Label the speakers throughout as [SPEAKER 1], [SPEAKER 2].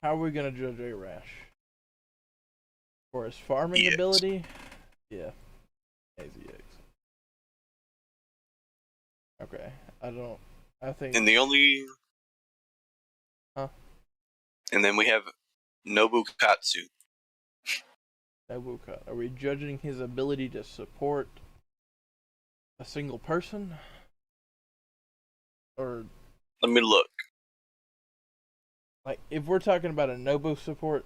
[SPEAKER 1] How are we gonna judge Arash? For his farming ability? Yeah. AZX. Okay. I think.
[SPEAKER 2] And the only.
[SPEAKER 1] Huh?
[SPEAKER 2] And then we have Nobukatsu.
[SPEAKER 1] Nobuka. Are we judging his ability to support a single person? Or,
[SPEAKER 2] Let me look.
[SPEAKER 1] like, if we're talking about a Nobu support,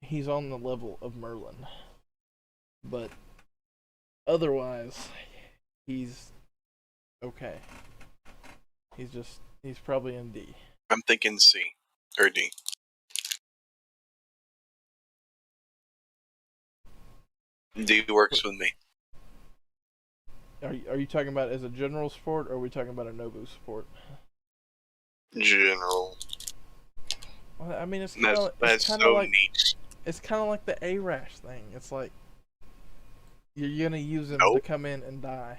[SPEAKER 1] he's on the level of Merlin. But otherwise, he's okay. He's probably in D.
[SPEAKER 2] I'm thinking C or D. D works with me.
[SPEAKER 1] Are you talking about as a general support, or are we talking about a Nobu support?
[SPEAKER 2] General.
[SPEAKER 1] Well, I mean, it's
[SPEAKER 2] That's
[SPEAKER 1] kind of
[SPEAKER 2] so
[SPEAKER 1] like
[SPEAKER 2] neat.
[SPEAKER 1] it's kind of like the Arash thing. It's like you're gonna use him to
[SPEAKER 2] Nope.
[SPEAKER 1] come in and die.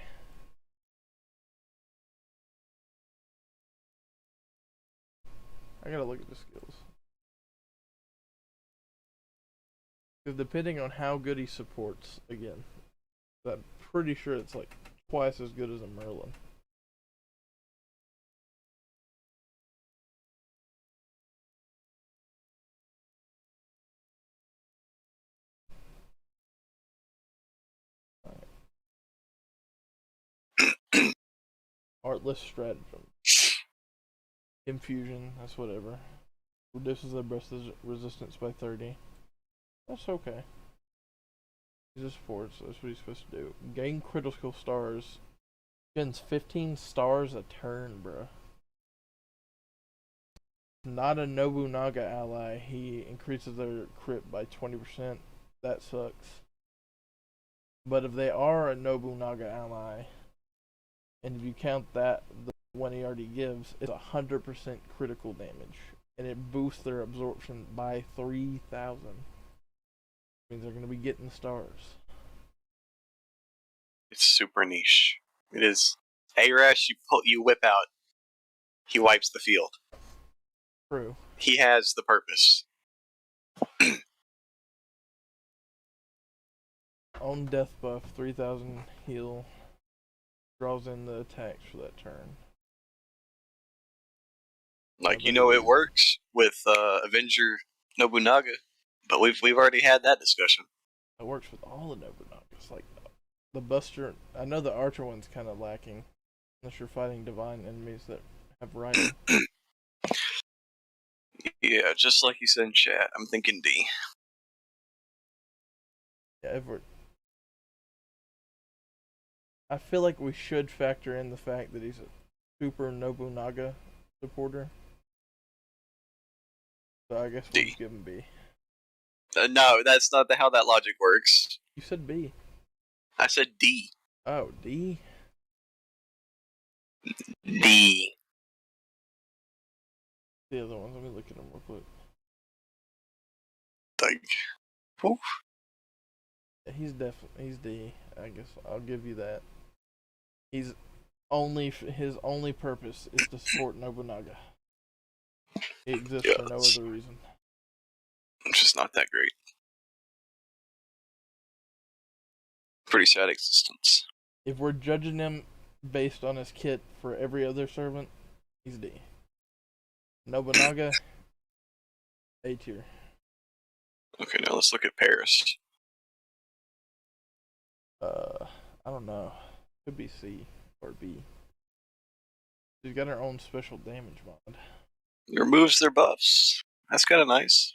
[SPEAKER 1] I gotta look at the skills. Because depending on how good he supports, again, I'm pretty sure it's like twice as good as a Merlin. Artless stratagem. Infusion, that's whatever. Reduces their burst resistance by 30. That's okay. He's just forward, so that's what he's supposed to do. Gain critical stars. Gains 15 stars a turn, bro. Not a Nobunaga ally. He increases their crit by 20%. That sucks. But if they are a Nobunaga ally, and if you count that, the one he already gives, it's 100% critical damage. And it boosts their absorption by 3,000. Means they're going to be getting stars.
[SPEAKER 2] It's super niche. It is. Arash, you whip out. He wipes the field.
[SPEAKER 1] True.
[SPEAKER 2] He has the purpose.
[SPEAKER 1] On death buff, 3,000 heal. Draws in the attacks for that turn.
[SPEAKER 2] Like, it works with Avenger Nobunaga, but we've already had that discussion.
[SPEAKER 1] It works with all the Nobunagas. Like the Buster, I know the Archer one's kind of lacking, unless you're fighting divine enemies that have riding.
[SPEAKER 2] Yeah, just like you said in chat, I'm thinking D.
[SPEAKER 1] Yeah, Edward. I feel like we should factor in the fact that he's a super Nobunaga supporter. So I guess we'll
[SPEAKER 2] D.
[SPEAKER 1] just give him B.
[SPEAKER 2] No, that's not how that logic works.
[SPEAKER 1] You said B.
[SPEAKER 2] I said D.
[SPEAKER 1] Oh, D?
[SPEAKER 2] D.
[SPEAKER 1] The other ones, let me look at them real quick.
[SPEAKER 2] Like, whew.
[SPEAKER 1] He's D. I guess I'll give you that. His only purpose is to support Nobunaga. He exists for no other reason.
[SPEAKER 2] It's just not that great. Pretty sad existence.
[SPEAKER 1] If we're judging him based on his kit for every other servant, he's D. Nobunaga, A tier.
[SPEAKER 2] Okay, now let's look at Paris.
[SPEAKER 1] I don't know. Could be C or B. She's got her own special damage mod.
[SPEAKER 2] It removes their buffs. That's kind of nice.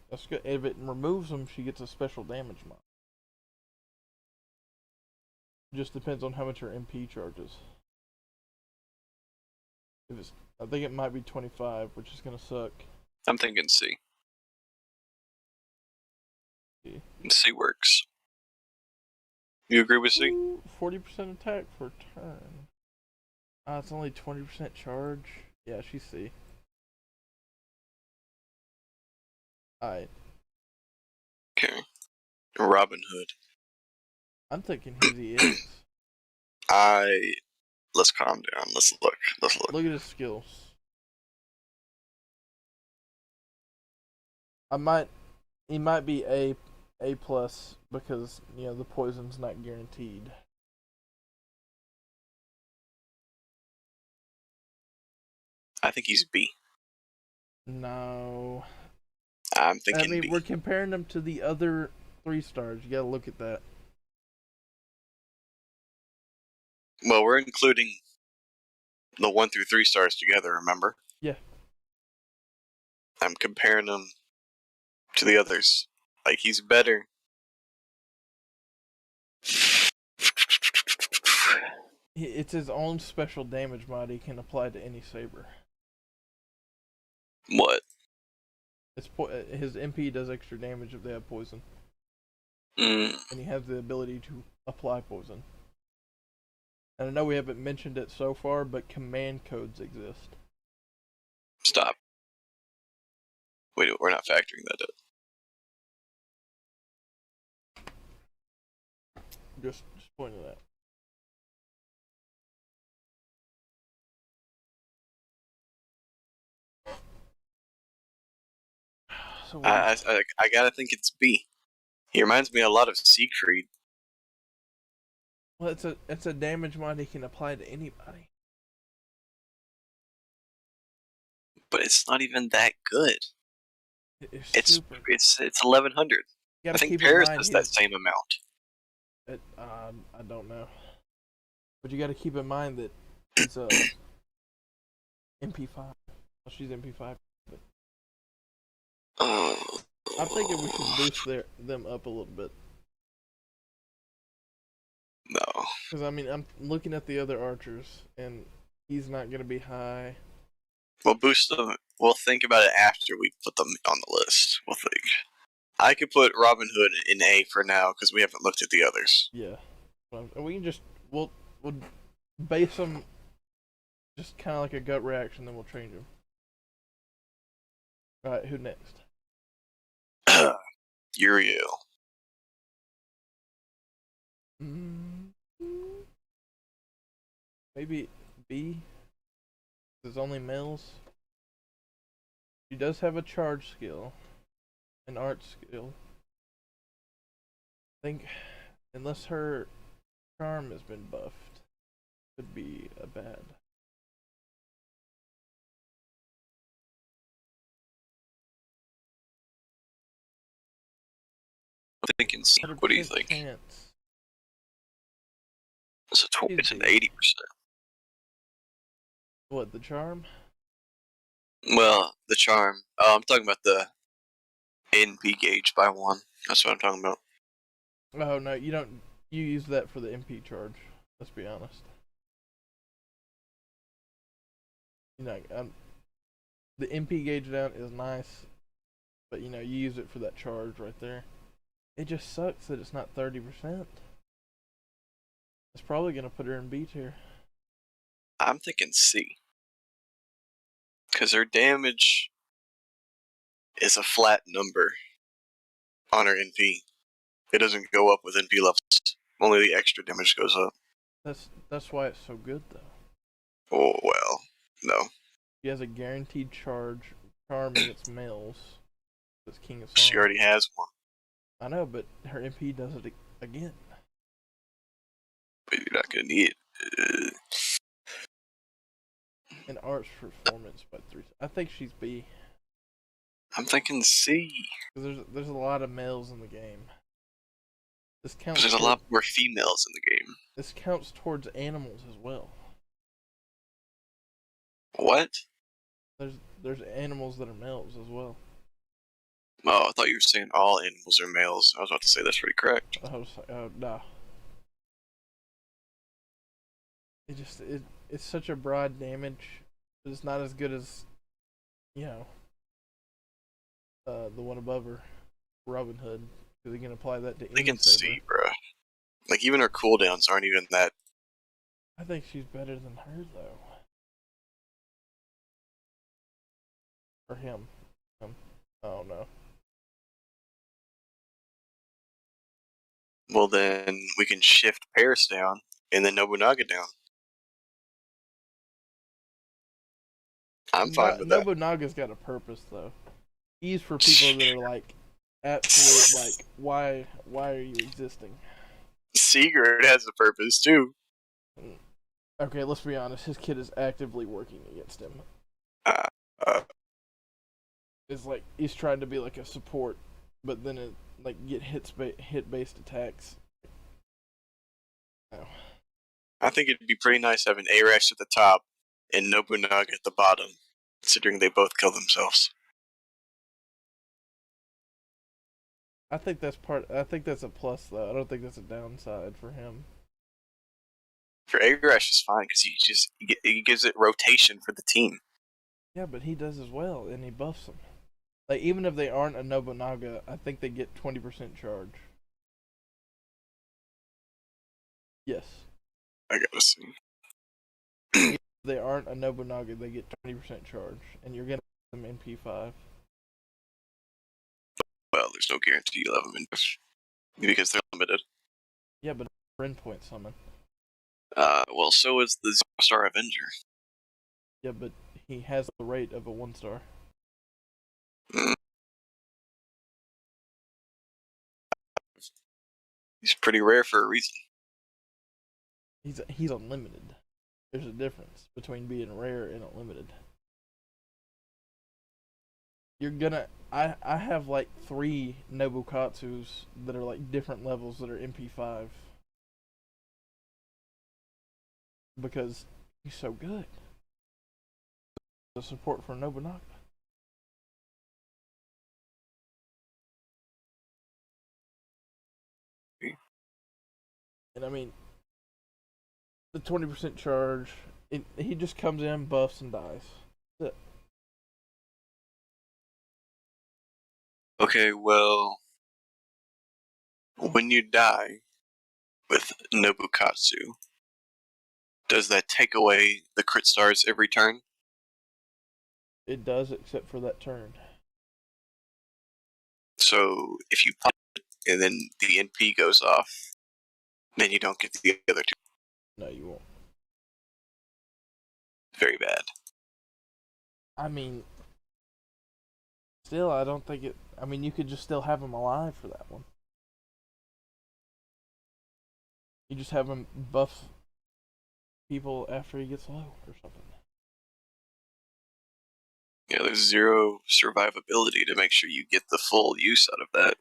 [SPEAKER 1] That's good. If it removes them, she gets a special damage mod. Just depends on how much her MP charges. I think it might be 25, which is gonna suck.
[SPEAKER 2] I'm thinking C.
[SPEAKER 1] C,
[SPEAKER 2] C works. You agree with C?
[SPEAKER 1] 40% attack per turn. It's only 20% charge. Yeah, she's C. Alright.
[SPEAKER 2] Okay. Robin Hood.
[SPEAKER 1] I'm thinking he's EX.
[SPEAKER 2] Let's calm down. Let's look.
[SPEAKER 1] Look at his skills. he might be A plus because the poison's not guaranteed.
[SPEAKER 2] I think he's B.
[SPEAKER 1] No,
[SPEAKER 2] I'm
[SPEAKER 1] I
[SPEAKER 2] thinking
[SPEAKER 1] mean
[SPEAKER 2] B.
[SPEAKER 1] we're comparing him to the other 3 stars. You gotta look at that.
[SPEAKER 2] Well, we're including the 1 through 3 stars together, remember?
[SPEAKER 1] Yeah.
[SPEAKER 2] I'm comparing him to the others. Like, he's better.
[SPEAKER 1] It's his own special damage mod he can apply to any saber.
[SPEAKER 2] What?
[SPEAKER 1] His MP does extra damage if they have poison,
[SPEAKER 2] Mm,
[SPEAKER 1] and he has the ability to apply poison. And I know we haven't mentioned it so far, but command codes exist.
[SPEAKER 2] stop. Wait, we're not factoring that in.
[SPEAKER 1] Just pointing that. So
[SPEAKER 2] I gotta think it's B. He reminds me a lot of Siegfried,
[SPEAKER 1] well, it's a damage mod he can apply to anybody.
[SPEAKER 2] but it's not even that good.
[SPEAKER 1] It's super.
[SPEAKER 2] It's 1100.
[SPEAKER 1] You
[SPEAKER 2] I
[SPEAKER 1] gotta
[SPEAKER 2] think
[SPEAKER 1] keep in
[SPEAKER 2] Paris
[SPEAKER 1] mind
[SPEAKER 2] has that same amount.
[SPEAKER 1] I don't know, but you gotta keep in mind that it's a MP5. Well, she's MP5. But I'm thinking we should boost them up a little bit.
[SPEAKER 2] No.
[SPEAKER 1] Because I mean, I'm looking at the other archers, and he's not gonna be high.
[SPEAKER 2] We'll boost them. We'll think about it after we put them on the list. We'll think. I could put Robin Hood in A for now because we haven't looked at the others.
[SPEAKER 1] Yeah, and we can we'll base them just kind of like a gut reaction, then we'll change them. All right, who next?
[SPEAKER 2] Uriel.
[SPEAKER 1] Maybe B. There's only males. She does have a charge skill, an art skill. I think, unless her charm has been buffed, could be a bad.
[SPEAKER 2] I'm thinking C. What do you think?
[SPEAKER 1] Chance.
[SPEAKER 2] It's an 80%.
[SPEAKER 1] What, the charm?
[SPEAKER 2] Well, the charm. Oh, I'm talking about the NP gauge by 1. That's what I'm talking about.
[SPEAKER 1] Oh no, you don't. You use that for the MP charge. Let's be honest. The MP gauge down is nice, but you use it for that charge right there. It just sucks that it's not 30%. It's probably gonna put her in B tier.
[SPEAKER 2] I'm thinking C. Because her damage is a flat number on her NP. It doesn't go up with NP levels. Only the extra damage goes up.
[SPEAKER 1] That's why it's so good though.
[SPEAKER 2] Oh, well, no.
[SPEAKER 1] She has a guaranteed charm against males. That's King of Songs.
[SPEAKER 2] She already has one.
[SPEAKER 1] I know, but her MP does it again.
[SPEAKER 2] But you're not going to need it.
[SPEAKER 1] And arts performance by 3. I think she's B.
[SPEAKER 2] I'm thinking C.
[SPEAKER 1] Because there's a lot of males in the game. This counts.
[SPEAKER 2] There's a lot more females in the game.
[SPEAKER 1] This counts towards animals as well.
[SPEAKER 2] What?
[SPEAKER 1] There's animals that are males as well.
[SPEAKER 2] Oh, I thought you were saying all animals are males. I was about to say that's pretty correct.
[SPEAKER 1] I was like, oh no. It's such a broad damage, but it's not as good as the one above her, Robin Hood, because you can apply that to any
[SPEAKER 2] I can
[SPEAKER 1] saber.
[SPEAKER 2] see, bro. Like, even her cooldowns aren't even that.
[SPEAKER 1] I think she's better than her though. Or him. I don't know.
[SPEAKER 2] Well, then we can shift Paris down and then Nobunaga down. I'm fine with that.
[SPEAKER 1] Nobunaga's got a purpose though. E's for people that are like absolute like why are you existing?
[SPEAKER 2] Sigurd has a purpose too.
[SPEAKER 1] Okay, let's be honest. His kid is actively working against him.
[SPEAKER 2] Uh, uh,
[SPEAKER 1] It's like he's trying to be like a support, but then it like get hit based attacks. Oh.
[SPEAKER 2] I think it'd be pretty nice having Arash at the top and Nobunaga at the bottom, considering they both kill themselves.
[SPEAKER 1] I think that's part. I think that's a plus though. I don't think that's a downside for him.
[SPEAKER 2] For Arash, it's fine because he gives it rotation for the team.
[SPEAKER 1] Yeah, but he does as well, and he buffs them. Like even if they aren't a Nobunaga, I think they get 20% charge. Yes.
[SPEAKER 2] I gotta see.
[SPEAKER 1] If they aren't a Nobunaga, they get 20% charge, and you're gonna them in P5.
[SPEAKER 2] Well, there's no guarantee you'll have them in because they're limited.
[SPEAKER 1] Yeah, but friend point summon.
[SPEAKER 2] Well, so is the Zero-Star Avenger.
[SPEAKER 1] Yeah, but he has the rate of a 1-star.
[SPEAKER 2] Mm. He's pretty rare for a reason.
[SPEAKER 1] He's unlimited. There's a difference between being rare and unlimited. You're gonna I have like 3 Nobukatsus that are like different levels that are MP5 because he's so good. The support for Nobunaga. And I mean, the 20% charge, he just comes in, buffs, and dies. That's it.
[SPEAKER 2] Okay, well, when you die with Nobukatsu, does that take away the crit stars every turn?
[SPEAKER 1] It does, except for that turn.
[SPEAKER 2] So if you pop it and then the NP goes off, then you don't get the other two.
[SPEAKER 1] No, you won't.
[SPEAKER 2] Very bad.
[SPEAKER 1] I mean, still, I don't think it. I mean, you could just still have him alive for that one. You just have him buff people after he gets low or something.
[SPEAKER 2] Yeah, there's 0 survivability to make sure you get the full use out of that.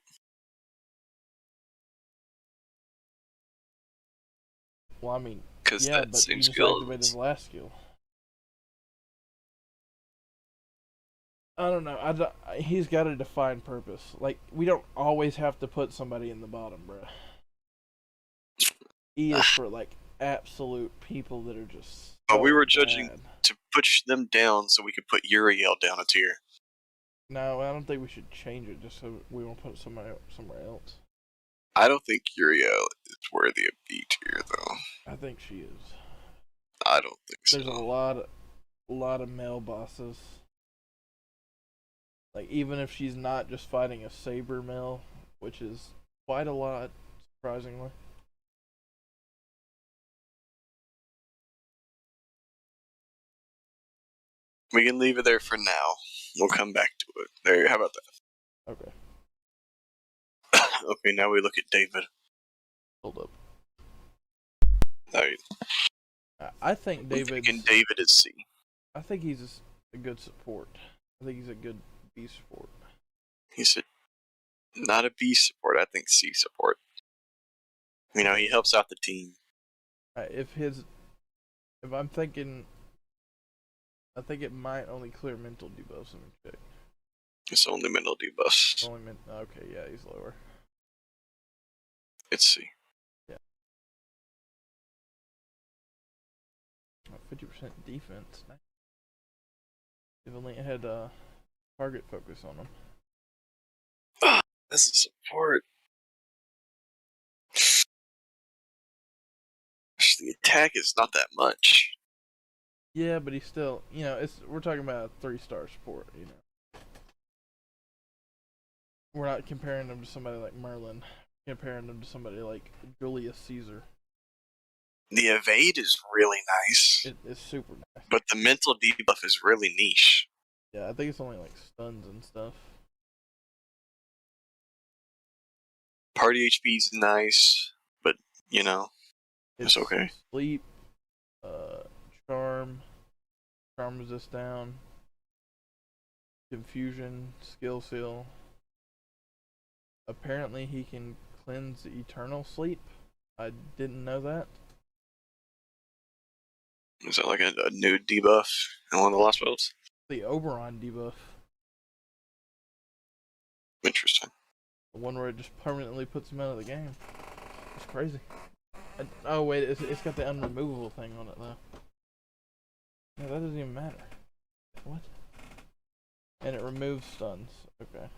[SPEAKER 1] Well, I mean,
[SPEAKER 2] Because
[SPEAKER 1] yeah,
[SPEAKER 2] that
[SPEAKER 1] but
[SPEAKER 2] same
[SPEAKER 1] you just
[SPEAKER 2] skill.
[SPEAKER 1] activate his last skill. I don't know. He's got a defined purpose. Like we don't always have to put somebody in the bottom, bro. E is for like absolute people that are just.
[SPEAKER 2] But we were
[SPEAKER 1] so
[SPEAKER 2] judging
[SPEAKER 1] bad.
[SPEAKER 2] to push them down so we could put Uriel down a tier.
[SPEAKER 1] No, I don't think we should change it just so we won't put somewhere else.
[SPEAKER 2] I don't think Uriel is worthy of B tier, though.
[SPEAKER 1] I think she is.
[SPEAKER 2] I don't think so.
[SPEAKER 1] There's a lot of male bosses. Like even if she's not just fighting a saber male, which is quite a lot, surprisingly.
[SPEAKER 2] We can leave it there for now. We'll come back to it. There. How about that?
[SPEAKER 1] Okay,
[SPEAKER 2] Okay, now we look at David.
[SPEAKER 1] hold up.
[SPEAKER 2] Alright.
[SPEAKER 1] I think
[SPEAKER 2] I'm
[SPEAKER 1] David's.
[SPEAKER 2] thinking David is C.
[SPEAKER 1] I think he's a good support. I think he's a good B support.
[SPEAKER 2] He's not a B support. I think C support. You know, he helps out the team.
[SPEAKER 1] If I'm thinking, I think it might only clear mental debuffs. Let me check.
[SPEAKER 2] It's only mental debuffs.
[SPEAKER 1] Okay, yeah, he's lower.
[SPEAKER 2] It's C.
[SPEAKER 1] Yeah. 50% defense. If only it had target focus on him.
[SPEAKER 2] This is support. The attack is not that much.
[SPEAKER 1] Yeah, but he's still, we're talking about a 3-star support, We're not comparing him to somebody like Merlin. Comparing him to somebody like Julius Caesar.
[SPEAKER 2] The evade is really nice.
[SPEAKER 1] It's super nice.
[SPEAKER 2] But the mental debuff is really niche.
[SPEAKER 1] Yeah, I think it's only like stuns and stuff.
[SPEAKER 2] Party HP's nice, but you know, it's okay.
[SPEAKER 1] Sleep, charm, charm resist down, confusion, skill seal. Apparently he can cleanse eternal sleep. I didn't know that.
[SPEAKER 2] Is that like a new debuff in one of the last builds?
[SPEAKER 1] The Oberon debuff.
[SPEAKER 2] Interesting.
[SPEAKER 1] The one where it just permanently puts him out of the game. It's crazy. Oh wait, it's got the unremovable thing on it though. Yeah, that doesn't even matter. What? And it removes stuns. Okay.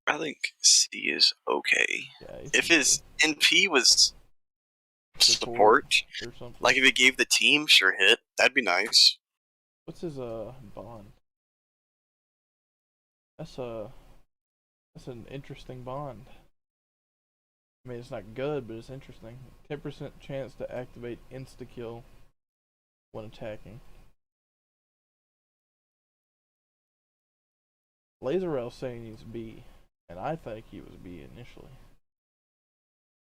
[SPEAKER 2] I think C is okay.
[SPEAKER 1] Yeah.
[SPEAKER 2] If his NP was
[SPEAKER 1] support
[SPEAKER 2] support,
[SPEAKER 1] or something.
[SPEAKER 2] like if it gave the team sure hit, that'd be nice.
[SPEAKER 1] What's his bond? That's an interesting bond. I mean, it's not good, but it's interesting. 10% chance to activate insta kill when attacking. Laserel saying he's B, and I think he was B initially.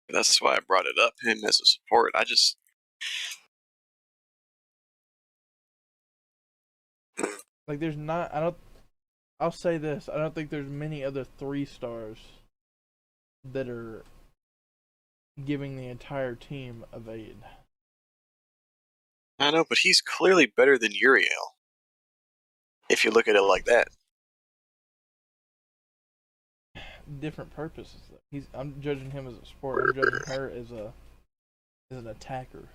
[SPEAKER 2] That's why I brought it up. Him as a support.
[SPEAKER 1] Like, there's not. I'll say this. I don't think there's many other 3-stars that are giving the entire team evade.
[SPEAKER 2] I know, but he's clearly better than Uriel. If you look at it like that.
[SPEAKER 1] Different purposes. I'm judging him as a sport. I'm judging her as an attacker.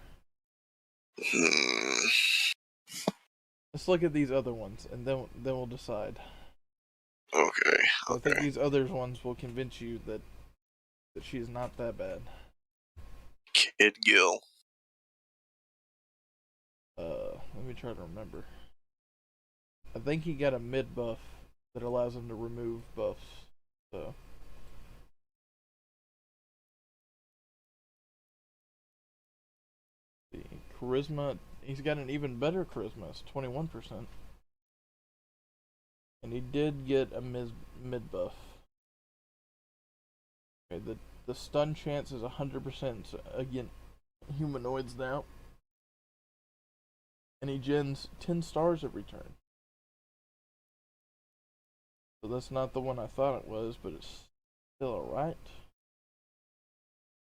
[SPEAKER 1] Let's look at these other ones, and then we'll decide.
[SPEAKER 2] Okay.
[SPEAKER 1] I think these other ones will convince you that she's not that bad.
[SPEAKER 2] Kid Gill.
[SPEAKER 1] Let me try to remember. I think he got a mid buff that allows him to remove buffs. So. The charisma, he's got an even better charisma. It's 21%. And he did get a mid buff. Okay, the stun chance is 100% against humanoids now. And he gens 10 stars every turn. So that's not the one I thought it was, but it's still alright.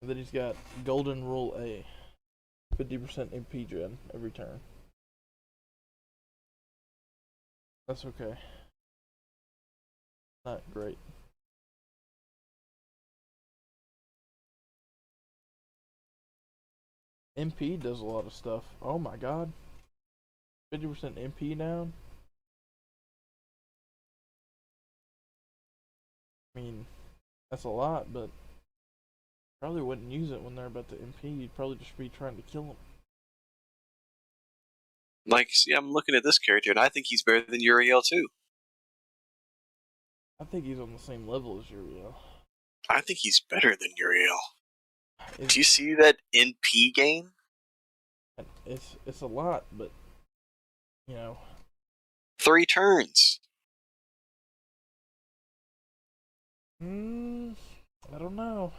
[SPEAKER 1] And then he's got Golden Rule A. 50% MP gen every turn. That's okay. Not great. MP does a lot of stuff. Oh my god. 50% MP down? I mean, that's a lot, but probably wouldn't use it when they're about to MP. You'd probably just be trying to kill them.
[SPEAKER 2] Like, see, I'm looking at this character, and I think he's better than Uriel, too.
[SPEAKER 1] I think he's on the same level as Uriel.
[SPEAKER 2] I think he's better than Uriel. Do you see that NP gain?
[SPEAKER 1] It's a lot, but, you know.
[SPEAKER 2] 3 turns.
[SPEAKER 1] I don't know.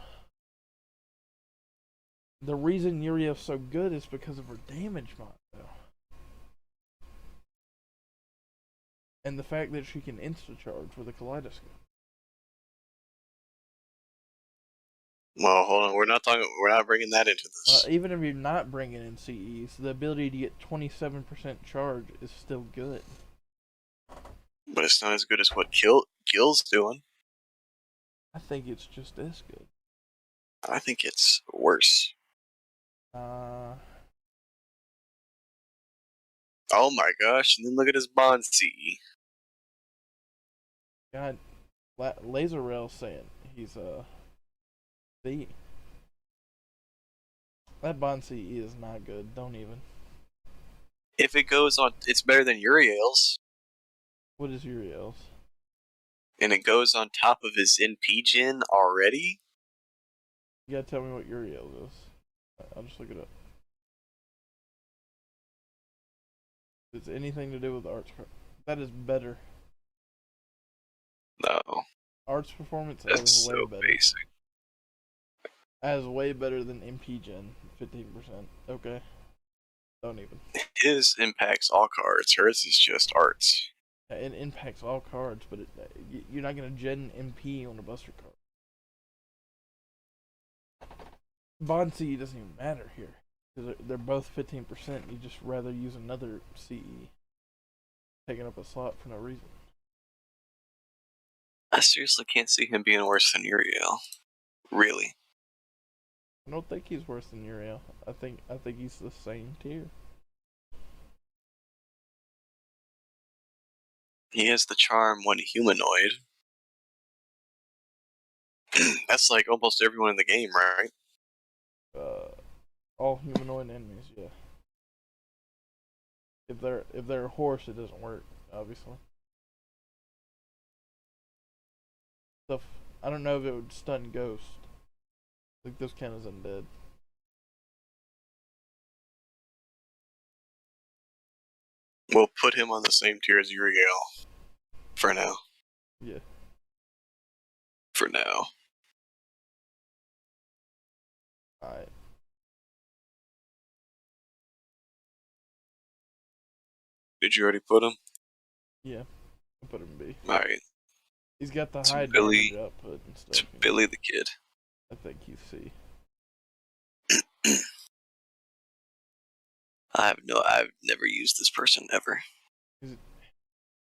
[SPEAKER 1] The reason Uriel's so good is because of her damage mod, though. And the fact that she can insta-charge with a kaleidoscope.
[SPEAKER 2] Well, hold on. We're not bringing that into this.
[SPEAKER 1] Even if you're not bringing in CEs, the ability to get 27% charge is still good.
[SPEAKER 2] But it's not as good as what Gil's doing.
[SPEAKER 1] I think it's just as good.
[SPEAKER 2] I think it's worse. Oh my gosh, and then look at his bond CE.
[SPEAKER 1] God, Laserel saying he's C. That bond CE is not good. Don't even.
[SPEAKER 2] If it goes on, it's better than Uriel's.
[SPEAKER 1] What is Uriel's?
[SPEAKER 2] And it goes on top of his NP gen already?
[SPEAKER 1] You gotta tell me what Uriel's is. I'll just look it up. Is it anything to do with arts? That is better.
[SPEAKER 2] No.
[SPEAKER 1] Arts performance
[SPEAKER 2] That's
[SPEAKER 1] is
[SPEAKER 2] so
[SPEAKER 1] way better.
[SPEAKER 2] basic.
[SPEAKER 1] As way better than MP Gen, 15%. Okay, don't even.
[SPEAKER 2] His impacts all cards. Hers is just arts.
[SPEAKER 1] It impacts all cards, but you're not gonna gen MP on a Buster card. Bond CE doesn't even matter here because they're both 15%. You just rather use another CE, taking up a slot for no reason.
[SPEAKER 2] I seriously can't see him being worse than Uriel. Really.
[SPEAKER 1] I don't think he's worse than Uriel. I think he's the same tier.
[SPEAKER 2] He has the charm when humanoid. That's like almost everyone in the game, right?
[SPEAKER 1] All humanoid enemies, yeah. If they're a horse, it doesn't work, obviously. Stuff. I don't know if it would stun Ghost. I think this count as undead.
[SPEAKER 2] We'll put him on the same tier as Uriel. For now.
[SPEAKER 1] Yeah.
[SPEAKER 2] For now.
[SPEAKER 1] Alright.
[SPEAKER 2] Did you already put him?
[SPEAKER 1] Yeah. I'll put him B.
[SPEAKER 2] Alright.
[SPEAKER 1] He's got the
[SPEAKER 2] To
[SPEAKER 1] high
[SPEAKER 2] Billy-
[SPEAKER 1] damage output and stuff.
[SPEAKER 2] To
[SPEAKER 1] you know.
[SPEAKER 2] Billy the Kid.
[SPEAKER 1] I think he's C.
[SPEAKER 2] I've never used this person ever.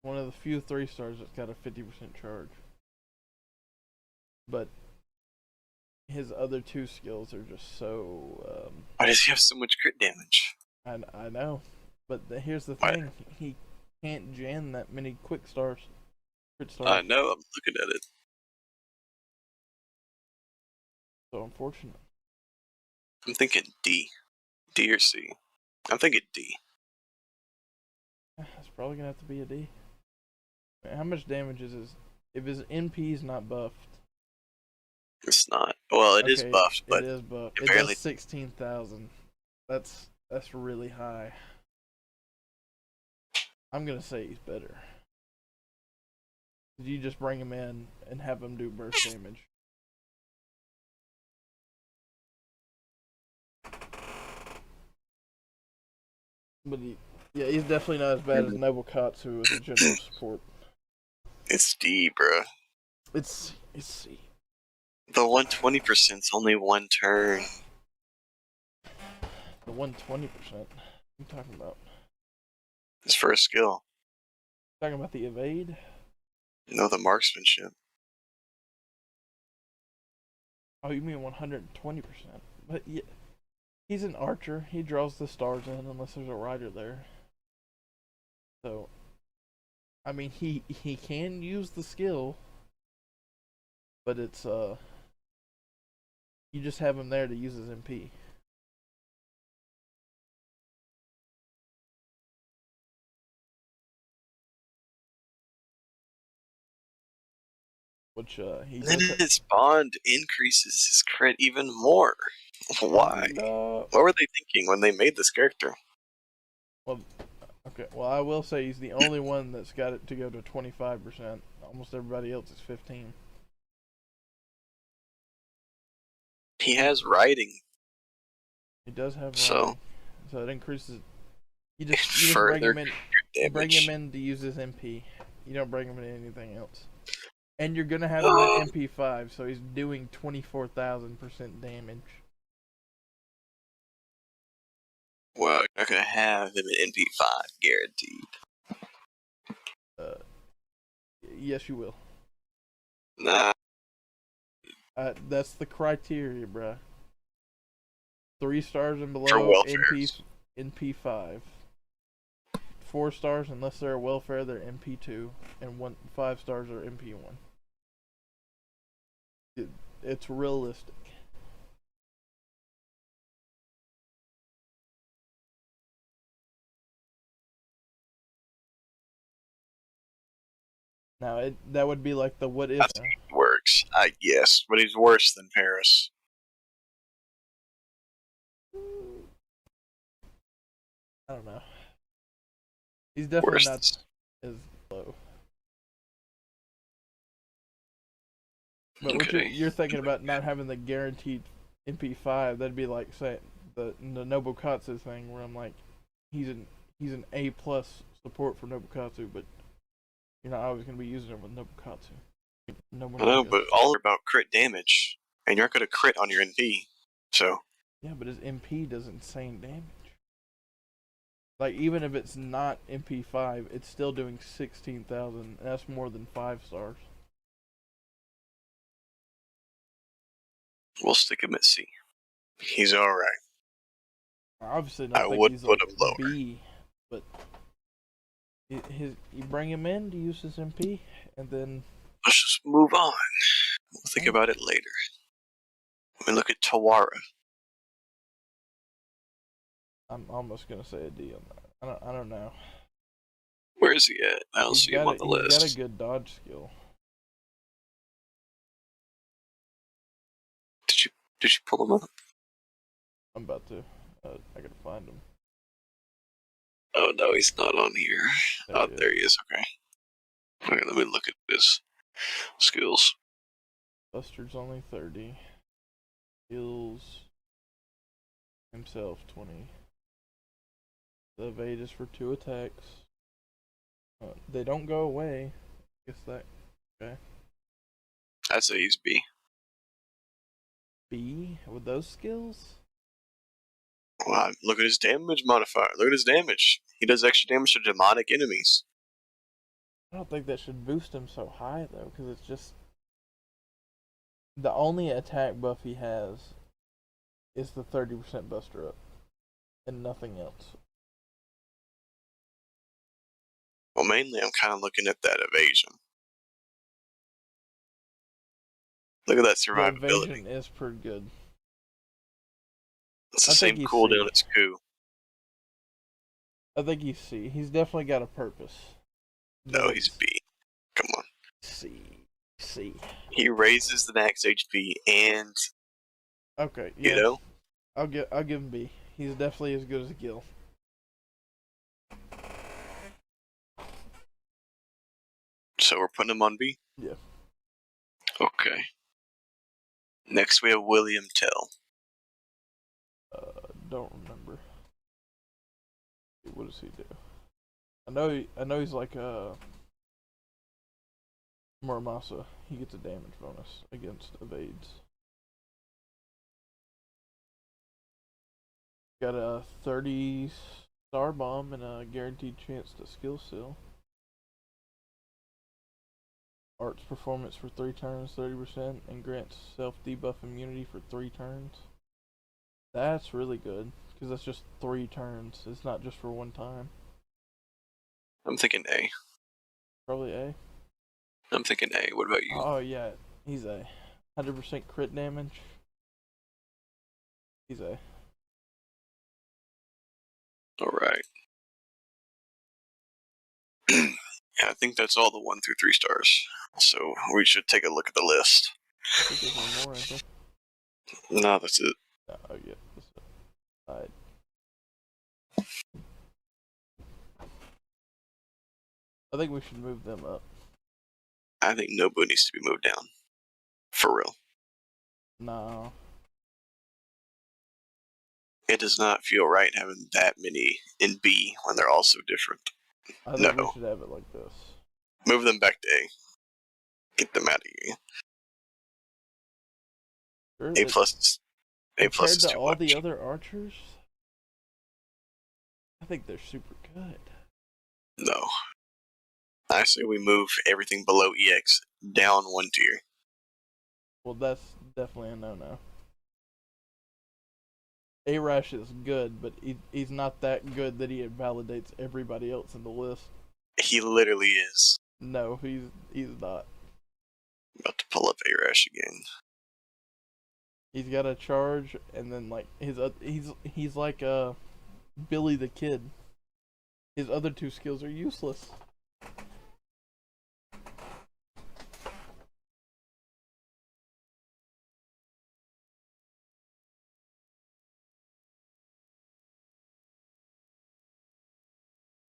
[SPEAKER 1] One of the few 3-stars that's got a 50% charge. But his other two skills are just so.
[SPEAKER 2] Why does he have so much crit damage?
[SPEAKER 1] I know, but here's the
[SPEAKER 2] Why?
[SPEAKER 1] thing: he can't jam that many quick stars, crit stars.
[SPEAKER 2] I know, I'm looking at it.
[SPEAKER 1] So unfortunate.
[SPEAKER 2] I'm thinking D. D or C. I'm thinking D.
[SPEAKER 1] It's probably gonna have to be a D. How much damage is his? If his NP is not buffed.
[SPEAKER 2] It's not. Well, it is
[SPEAKER 1] Okay,
[SPEAKER 2] buffed, but
[SPEAKER 1] it is buffed. It
[SPEAKER 2] barely-
[SPEAKER 1] does 16,000. That's really high. I'm gonna say he's better. You just bring him in and have him do burst damage. But he's definitely not as bad as Noble Katsu as a general support.
[SPEAKER 2] it's D, bruh.
[SPEAKER 1] It's C.
[SPEAKER 2] The 120%'s only one turn.
[SPEAKER 1] The 120%. What are you talking about?
[SPEAKER 2] His first skill.
[SPEAKER 1] Talking about the evade?
[SPEAKER 2] No, the marksmanship.
[SPEAKER 1] Oh, you mean 120%? But yeah, he's an archer. He draws the stars in unless there's a rider there. So, I mean, he can use the skill, but it's you just have him there to use his MP. Which he
[SPEAKER 2] And then
[SPEAKER 1] does.
[SPEAKER 2] his bond increases his crit even more. Why? What were they thinking when they made this character?
[SPEAKER 1] Well, okay. Well, I will say he's the only one that's got it to go to 25%. Almost everybody else is 15.
[SPEAKER 2] He has riding.
[SPEAKER 1] He does have
[SPEAKER 2] So-
[SPEAKER 1] riding, so it increases. You just
[SPEAKER 2] Further
[SPEAKER 1] bring him in.
[SPEAKER 2] damage.
[SPEAKER 1] Bring him in to use his MP. You don't bring him in anything else. And you're gonna have him at MP5, so he's doing 24,000% damage.
[SPEAKER 2] Well, you're not gonna have him at NP5, guaranteed.
[SPEAKER 1] Yes, you will.
[SPEAKER 2] Nah,
[SPEAKER 1] That's the criteria, bruh. 3 stars and
[SPEAKER 2] for
[SPEAKER 1] below
[SPEAKER 2] welfare.
[SPEAKER 1] NP5. 4 stars unless they're a welfare, they're MP2, and 5 stars are MP1. It's realistic. Now that would be like the what if.
[SPEAKER 2] I think it works. I guess, but he's worse than Paris.
[SPEAKER 1] I don't know. He's definitely
[SPEAKER 2] Worse.
[SPEAKER 1] not as low. But what
[SPEAKER 2] Okay.
[SPEAKER 1] you're thinking about not having the guaranteed MP5, that'd be like say the Nobukatsu thing, where I'm like, he's an A plus support for Nobukatsu, but you're not always gonna be using it with Nobukatsu.
[SPEAKER 2] I know,
[SPEAKER 1] Nobunaga.
[SPEAKER 2] but all are about crit damage, and you're not going to crit on your NP. So
[SPEAKER 1] Yeah, but his MP does insane damage. Like even if it's not MP5, it's still doing 16,000. That's more than 5 stars.
[SPEAKER 2] we'll stick him at C. He's all right.
[SPEAKER 1] I obviously
[SPEAKER 2] I
[SPEAKER 1] don't think
[SPEAKER 2] would
[SPEAKER 1] he's
[SPEAKER 2] put
[SPEAKER 1] like
[SPEAKER 2] him lower.
[SPEAKER 1] B, but you bring him in to use his MP, and then
[SPEAKER 2] Let's just move on. We'll think about it later. Let me look at Tawara.
[SPEAKER 1] I'm almost gonna say a D on that. I don't know.
[SPEAKER 2] Where is he at? I don't see him on the
[SPEAKER 1] He's got a
[SPEAKER 2] list.
[SPEAKER 1] good dodge skill.
[SPEAKER 2] Did you pull him up?
[SPEAKER 1] I'm about to. I gotta find him.
[SPEAKER 2] Oh no, he's not on here.
[SPEAKER 1] There
[SPEAKER 2] Oh,
[SPEAKER 1] he
[SPEAKER 2] there
[SPEAKER 1] is.
[SPEAKER 2] he is. Okay. Okay, let me look at his skills.
[SPEAKER 1] Buster's only 30. Heals himself 20. The evade is for 2 attacks. They don't go away. Guess that. Okay.
[SPEAKER 2] I'd say he's B.
[SPEAKER 1] B with those skills.
[SPEAKER 2] Wow, look at his damage modifier. Look at his damage. He does extra damage to demonic enemies.
[SPEAKER 1] I don't think that should boost him so high though, because it's just the only attack buff he has is the 30% Buster up, and nothing else.
[SPEAKER 2] Well, mainly I'm kind of looking at that evasion. Look at that
[SPEAKER 1] The
[SPEAKER 2] survivability.
[SPEAKER 1] evasion is pretty good.
[SPEAKER 2] It's the
[SPEAKER 1] I think
[SPEAKER 2] same
[SPEAKER 1] he's
[SPEAKER 2] cooldown
[SPEAKER 1] C.
[SPEAKER 2] as Ku.
[SPEAKER 1] I think he's C. He's definitely got a purpose. But
[SPEAKER 2] No, he's
[SPEAKER 1] it's
[SPEAKER 2] B. Come on.
[SPEAKER 1] C. C.
[SPEAKER 2] He raises the max HP and,
[SPEAKER 1] Okay,
[SPEAKER 2] you
[SPEAKER 1] yeah.
[SPEAKER 2] know,
[SPEAKER 1] I'll give him B. He's definitely as good as Gil.
[SPEAKER 2] so we're putting him on B?
[SPEAKER 1] Yeah.
[SPEAKER 2] Okay. Next we have William Tell.
[SPEAKER 1] Don't remember. What does he do? I know he's like Muramasa. He gets a damage bonus against evades. Got a 30 star bomb and a guaranteed chance to skill seal. Arts performance for 3 turns, 30%, and grants self debuff immunity for 3 turns. That's really good, because that's just 3 turns. It's not just for 1 time.
[SPEAKER 2] I'm thinking A.
[SPEAKER 1] Probably A.
[SPEAKER 2] I'm thinking A. What about you?
[SPEAKER 1] Oh, yeah, he's A. 100% crit damage. He's A.
[SPEAKER 2] Alright. Yeah, I think that's all the 1 through 3 stars. So we should take a look at the list.
[SPEAKER 1] I think there's one more, isn't there?
[SPEAKER 2] No, that's it.
[SPEAKER 1] Oh, yeah. Alright. I think we should move them up.
[SPEAKER 2] I think Nobu needs to be moved down. For real.
[SPEAKER 1] No.
[SPEAKER 2] It does not feel right having that many in B when they're all so different.
[SPEAKER 1] I think we
[SPEAKER 2] No.
[SPEAKER 1] should have it like this.
[SPEAKER 2] Move them back to A. Get them out of here.
[SPEAKER 1] Sure,
[SPEAKER 2] A plus
[SPEAKER 1] compared
[SPEAKER 2] is
[SPEAKER 1] to
[SPEAKER 2] too
[SPEAKER 1] all
[SPEAKER 2] much.
[SPEAKER 1] the other archers, I think they're super good.
[SPEAKER 2] No. I say we move everything below EX down 1 tier.
[SPEAKER 1] Well, that's definitely a no-no. Arash is good, but he's not that good that he invalidates everybody else in the list.
[SPEAKER 2] He literally is.
[SPEAKER 1] No, he's not.
[SPEAKER 2] About to pull up Arash again.
[SPEAKER 1] He's got a charge, and then like he's like Billy the Kid. His other 2 skills are useless.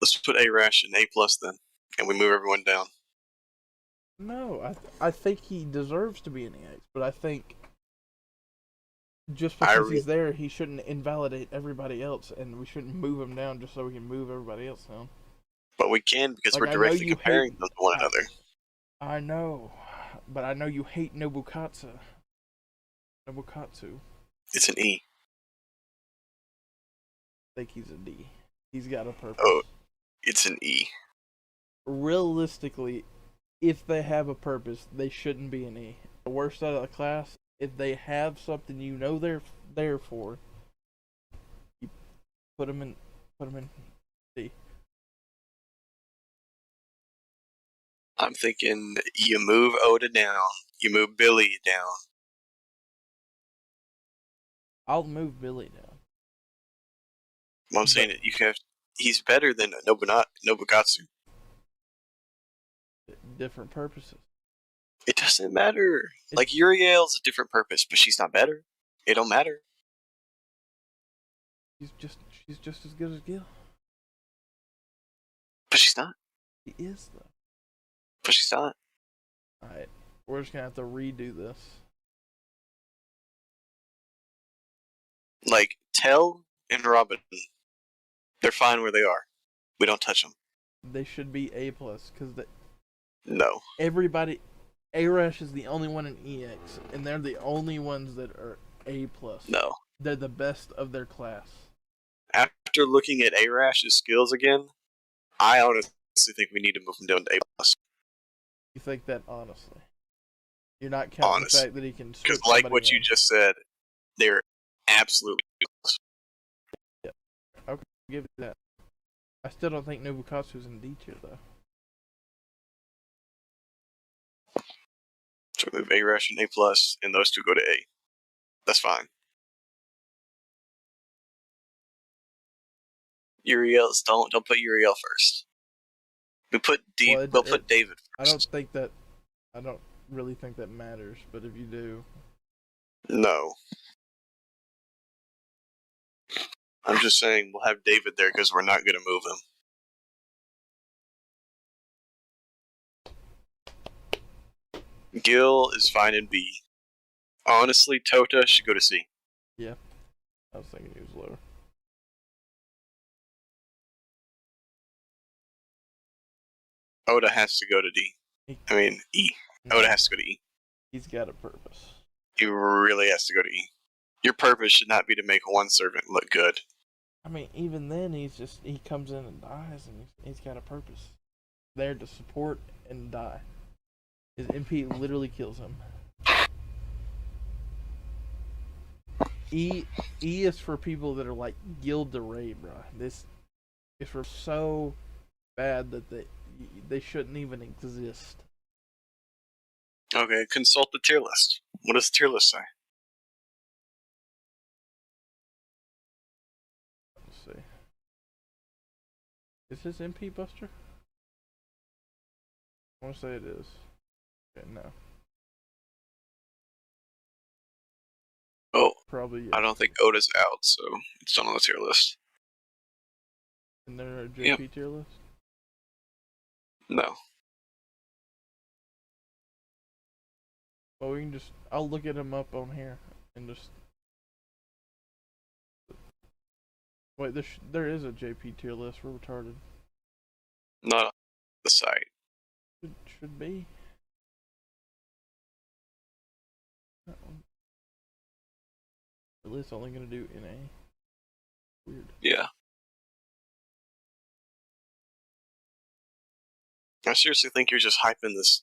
[SPEAKER 2] Let's put Arash in A plus then, and we move everyone down.
[SPEAKER 1] No, I think he deserves to be an EX, but I think just
[SPEAKER 2] I
[SPEAKER 1] because
[SPEAKER 2] re-
[SPEAKER 1] he's there, he shouldn't invalidate everybody else, and we shouldn't move him down just so we can move everybody else down.
[SPEAKER 2] but we can because
[SPEAKER 1] Like
[SPEAKER 2] we're
[SPEAKER 1] I know
[SPEAKER 2] directly
[SPEAKER 1] you hate,
[SPEAKER 2] comparing them to one
[SPEAKER 1] I,
[SPEAKER 2] another.
[SPEAKER 1] I know, but I know you hate Nobukatsu. Nobukatsu.
[SPEAKER 2] It's an E.
[SPEAKER 1] I think he's a D. He's got a purpose.
[SPEAKER 2] Oh, it's an E.
[SPEAKER 1] Realistically, if they have a purpose, they shouldn't be an E. The worst out of the class, if they have something you know they're there for, you put them in D.
[SPEAKER 2] I'm thinking you move Oda down, you move Billy down.
[SPEAKER 1] I'll move Billy down.
[SPEAKER 2] Well, I'm saying that you have. He's better than Nobukatsu.
[SPEAKER 1] Different purposes.
[SPEAKER 2] It doesn't matter. Like Uriel's a different purpose, but she's not better. It don't matter.
[SPEAKER 1] She's just as good as Gil.
[SPEAKER 2] But she's not.
[SPEAKER 1] He is though.
[SPEAKER 2] But she's not.
[SPEAKER 1] Alright. We're just gonna have to redo this.
[SPEAKER 2] Like Tell and Robin, they're fine where they are. We don't touch them.
[SPEAKER 1] They should be A plus because
[SPEAKER 2] No.
[SPEAKER 1] everybody. Arash is the only one in EX, and they're the only ones that are A plus.
[SPEAKER 2] No.
[SPEAKER 1] They're the best of their class.
[SPEAKER 2] After looking at Arash's skills again, I honestly think we need to move him down to A plus.
[SPEAKER 1] You think that honestly? You're not counting the fact that he can.
[SPEAKER 2] Because like what you just said, they're absolutely useless.
[SPEAKER 1] Yeah. Okay, I'll give you that. I still don't think Nobukatsu's in D tier though.
[SPEAKER 2] So we move Arash and A plus, and those two go to A. That's fine. Uriel, don't put Uriel first. We put we'll put David first.
[SPEAKER 1] I don't think that. I don't really think that matters, but if you do,
[SPEAKER 2] no. I'm just saying we'll have David there because we're not going to move him. Gil is fine in B. Honestly, Tota should go to C.
[SPEAKER 1] Yeah, I was thinking he was lower.
[SPEAKER 2] Oda has to go to D. I mean, E. Oda has to go to E.
[SPEAKER 1] He's got a purpose.
[SPEAKER 2] He really has to go to E. Your purpose should not be to make one servant look good.
[SPEAKER 1] I mean, even then, he comes in and dies, and he's got a purpose. There to support and die. His MP literally kills him. E is for people that are like Gil de Ray, bro. This is for so bad that they shouldn't even exist.
[SPEAKER 2] Okay, consult the tier list. What does the tier list say?
[SPEAKER 1] Let's see. Is this MP Buster? I want to say it is. Okay, no.
[SPEAKER 2] Oh,
[SPEAKER 1] probably. Yes.
[SPEAKER 2] I don't think Oda's out, so it's not on the tier list.
[SPEAKER 1] And they're a JP tier list?
[SPEAKER 2] No.
[SPEAKER 1] Well, we can just. I'll look at him up on here and just. Wait, there is a JP tier list. We're retarded.
[SPEAKER 2] Not on the site.
[SPEAKER 1] Should be. The list only gonna do NA. Weird.
[SPEAKER 2] Yeah. I seriously think you're just hyping this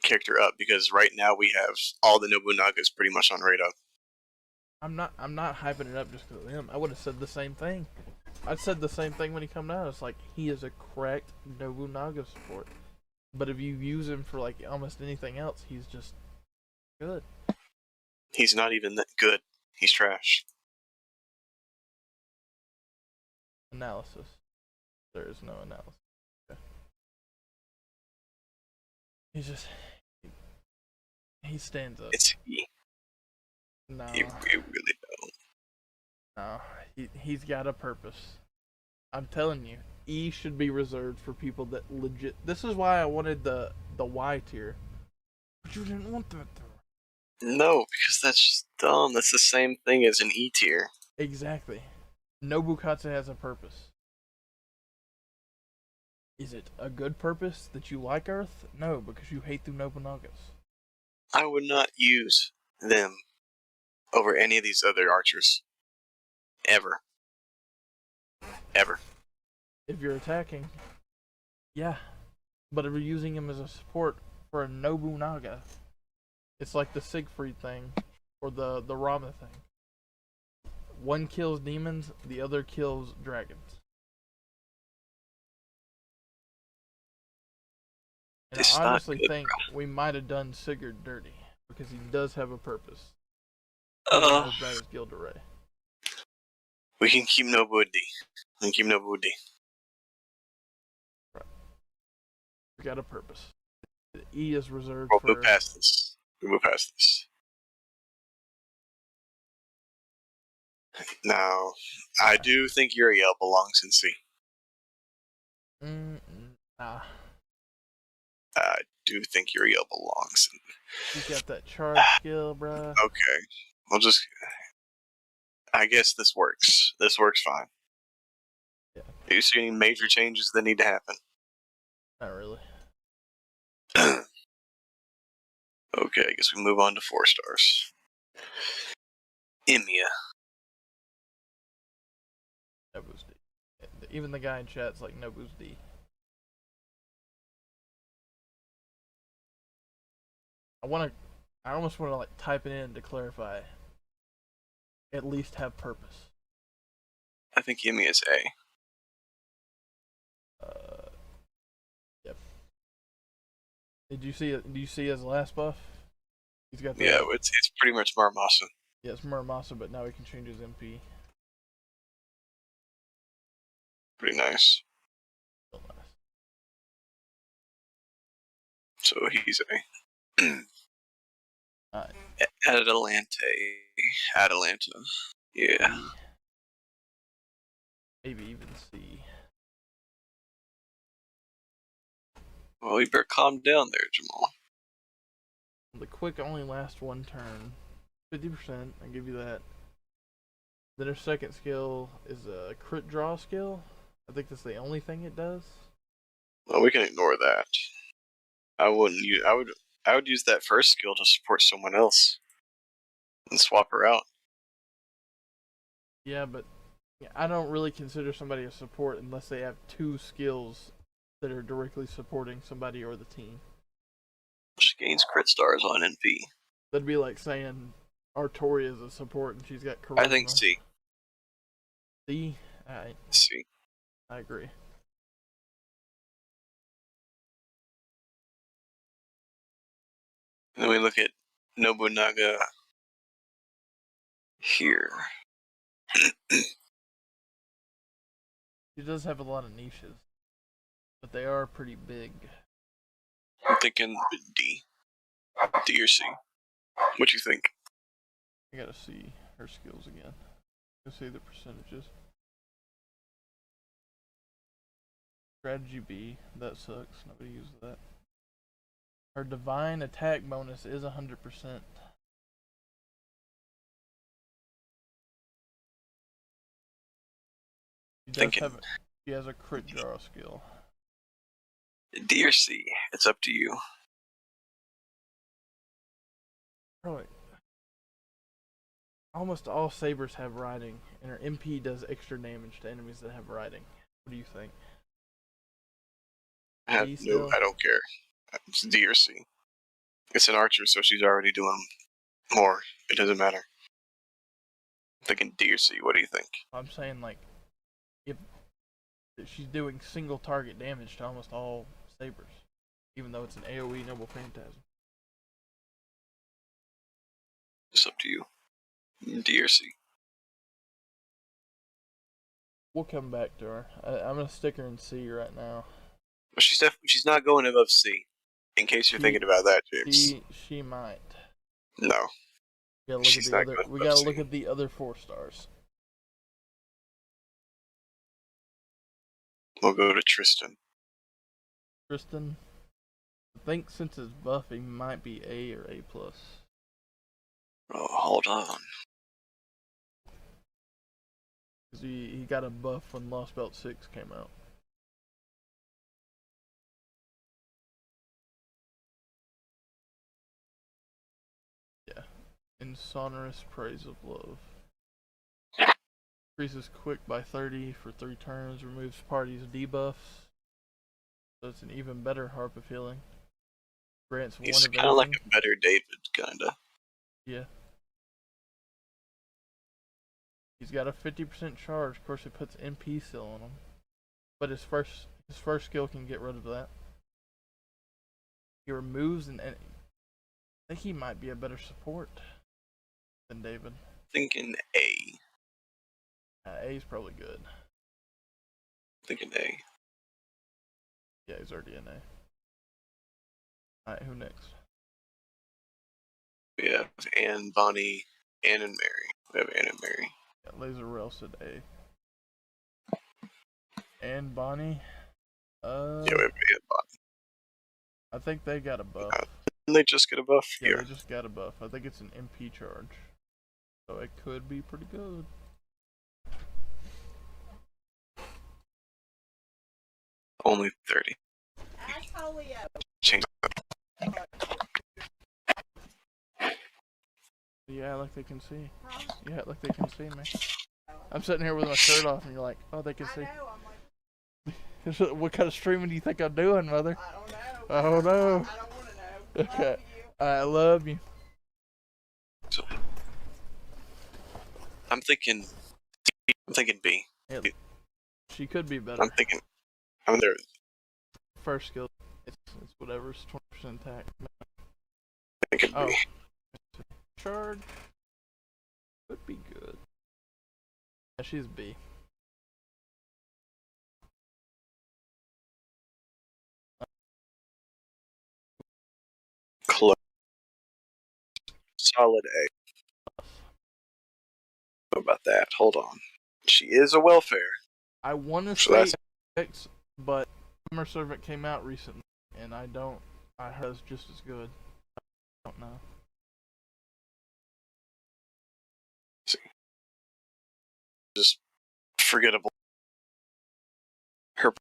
[SPEAKER 2] character up because right now we have all the Nobunagas pretty much on rate up.
[SPEAKER 1] I'm not hyping it up just because of him. I would have said the same thing. I said the same thing when he come out. It's like he is a cracked Nobunaga support. But if you use him for like almost anything else, he's just good.
[SPEAKER 2] He's not even that good. He's trash.
[SPEAKER 1] Analysis. There is no analysis. Okay. He's just he stands up.
[SPEAKER 2] It's he.
[SPEAKER 1] No.
[SPEAKER 2] You really don't.
[SPEAKER 1] No. He's got a purpose. I'm telling you, E should be reserved for people that legit. This is why I wanted the Y tier. But you didn't want that though.
[SPEAKER 2] No, because that's just dumb. That's the same thing as an E tier.
[SPEAKER 1] Exactly. Nobukatsu has a purpose. Is it a good purpose that you like Earth? No, because you hate the Nobunagas.
[SPEAKER 2] I would not use them over any of these other archers. Ever. Ever.
[SPEAKER 1] If you're attacking, yeah. But if you're using him as a support for a Nobunaga, it's like the Siegfried thing, or the Rama thing. One kills demons, the other kills dragons. And
[SPEAKER 2] It's
[SPEAKER 1] I
[SPEAKER 2] not
[SPEAKER 1] honestly
[SPEAKER 2] good,
[SPEAKER 1] think we might have done Sigurd dirty, because he does have a purpose.
[SPEAKER 2] bro.
[SPEAKER 1] Not as bad as Gilderay.
[SPEAKER 2] We can keep Nobuudi. We can keep Nobuudi.
[SPEAKER 1] Right. We got a purpose. The E is reserved
[SPEAKER 2] We'll
[SPEAKER 1] for.
[SPEAKER 2] move past this. We'll move past this. Now, I do think Uriel belongs in C.
[SPEAKER 1] Nah.
[SPEAKER 2] I do think Uriel belongs in.
[SPEAKER 1] He's got that charge skill, bruh.
[SPEAKER 2] Okay. We'll just. I guess this works. This works fine.
[SPEAKER 1] Yeah.
[SPEAKER 2] Do you see any major changes that need to happen?
[SPEAKER 1] Not really.
[SPEAKER 2] Okay, I guess we move on to 4 stars. Emiya.
[SPEAKER 1] Nobu's D. Even the guy in chat's like Nobu's D. I almost want to like type it in to clarify. At least have purpose.
[SPEAKER 2] I think Emiya is A.
[SPEAKER 1] Yep. Did you see it? Do you see his last buff? He's got the,
[SPEAKER 2] Yeah, it's pretty much Muramasa.
[SPEAKER 1] Yeah, it's Muramasa, but now he can change his MP.
[SPEAKER 2] Pretty nice.
[SPEAKER 1] Still nice.
[SPEAKER 2] So he's A.
[SPEAKER 1] Alright.
[SPEAKER 2] Atalanta. Yeah.
[SPEAKER 1] Maybe even C.
[SPEAKER 2] Well, you better calm down there, Jamal.
[SPEAKER 1] The quick only lasts one turn. 50%, I give you that. Then her second skill is a crit draw skill. I think that's the only thing it does.
[SPEAKER 2] Well, we can ignore that. I wouldn't use. I would use that first skill to support someone else and swap her out.
[SPEAKER 1] Yeah, but I don't really consider somebody a support unless they have 2 skills that are directly supporting somebody or the team.
[SPEAKER 2] She gains crit stars on NP.
[SPEAKER 1] That'd be like saying Artori is a support and she's got charisma.
[SPEAKER 2] I think C.
[SPEAKER 1] C? Alright.
[SPEAKER 2] C.
[SPEAKER 1] I agree.
[SPEAKER 2] And then we look at Nobunaga here.
[SPEAKER 1] He does have a lot of niches, but they are pretty big.
[SPEAKER 2] I'm thinking D. D or C. What you think?
[SPEAKER 1] I gotta see her skills again. Let's see the percentages. Strategy B, that sucks. Nobody uses that. Her divine attack bonus is 100%. She has a crit draw skill.
[SPEAKER 2] D or C. It's up to you.
[SPEAKER 1] Probably. Almost all sabers have riding, and her MP does extra damage to enemies that have riding. What do you think?
[SPEAKER 2] I don't care. It's D or C. It's an archer, so she's already doing more. It doesn't matter. I'm thinking D or C. What do you think?
[SPEAKER 1] I'm saying like, if she's doing single target damage to almost all sabers, even though it's an AoE Noble Phantasm.
[SPEAKER 2] It's up to you. D or C.
[SPEAKER 1] We'll come back to her. I'm gonna stick her in C right now.
[SPEAKER 2] But she's not going above C. In case you're thinking about that, James.
[SPEAKER 1] She might.
[SPEAKER 2] No.
[SPEAKER 1] We gotta look at the other 4 stars.
[SPEAKER 2] We'll go to Tristan.
[SPEAKER 1] Tristan. I think since it's buff, he might be A or A plus.
[SPEAKER 2] Oh, hold on.
[SPEAKER 1] Cause he got a buff when Lost Belt 6 came out. Yeah. In Sonorous Praise of Love. Increases quick by 30 for 3 turns, removes party's debuffs. So it's an even better Harp of Healing. Grants
[SPEAKER 2] He's
[SPEAKER 1] one of
[SPEAKER 2] kind of like
[SPEAKER 1] everything.
[SPEAKER 2] a better David, kinda.
[SPEAKER 1] Yeah. He's got a 50% charge. Of course, it puts MP still on him. But his first skill can get rid of that. He removes an enemy. I think he might be a better support than David.
[SPEAKER 2] Thinking A.
[SPEAKER 1] A's probably good.
[SPEAKER 2] Thinking A.
[SPEAKER 1] Yeah, he's already in A. Alright, who next?
[SPEAKER 2] We have Anne, Bonnie, Anne, and Mary. We have Anne and Mary.
[SPEAKER 1] Yeah, Laser Rail said A. And Bonnie.
[SPEAKER 2] Yeah, we have Anne and Bonnie.
[SPEAKER 1] I think they got a buff.
[SPEAKER 2] Didn't they just get a buff?
[SPEAKER 1] Yeah, they just got a buff. I think it's an MP charge. So it could be pretty good.
[SPEAKER 2] Only 30. Change.
[SPEAKER 1] Yeah, like they can see. Yeah, like they can see me. I'm sitting here with my shirt off, and you're like, oh, they can see. What kind of streaming do you think I'm doing, mother?
[SPEAKER 3] I don't know.
[SPEAKER 1] I don't know.
[SPEAKER 3] I don't want to know.
[SPEAKER 1] Okay. I love you.
[SPEAKER 2] So, I'm thinking B.
[SPEAKER 1] Yeah, she could be better.
[SPEAKER 2] I'm there.
[SPEAKER 1] First skill, it's whatever. It's 20% attack.
[SPEAKER 2] Thinking
[SPEAKER 1] Oh,
[SPEAKER 2] B.
[SPEAKER 1] charge could be good. Yeah, she's B.
[SPEAKER 2] Close. Solid A. What about that? Hold on. She is a welfare.
[SPEAKER 1] I want to
[SPEAKER 2] So
[SPEAKER 1] say X, but Summer Servant came out recently, and I heard it's just as good. I don't know.
[SPEAKER 2] Just forgettable. Her.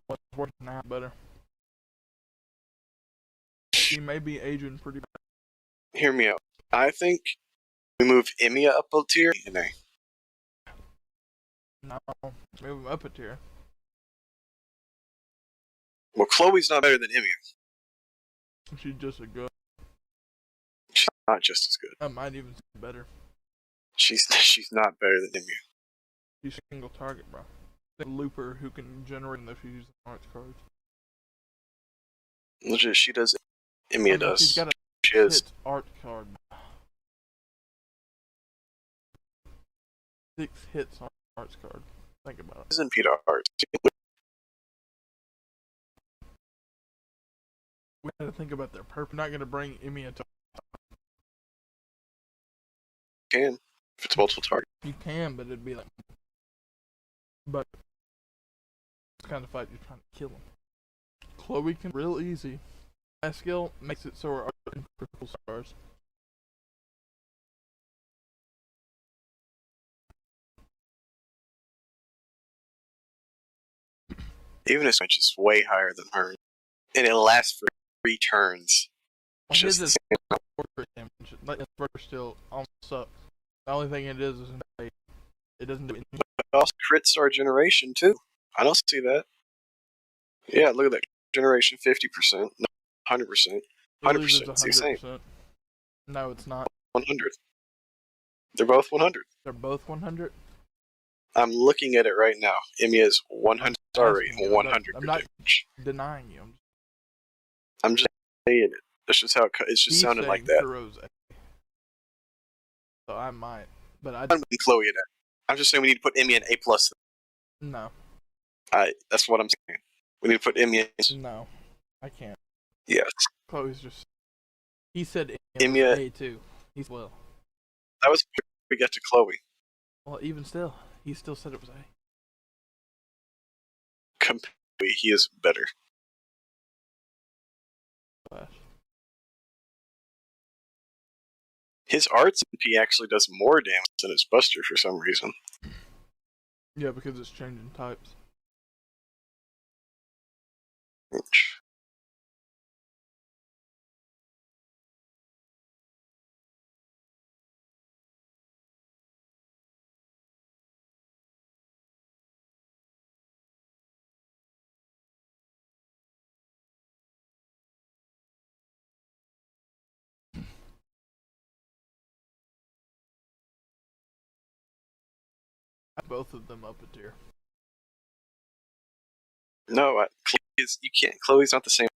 [SPEAKER 1] What's working out better? She may be aging pretty bad.
[SPEAKER 2] Hear me out. I think we move Emiya up a tier in A.
[SPEAKER 1] No, move him up a tier.
[SPEAKER 2] Well, Chloe's not better than Emiya.
[SPEAKER 1] She's just a good.
[SPEAKER 2] She's not just as good.
[SPEAKER 1] I might even say better.
[SPEAKER 2] She's not better than Emiya.
[SPEAKER 1] She's a single target, bro. The looper who can generate them if you use the arts cards.
[SPEAKER 2] Legit, she does. Emiya does.
[SPEAKER 1] She's got a
[SPEAKER 2] She is.
[SPEAKER 1] hit art card. 6 hits on arts card. Think about it.
[SPEAKER 2] Isn't Peter Hart?
[SPEAKER 1] We gotta think about their purpose. Not gonna bring Emiya to.
[SPEAKER 2] Can if it's multiple target.
[SPEAKER 1] You can, but it'd be like. But it's kind of fight you're trying to kill him. Chloe can real easy. My skill makes it so we're in critical stars.
[SPEAKER 2] Even if it's way higher than her, and it lasts for 3 turns.
[SPEAKER 1] Well,
[SPEAKER 2] Just
[SPEAKER 1] his is crit damage. Like his first still almost sucks. The only thing it is it doesn't do anything.
[SPEAKER 2] But also crit star generation too. I don't see that. Yeah, look at that generation. 50%, 100%, 100%. It's the same.
[SPEAKER 1] No, it's not.
[SPEAKER 2] 100. They're both 100.
[SPEAKER 1] They're both 100.
[SPEAKER 2] I'm looking at it right now. Emiya is 100 star rate and 100
[SPEAKER 1] I'm not
[SPEAKER 2] damage.
[SPEAKER 1] denying you.
[SPEAKER 2] I'm just saying it. That's just how it's just sounded like that.
[SPEAKER 1] Kuro's A. So I might, but I
[SPEAKER 2] I'm putting Chloe in it. I'm just saying we need to put Emiya in A plus.
[SPEAKER 1] no,
[SPEAKER 2] That's what I'm saying. We need to put Emiya in.
[SPEAKER 1] no, I can't.
[SPEAKER 2] Yes.
[SPEAKER 1] Chloe's just. He said
[SPEAKER 2] Emiya.
[SPEAKER 1] A too. He's well.
[SPEAKER 2] That was before we get to Chloe.
[SPEAKER 1] Well, even still, he still said it was A.
[SPEAKER 2] Completely, he is better.
[SPEAKER 1] class.
[SPEAKER 2] His arts MP actually does more damage than his Buster for some reason.
[SPEAKER 1] Yeah, because it's changing types. Both of them up a tier.
[SPEAKER 2] No, you can't. Chloe's not the same.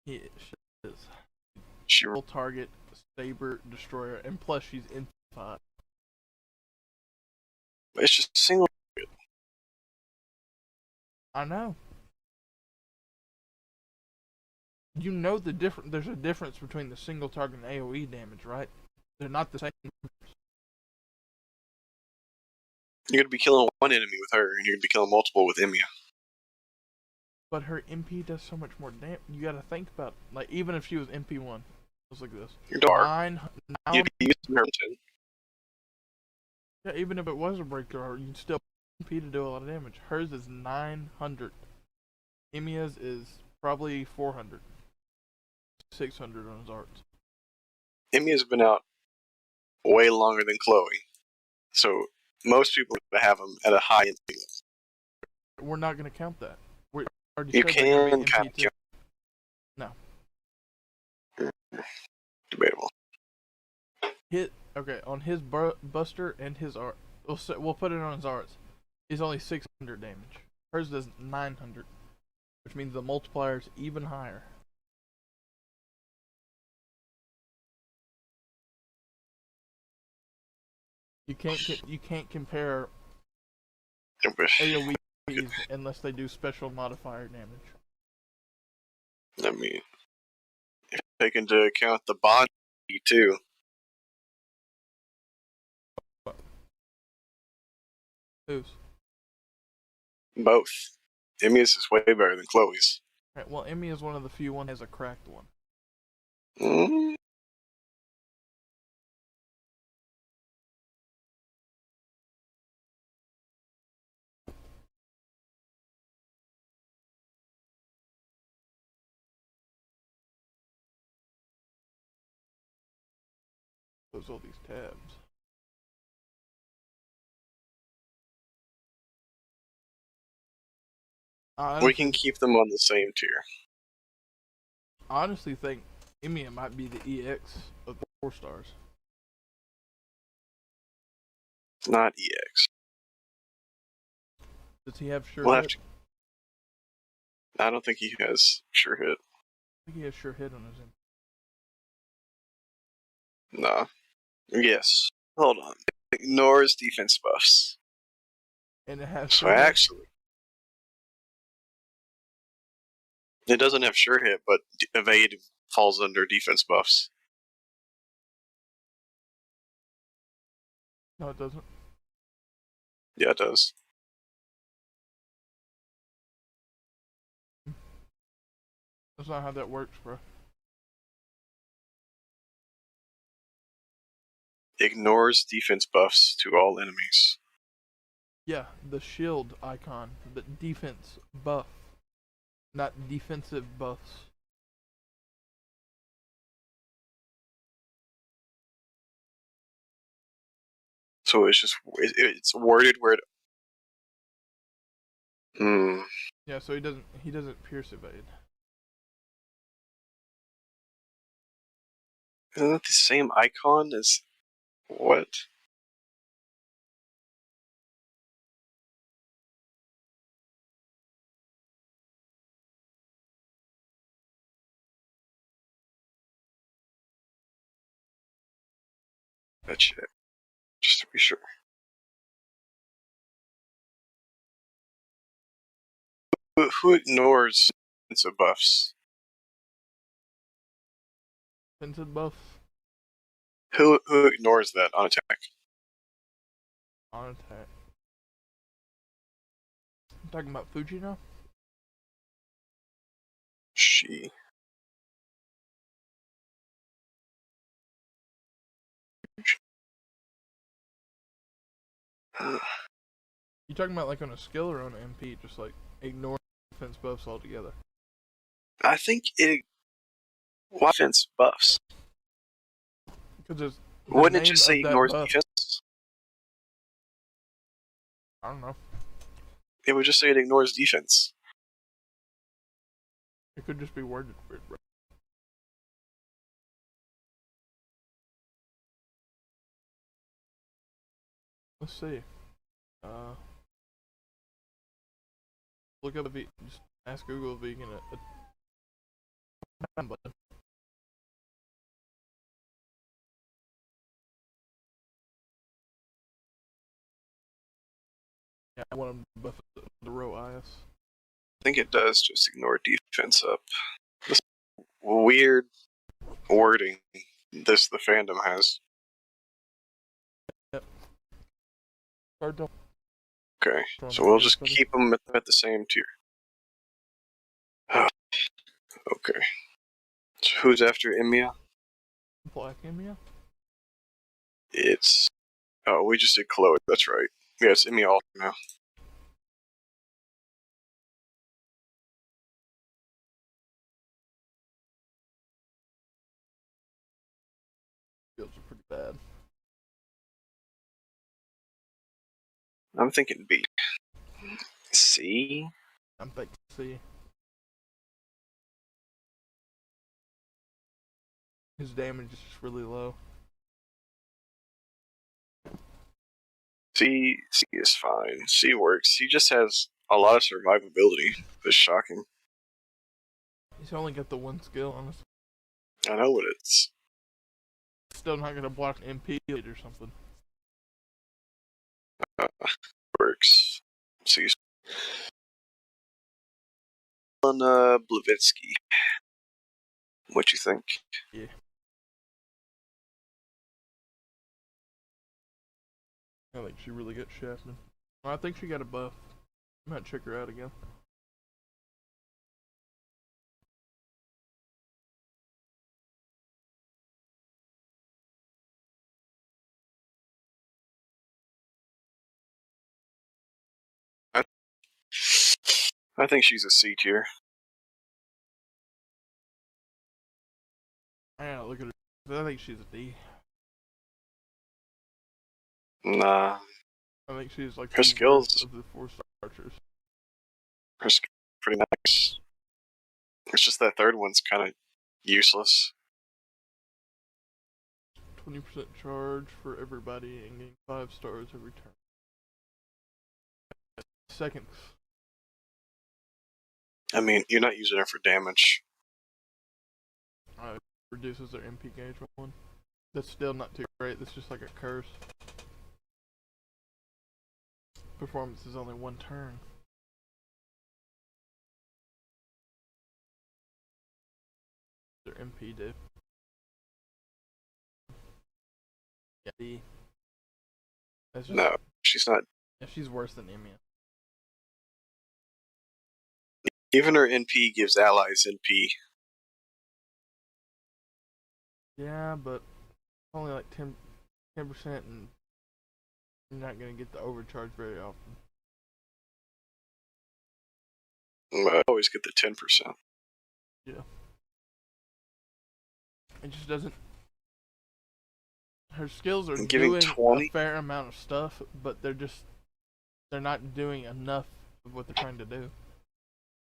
[SPEAKER 1] She is.
[SPEAKER 2] She
[SPEAKER 1] Full target, Saber, Destroyer, and plus she's in 5.
[SPEAKER 2] it's just single.
[SPEAKER 1] I know. You know the different. There's a difference between the single target and AOE damage, right? They're not the same.
[SPEAKER 2] You're gonna be killing one enemy with her, and you're gonna be killing multiple with Emiya.
[SPEAKER 1] But her MP does so much more damage. You gotta think about, like, even if she was MP1, just like this.
[SPEAKER 2] You're dark.
[SPEAKER 1] Now,
[SPEAKER 2] You'd be using her to.
[SPEAKER 1] yeah, even if it was a breakthrough, you'd still MP to do a lot of damage. Hers is 900. Emiya's is probably 400. 600 on his arts.
[SPEAKER 2] Emiya's been out way longer than Chloe, so most people have him at a high MP.
[SPEAKER 1] We're not gonna count that. We already
[SPEAKER 2] You
[SPEAKER 1] said they're gonna
[SPEAKER 2] can
[SPEAKER 1] be
[SPEAKER 2] kind of
[SPEAKER 1] MP2.
[SPEAKER 2] count.
[SPEAKER 1] No.
[SPEAKER 2] Debatable.
[SPEAKER 1] Okay, on his Buster and his art, we'll put it on his arts. He's only 600 damage. Hers does 900, which means the multiplier is even higher. You can't compare AOE unless they do special modifier damage.
[SPEAKER 2] I mean, if you take into account the bond too.
[SPEAKER 1] Whose?
[SPEAKER 2] Both. Emiya's is way better than Chloe's.
[SPEAKER 1] Right, well, Emmy is one of the few one has a cracked one.
[SPEAKER 2] Mm.
[SPEAKER 1] There's all these tabs.
[SPEAKER 2] We can keep them on the same tier.
[SPEAKER 1] I honestly think Emiya might be the EX of the 4 stars.
[SPEAKER 2] It's not EX.
[SPEAKER 1] Does he have sure
[SPEAKER 2] We'll
[SPEAKER 1] hit?
[SPEAKER 2] have to. I don't think he has sure hit.
[SPEAKER 1] I think he has sure hit on his end.
[SPEAKER 2] Nah. Yes. Hold on. Ignores defense buffs.
[SPEAKER 1] And it has
[SPEAKER 2] So
[SPEAKER 1] sure hit.
[SPEAKER 2] actually, it doesn't have sure hit, but evade falls under defense buffs.
[SPEAKER 1] No, it doesn't.
[SPEAKER 2] Yeah, it does.
[SPEAKER 1] That's not how that works, bro.
[SPEAKER 2] Ignores defense buffs to all enemies.
[SPEAKER 1] Yeah, the shield icon, the defense buff, not defensive buffs.
[SPEAKER 2] So it's just it's worded where it.
[SPEAKER 1] Yeah, so he doesn't pierce evade.
[SPEAKER 2] Isn't that the same icon as what? Let's check. Just to be sure. Who ignores defensive buffs?
[SPEAKER 1] Defensive buff
[SPEAKER 2] Who ignores that on attack?
[SPEAKER 1] on attack. I'm talking about Fuji now?
[SPEAKER 2] She.
[SPEAKER 1] You talking about like on a skill or on an MP? Just like ignore defense buffs altogether.
[SPEAKER 2] I think it offense buffs.
[SPEAKER 1] Because the
[SPEAKER 2] Wouldn't it
[SPEAKER 1] name
[SPEAKER 2] just say
[SPEAKER 1] of that
[SPEAKER 2] ignores
[SPEAKER 1] buff,
[SPEAKER 2] defense?
[SPEAKER 1] I don't know.
[SPEAKER 2] It would just say it ignores defense.
[SPEAKER 1] It could just be worded weird, bro. Let's see. Look up just ask Google if you can button. Yeah, I want to buff the row IS.
[SPEAKER 2] I think it does just ignore defense up. This weird wording the fandom has.
[SPEAKER 1] Yep. Cardinal.
[SPEAKER 2] Okay, so we'll just keep them at the same tier. Okay. So who's after Emiya?
[SPEAKER 1] Black Emiya?
[SPEAKER 2] It's... Oh, we just did Chloe, that's right. Yeah, it's Emiya all now.
[SPEAKER 1] Skills are pretty bad.
[SPEAKER 2] I'm thinking B. C?
[SPEAKER 1] I'm thinking C. His damage is just really low.
[SPEAKER 2] C is fine. C works. He just has a lot of survivability. It's shocking.
[SPEAKER 1] He's only got the one skill, honestly.
[SPEAKER 2] I know what it's.
[SPEAKER 1] Still not gonna block an MP or something.
[SPEAKER 2] Works. C's. On Blevitsky. What you think?
[SPEAKER 1] Yeah. I think she really got shafted. Well, I think she got a buff. I might check her out again.
[SPEAKER 2] I think she's a C tier.
[SPEAKER 1] I gotta look at her. I think she's a D.
[SPEAKER 2] Nah.
[SPEAKER 1] I think she's like
[SPEAKER 2] her
[SPEAKER 1] the
[SPEAKER 2] skills
[SPEAKER 1] worst of the 4-star archers.
[SPEAKER 2] Her skills are pretty nice. It's just that third one's kind of useless.
[SPEAKER 1] 20% charge for everybody and gain 5 stars every turn. Seconds.
[SPEAKER 2] I mean, you're not using her for damage.
[SPEAKER 1] Reduces their MP gauge one. That's still not too great. That's just like a curse. Performance is only 1 turn. Their MP do. Yeah, D. That's just,
[SPEAKER 2] No, she's not.
[SPEAKER 1] yeah, she's worse than Emiya.
[SPEAKER 2] Even her NP gives allies NP.
[SPEAKER 1] Yeah, but only like 10% and you're not gonna get the overcharge very often.
[SPEAKER 2] I always get the 10%.
[SPEAKER 1] Yeah. It just doesn't. Her skills are doing
[SPEAKER 2] 20?
[SPEAKER 1] a fair amount of stuff, but they're not doing enough of what they're trying to do.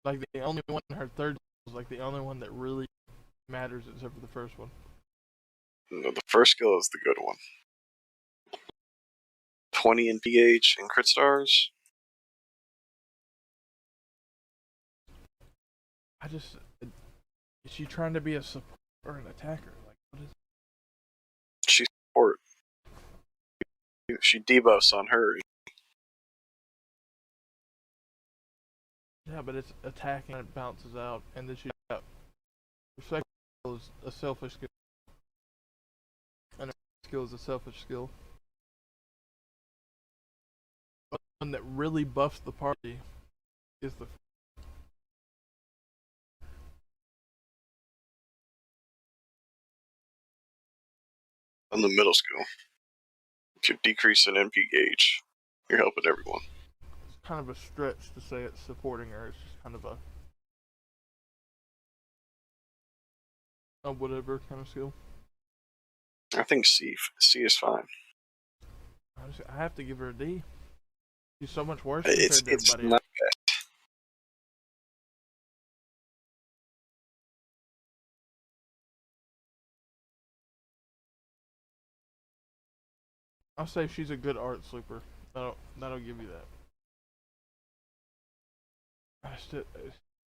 [SPEAKER 1] Like the only one, her third is like the only one that really matters except for the first one.
[SPEAKER 2] No, the first skill is the good one. 20 in PH and crit stars.
[SPEAKER 1] Is she trying to be a support or an attacker? Like, what is?
[SPEAKER 2] She's support. She debuffs on her.
[SPEAKER 1] Yeah, but it's attacking and it bounces out, and then she got. Her second skill is a selfish skill, and her skill is a selfish skill. But the one that really buffs the party is the.
[SPEAKER 2] On the middle skill. To decrease an MP gauge. You're helping everyone.
[SPEAKER 1] It's kind of a stretch to say it's supporting her. It's just kind of a whatever kind of skill.
[SPEAKER 2] I think C is fine.
[SPEAKER 1] I have to give her a D. She's so much worse
[SPEAKER 2] It's
[SPEAKER 1] compared to everybody
[SPEAKER 2] not.
[SPEAKER 1] else. I'll say she's a good art sleeper. That'll give you that.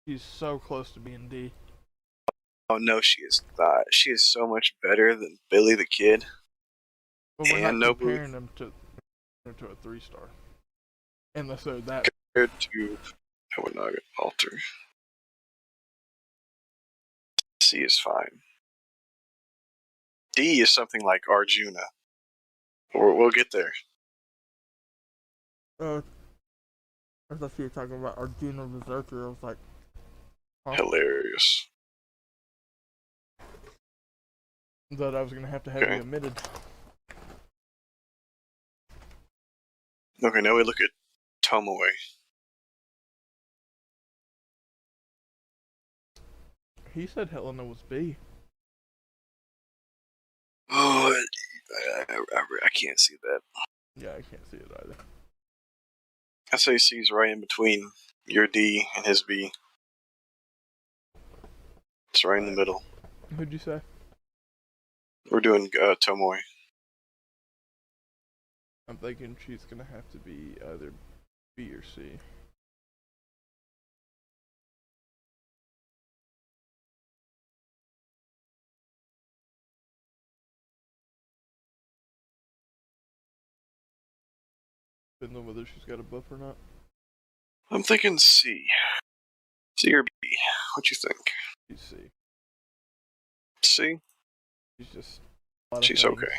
[SPEAKER 1] She's so close to being D.
[SPEAKER 2] Oh no, she is not. She is so much better than Billy the Kid.
[SPEAKER 1] But we're
[SPEAKER 2] And
[SPEAKER 1] not comparing them to a 3-star. Unless they're that.
[SPEAKER 2] compared to Nobunaga Alter. C is fine. D is something like Arjuna. We'll get there.
[SPEAKER 1] I thought you were talking about Arjuna Berserker. I was like, huh?
[SPEAKER 2] Hilarious.
[SPEAKER 1] That I was gonna have
[SPEAKER 2] Okay.
[SPEAKER 1] you omitted.
[SPEAKER 2] Okay, now we look at Tomoe.
[SPEAKER 1] He said Helena was B.
[SPEAKER 2] Oh, I can't see that.
[SPEAKER 1] Yeah, I can't see it either.
[SPEAKER 2] I say C's right in between your D and his B. It's right in the middle.
[SPEAKER 1] Who'd you say?
[SPEAKER 2] We're doing Tomoe.
[SPEAKER 1] I'm thinking she's gonna have to be either B or C. Depending on whether she's got a buff or not.
[SPEAKER 2] I'm thinking C. C or B? What you think?
[SPEAKER 1] She's C.
[SPEAKER 2] C?
[SPEAKER 1] She's just a lot of
[SPEAKER 2] She's
[SPEAKER 1] things.
[SPEAKER 2] okay.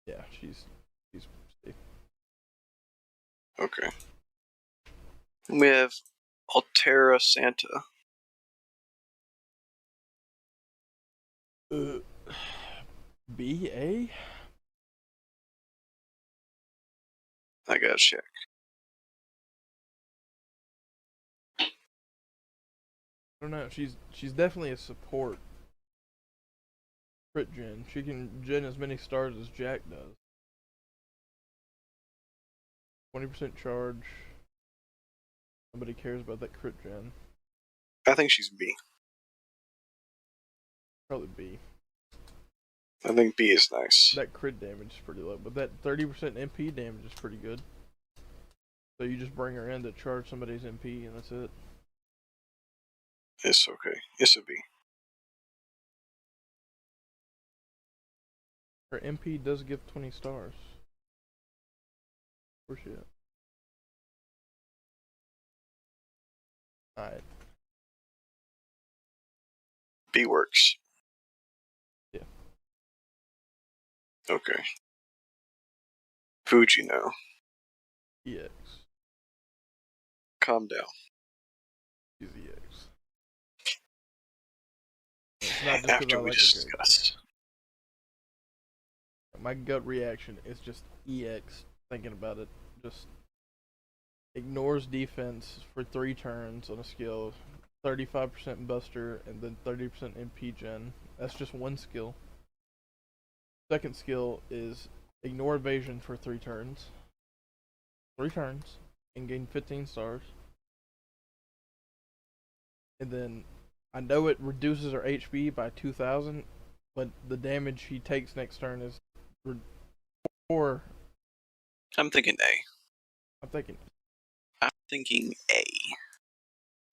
[SPEAKER 1] Yeah, she's C.
[SPEAKER 2] Okay. We have Altera Santa.
[SPEAKER 1] B A?
[SPEAKER 2] I gotta check.
[SPEAKER 1] I don't know. She's definitely a support. Crit gen. She can gen as many stars as Jack does. 20% charge. Nobody cares about that crit gen.
[SPEAKER 2] I think she's B.
[SPEAKER 1] Probably B.
[SPEAKER 2] I think B is nice.
[SPEAKER 1] That crit damage is pretty low, but that 30% MP damage is pretty good. So you just bring her in to charge somebody's MP, and that's it.
[SPEAKER 2] It's okay. It's a B.
[SPEAKER 1] Her MP does give 20 stars. Where's she at? Alright.
[SPEAKER 2] B works.
[SPEAKER 1] Yeah.
[SPEAKER 2] Okay. Fuji now.
[SPEAKER 1] EX.
[SPEAKER 2] Calm down.
[SPEAKER 1] She's EX. It's not just
[SPEAKER 2] After
[SPEAKER 1] I
[SPEAKER 2] we
[SPEAKER 1] like
[SPEAKER 2] discussed.
[SPEAKER 1] My gut reaction is just EX thinking about it. Just ignores defense for 3 turns on a skill, 35% buster, and then 30% MP gen. That's just one skill. Second skill is ignore evasion for 3 turns. 3 turns, and gain 15 stars. And then I know it reduces her HP by 2,000, but the damage he takes next turn is 4.
[SPEAKER 2] I'm thinking A.
[SPEAKER 1] I'm thinking
[SPEAKER 2] A.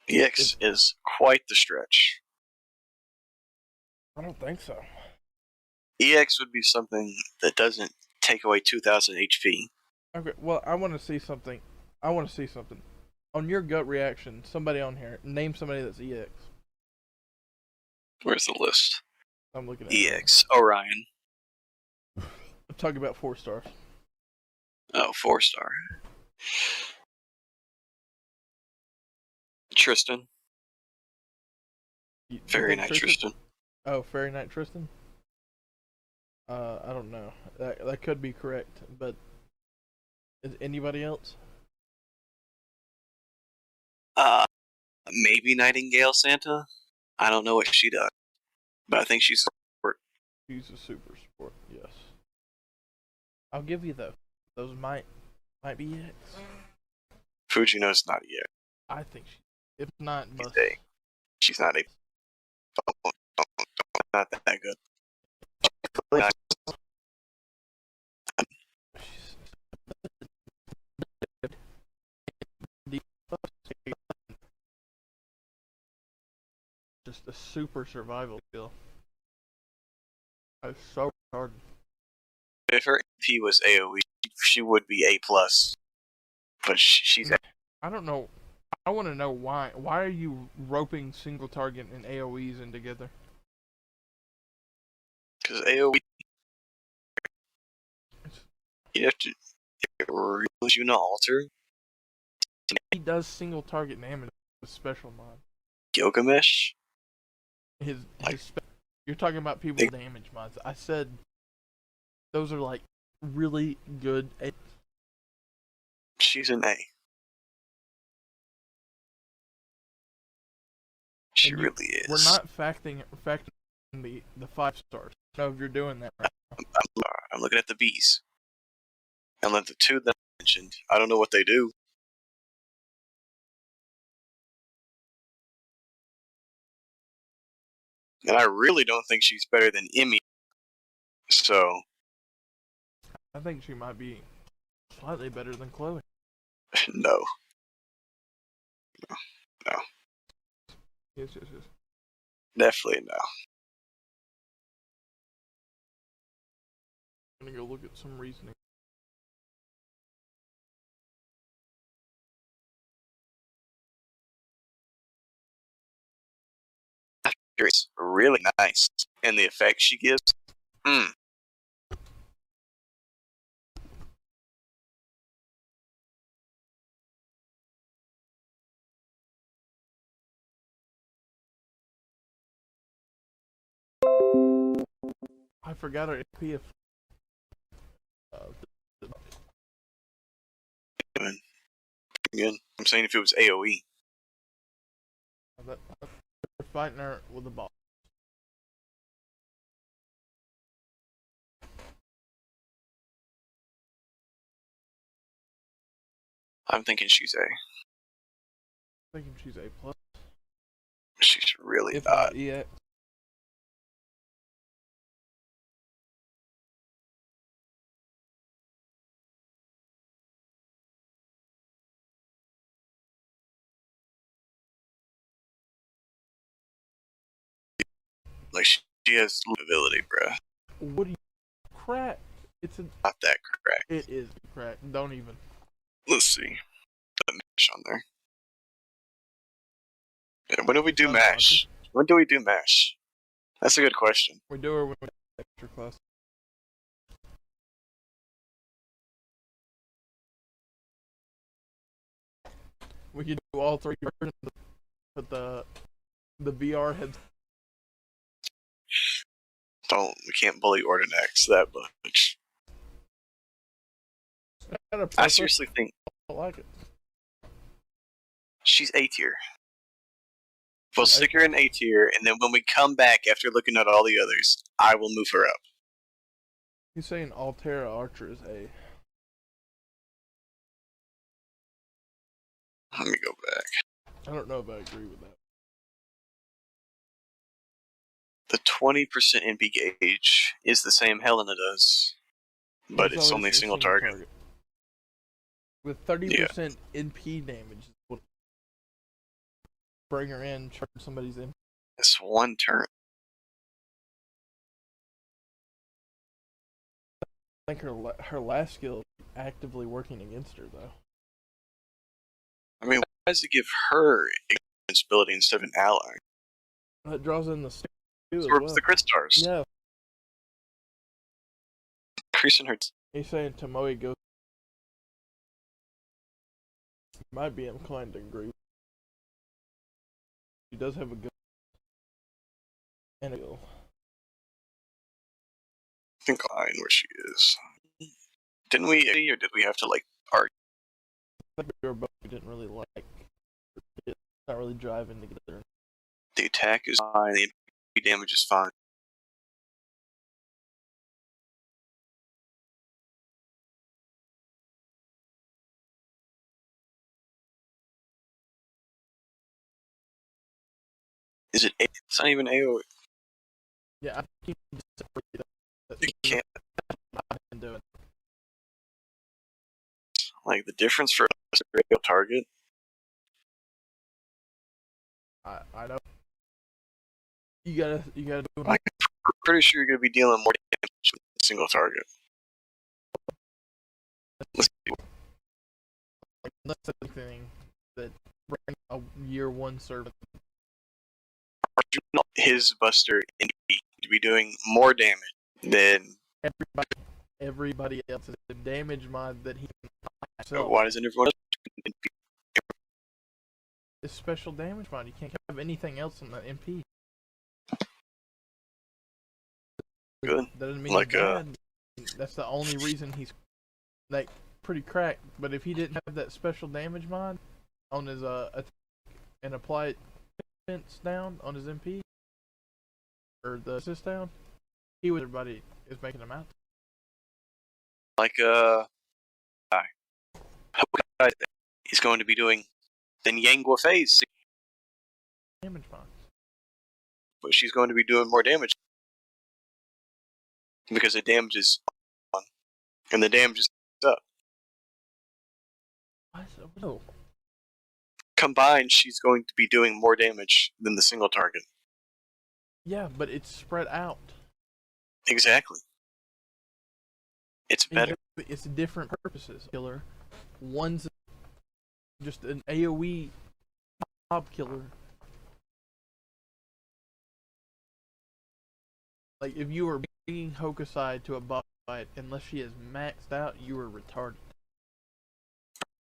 [SPEAKER 2] EX is quite the stretch.
[SPEAKER 1] I don't think so.
[SPEAKER 2] EX would be something that doesn't take away 2,000 HP.
[SPEAKER 1] Okay, well, I want to see something. On your gut reaction, somebody on here, name somebody that's EX.
[SPEAKER 2] Where's the list?
[SPEAKER 1] I'm looking at
[SPEAKER 2] EX. Orion.
[SPEAKER 1] I'm talking about 4 stars.
[SPEAKER 2] Oh, 4-star. Tristan. Fairy Knight Tristan.
[SPEAKER 1] Oh, Fairy Knight Tristan? I don't know. That could be correct, but Is anybody else?
[SPEAKER 2] Maybe Nightingale Santa. I don't know what she does, but I think she's
[SPEAKER 1] She's a super sport. Yes. I'll give you those might be X.
[SPEAKER 2] Fujino's not yet.
[SPEAKER 1] I think she. If not,
[SPEAKER 2] She's
[SPEAKER 1] bust.
[SPEAKER 2] she's not not that good. Not-
[SPEAKER 1] Just a super survival skill. That's so hard.
[SPEAKER 2] If her MP was AoE, she would be A plus. But she's
[SPEAKER 1] I don't know. I want to know why. Why are you roping single target and AOEs in together?
[SPEAKER 2] because AoE. You have to Juno alter
[SPEAKER 1] He does single target damage with special mod.
[SPEAKER 2] Gilgamesh.
[SPEAKER 1] His
[SPEAKER 2] Like-
[SPEAKER 1] you're talking about people with damage mods. I said those are like really good.
[SPEAKER 2] She's an A. She
[SPEAKER 1] And
[SPEAKER 2] really is.
[SPEAKER 1] We're not factoring the 5 stars. I don't know if you're doing that right.
[SPEAKER 2] I'm looking at the Bs. And then the two that I mentioned, I don't know what they do. And I really don't think she's better than Emmy. So,
[SPEAKER 1] I think she might be slightly better than Chloe.
[SPEAKER 2] no.
[SPEAKER 1] Yes.
[SPEAKER 2] Definitely no.
[SPEAKER 1] I'm gonna go look at some reasoning.
[SPEAKER 2] It's really nice. And the effect she gives.
[SPEAKER 1] I forgot her AP.
[SPEAKER 2] Again, I'm saying if it was AoE.
[SPEAKER 1] They're fighting her with a ball.
[SPEAKER 2] I'm thinking she's A.
[SPEAKER 1] Thinking she's A plus.
[SPEAKER 2] She's really
[SPEAKER 1] If
[SPEAKER 2] not.
[SPEAKER 1] not EX.
[SPEAKER 2] Like, she has ability, bruh.
[SPEAKER 1] What do you crack? It's a.
[SPEAKER 2] Not that correct.
[SPEAKER 1] It is crack. Don't even.
[SPEAKER 2] Let's see. The MASH on there. Yeah, when do we do
[SPEAKER 1] Sounds
[SPEAKER 2] MASH? When do we do MASH? That's a good question.
[SPEAKER 1] We do her when we extra class. We could do all 3 versions, but the VR heads.
[SPEAKER 2] We can't bully Ordinax that much.
[SPEAKER 1] I
[SPEAKER 2] I seriously think
[SPEAKER 1] don't like it.
[SPEAKER 2] she's A tier. We'll stick her in A tier, and then when we come back after looking at all the others, I will move her up.
[SPEAKER 1] He's saying Altera Archer is A.
[SPEAKER 2] Let me go back.
[SPEAKER 1] I don't know if I agree with that.
[SPEAKER 2] The 20% NP gauge is the same Helena does, but it's
[SPEAKER 1] always
[SPEAKER 2] only
[SPEAKER 1] a
[SPEAKER 2] single target.
[SPEAKER 1] With 30% NP damage, would bring her in, charge somebody's in.
[SPEAKER 2] It's one turn.
[SPEAKER 1] I think her last skill is actively working against her though.
[SPEAKER 2] I mean, why does it give her invincibility instead of an ally?
[SPEAKER 1] That draws in the stick too as
[SPEAKER 2] Or
[SPEAKER 1] well.
[SPEAKER 2] the crit stars.
[SPEAKER 1] Yeah,
[SPEAKER 2] Increasing her.
[SPEAKER 1] he's saying Tomoe goes. Might be inclined to agree. She does have a good and a skill.
[SPEAKER 2] I think line where she is. Didn't we, or did we have to like
[SPEAKER 1] But we were both didn't really like. It's not really driving together.
[SPEAKER 2] The attack is fine, the MP damage is fine. Is it? It's not even AoE.
[SPEAKER 1] Yeah, I think you can separate that.
[SPEAKER 2] You can't.
[SPEAKER 1] I can do it.
[SPEAKER 2] Like the difference for a real target.
[SPEAKER 1] I know. You gotta do it.
[SPEAKER 2] Like, I'm pretty sure you're gonna be dealing more damage with a single target. Let's see.
[SPEAKER 1] Like, unless anything that bring a year one servant.
[SPEAKER 2] His Buster and to be doing more damage than.
[SPEAKER 1] Everybody else is a damage mod that he can apply himself.
[SPEAKER 2] Why doesn't everyone else?
[SPEAKER 1] It's special damage mod. You can't have anything else on the MP.
[SPEAKER 2] Good.
[SPEAKER 1] That doesn't mean
[SPEAKER 2] Like,
[SPEAKER 1] he's bad. That's the only reason he's like pretty cracked. But if he didn't have that special damage mod on his attack and apply it defense down on his MP or the assist down, he would. Everybody is making him out.
[SPEAKER 2] Like he's going to be doing then Yang Guofei's,
[SPEAKER 1] Damage mod.
[SPEAKER 2] but she's going to be doing more damage because the damage is on, and the damage is up.
[SPEAKER 1] No.
[SPEAKER 2] Combined, she's going to be doing more damage than the single target.
[SPEAKER 1] Yeah, but it's spread out.
[SPEAKER 2] Exactly. It's better.
[SPEAKER 1] It's different purposes. Killer. One's just an AoE mob killer. Like, if you were bringing Hokusai to a boss fight, unless she is maxed out, you were retarded.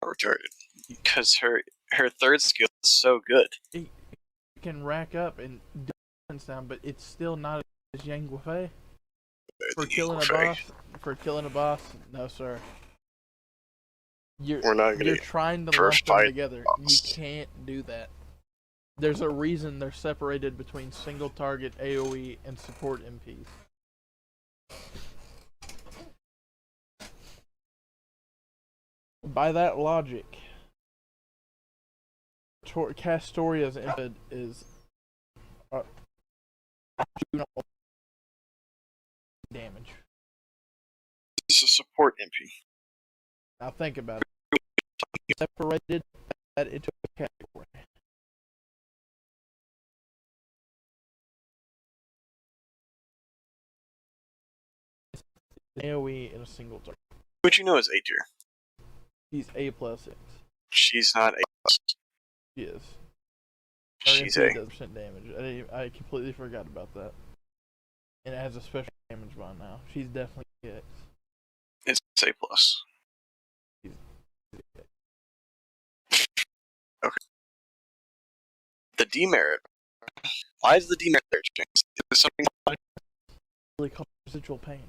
[SPEAKER 2] Retarded. Because her third skill is so good.
[SPEAKER 1] It can rack up and defense down, but it's still not as Yang Guofei. For killing a boss, no sir.
[SPEAKER 2] We're not gonna.
[SPEAKER 1] You're trying to lump them together. You can't do that. There's a reason they're separated between single target AoE and support MPs. By that logic, Castoria's MP is damage.
[SPEAKER 2] It's a support MP.
[SPEAKER 1] Now think about it. Separated that into a category. AoE in a single target.
[SPEAKER 2] Which you know is A tier.
[SPEAKER 1] He's A+6.
[SPEAKER 2] She's not A+.
[SPEAKER 1] She is.
[SPEAKER 2] She's
[SPEAKER 1] Her
[SPEAKER 2] A.
[SPEAKER 1] MP does percent damage. I completely forgot about that. And it has a special damage bond now. She's definitely X.
[SPEAKER 2] It's A+. Okay. The demerit. Why is the demerit there, James? Is there something
[SPEAKER 1] Really called residual pain.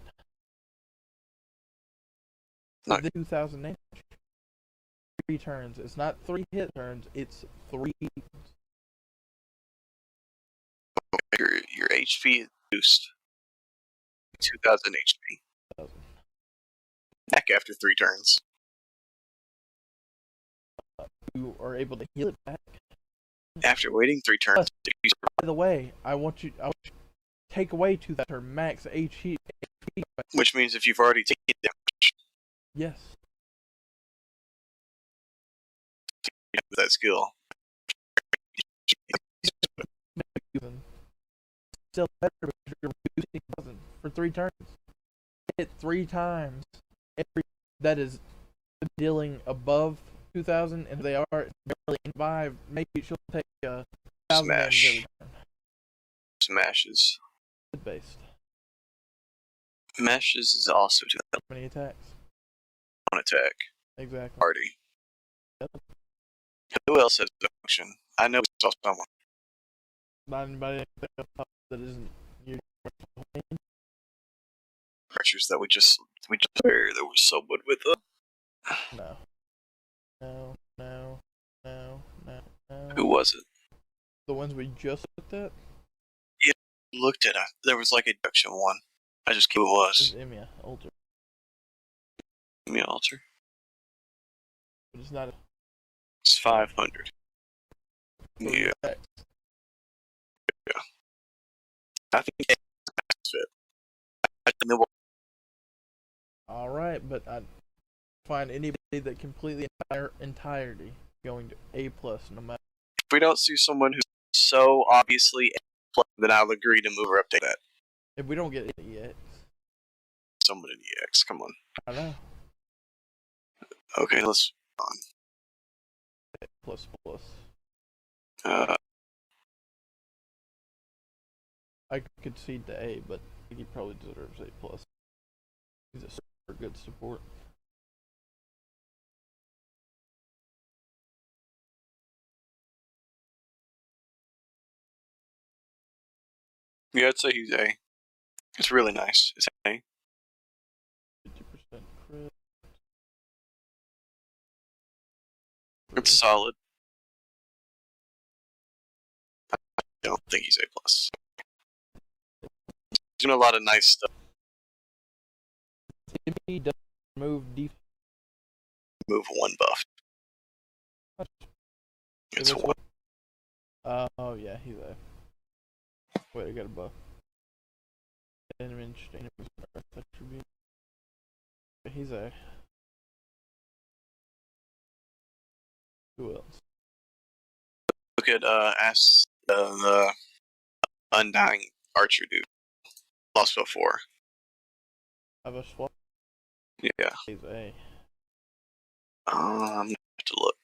[SPEAKER 2] No.
[SPEAKER 1] The 2000 damage. 3 turns. It's not 3 hit turns. It's 3.
[SPEAKER 2] your HP is boost. 2000 HP. Back after 3 turns.
[SPEAKER 1] You are able to heal it back.
[SPEAKER 2] After waiting 3 turns.
[SPEAKER 1] By the way, I want you to take away 2000 her max HP.
[SPEAKER 2] Which means if you've already taken damage
[SPEAKER 1] Yes.
[SPEAKER 2] with that skill.
[SPEAKER 1] Still better because you're reducing 1000 for 3 turns. Hit 3 times. That is dealing above 2000, and if they are barely in 5, maybe she'll take 1000 damage every turn.
[SPEAKER 2] Smashes.
[SPEAKER 1] Based.
[SPEAKER 2] Meshes is also 2000
[SPEAKER 1] How many attacks?
[SPEAKER 2] on attack.
[SPEAKER 1] Exactly.
[SPEAKER 2] Party.
[SPEAKER 1] Yep.
[SPEAKER 2] Who else has a function? I know we saw someone.
[SPEAKER 1] Not anybody that isn't you.
[SPEAKER 2] Pressures that we just that we're so good with.
[SPEAKER 1] No. No. No. No. No. No.
[SPEAKER 2] Who was it?
[SPEAKER 1] The ones we just looked at
[SPEAKER 2] Looked at it. There was like a induction one. I just knew who it
[SPEAKER 1] is
[SPEAKER 2] was.
[SPEAKER 1] Emiya Ultra,
[SPEAKER 2] Give me an altar.
[SPEAKER 1] but it's not.
[SPEAKER 2] It's 500.
[SPEAKER 1] For
[SPEAKER 2] Yeah.
[SPEAKER 1] the X.
[SPEAKER 2] I think that's fit. I think the
[SPEAKER 1] All right, but I find anybody that completely entirety going to A plus no matter.
[SPEAKER 2] if we don't see someone who's so obviously A+, then I'll agree to move her up to that.
[SPEAKER 1] If we don't get any EX,
[SPEAKER 2] Someone in EX. Come on.
[SPEAKER 1] I know.
[SPEAKER 2] Okay, let's.
[SPEAKER 1] Plus plus.
[SPEAKER 2] Uh,
[SPEAKER 1] I could concede to A, but I think he probably deserves A plus. He's a super good support.
[SPEAKER 2] yeah, I'd say he's A. It's really nice. It's A.
[SPEAKER 1] 50% crit.
[SPEAKER 2] It's solid. I don't think he's A plus. He's doing a lot of nice stuff.
[SPEAKER 1] If he doesn't move defense,
[SPEAKER 2] Move one buff. It's one.
[SPEAKER 1] oh yeah, he's A. Wait, I got a buff. Damage, earth attribute. He's A. Who else?
[SPEAKER 2] Look at ask the Undying Archer dude. Lost before.
[SPEAKER 1] Have a swap.
[SPEAKER 2] Yeah.
[SPEAKER 1] He's A.
[SPEAKER 2] I'm gonna have to look.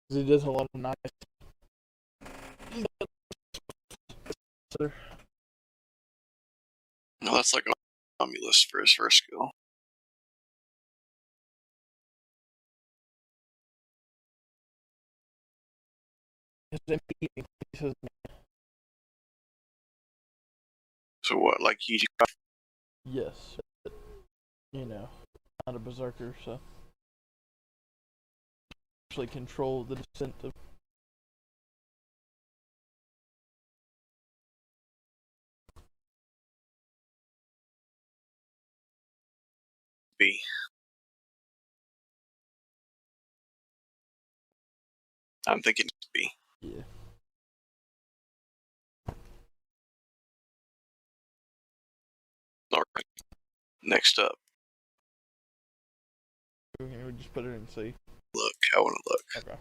[SPEAKER 1] He does a lot of nice.
[SPEAKER 2] No, that's like a Romulus for his first skill. So what? Like he
[SPEAKER 1] Yes, but, you know, not a berserker, so actually control the descent of.
[SPEAKER 2] B. I'm thinking B.
[SPEAKER 1] Yeah.
[SPEAKER 2] Alright. Next up.
[SPEAKER 1] We just put it in C.
[SPEAKER 2] Look. I want to look.
[SPEAKER 1] Okay.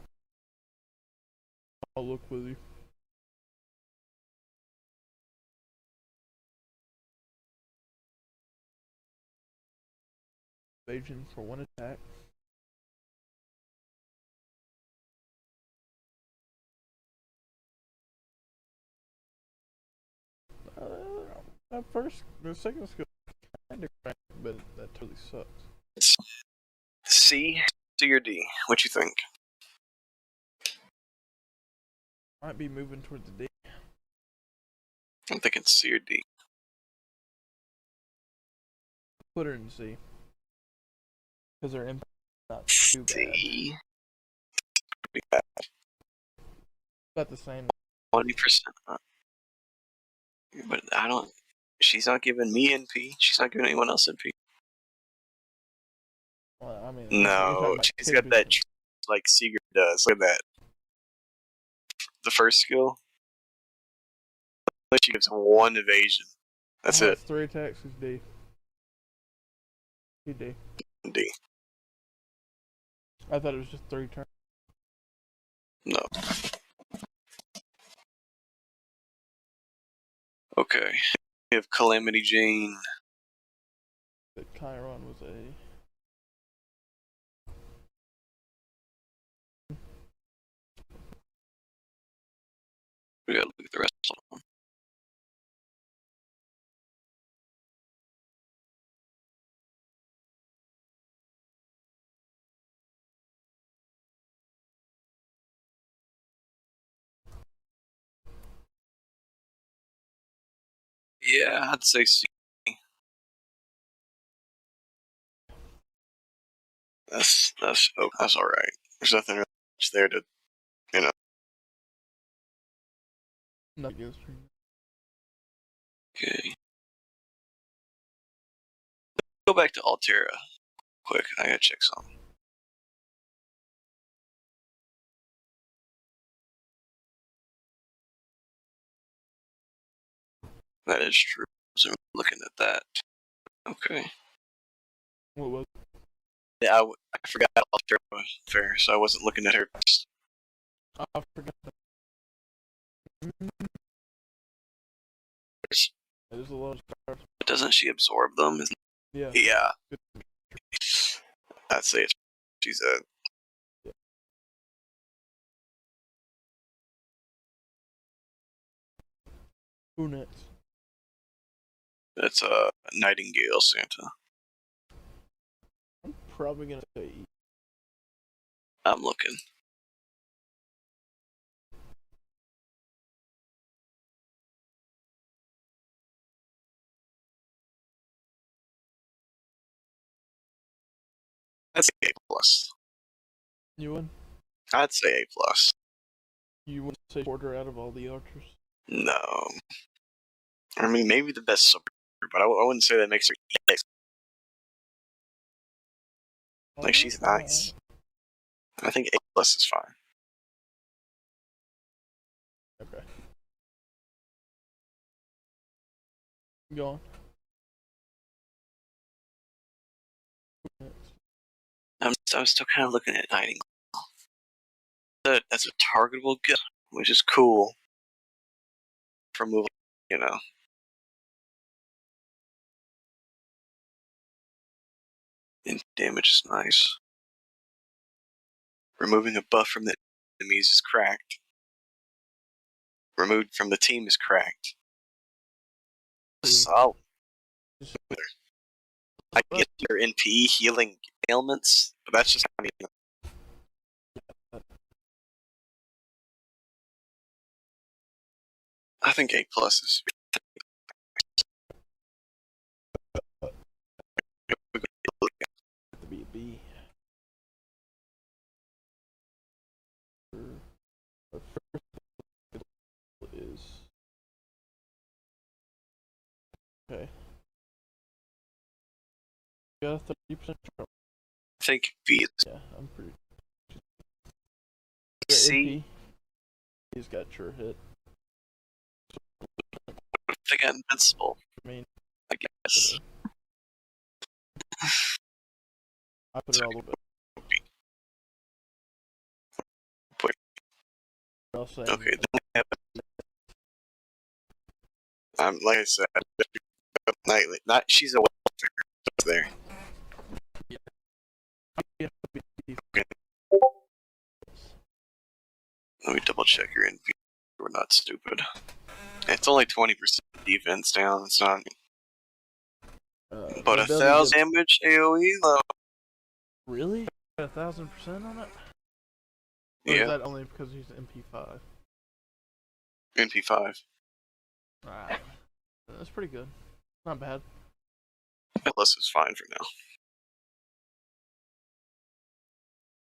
[SPEAKER 1] I'll look with you. Evasion for one attack. At first, the second skill kind of cracked, but that totally sucks.
[SPEAKER 2] It's C or D. What you think?
[SPEAKER 1] Might be moving towards the D.
[SPEAKER 2] I'm thinking C or D.
[SPEAKER 1] Put her in C. Because her impact is not too bad.
[SPEAKER 2] D. Pretty bad.
[SPEAKER 1] About the same.
[SPEAKER 2] 20%. But I don't. She's not giving me NP. She's not giving anyone else NP.
[SPEAKER 1] Well, I mean,
[SPEAKER 2] No, she's got that like Sigurd does. Look at that. The first skill. She gives one evasion. That's it.
[SPEAKER 1] 3 attacks is D. D.
[SPEAKER 2] D.
[SPEAKER 1] I thought it was just 3 turns.
[SPEAKER 2] No. Okay. We have Calamity Jane.
[SPEAKER 1] But Chiron was A.
[SPEAKER 2] We gotta look at the rest of them. Yeah, I'd say C. That's all right. There's nothing really much there to, you know.
[SPEAKER 1] Not against her.
[SPEAKER 2] Okay. Go back to Altera, quick. I gotta check something. That is true. I wasn't looking at that. Okay.
[SPEAKER 1] What was?
[SPEAKER 2] Yeah, I forgot Altera was fair, so I wasn't looking at her.
[SPEAKER 1] I forgot. There's a lot of stars.
[SPEAKER 2] Doesn't she absorb them?
[SPEAKER 1] Yeah.
[SPEAKER 2] Yeah. I'd say she's a.
[SPEAKER 1] Who next?
[SPEAKER 2] It's a Nightingale Santa.
[SPEAKER 1] I'm probably gonna say E.
[SPEAKER 2] I'm looking. I'd say A plus.
[SPEAKER 1] You would?
[SPEAKER 2] I'd say A plus.
[SPEAKER 1] You wouldn't say Porter out of all the archers?
[SPEAKER 2] No. I mean, maybe the best super, but I wouldn't say that makes her EX. Like, she's nice. I think A plus is fine.
[SPEAKER 1] Okay. Go on. Who next?
[SPEAKER 2] I'm still kind of looking at Nightingale. That's a targetable gun, which is cool. For moving, you know. And damage is nice. Removing a buff from the enemies is cracked. Removed from the team is cracked. Solid. I get your NP healing ailments, but that's just how many. I think A plus is.
[SPEAKER 1] To be a B. Our first is okay. You got a 30% trouble.
[SPEAKER 2] I think B is
[SPEAKER 1] Yeah, I'm pretty.
[SPEAKER 2] C.
[SPEAKER 1] He's got sure hit.
[SPEAKER 2] They got invincible.
[SPEAKER 1] I mean,
[SPEAKER 2] I guess.
[SPEAKER 1] I put it all the way. I'll say.
[SPEAKER 2] Okay. Like I said, Nightly. Not she's a welfare there.
[SPEAKER 1] Yeah.
[SPEAKER 2] Okay. Let me double check your NP. We're not stupid. It's only 20% defense down. It's not. But 1,000 damage AoE though.
[SPEAKER 1] Really? 1,000% on it? Or
[SPEAKER 2] Yeah.
[SPEAKER 1] is that only because he's MP5?
[SPEAKER 2] NP5.
[SPEAKER 1] Alright. That's pretty good. Not bad.
[SPEAKER 2] Plus is fine for now.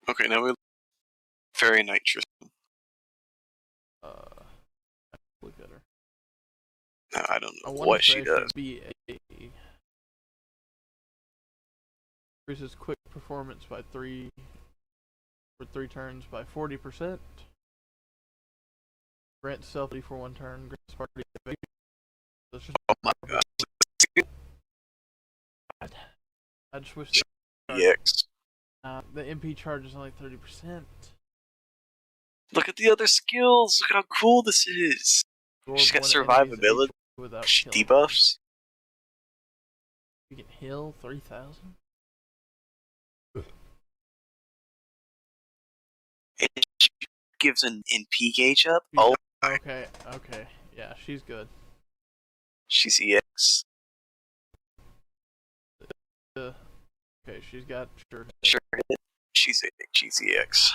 [SPEAKER 2] Okay, now we Fairy Knight Tristan.
[SPEAKER 1] Look at her.
[SPEAKER 2] No, I don't know
[SPEAKER 1] I
[SPEAKER 2] what she does.
[SPEAKER 1] Be a increases quick performance by 3 turns by 40%. Grants self for 1 turn. Grants party evasion. That's just
[SPEAKER 2] Oh my god.
[SPEAKER 1] I just wish the
[SPEAKER 2] EX.
[SPEAKER 1] the MP charge is only 30%.
[SPEAKER 2] Look at the other skills. Look how cool this is. She's got survivability.
[SPEAKER 1] Without
[SPEAKER 2] Debuffs.
[SPEAKER 1] You can heal 3,000.
[SPEAKER 2] It gives an NP gauge up. Oh,
[SPEAKER 1] Okay. Yeah, she's good.
[SPEAKER 2] she's EX.
[SPEAKER 1] Okay, she's got sure
[SPEAKER 2] She's EX.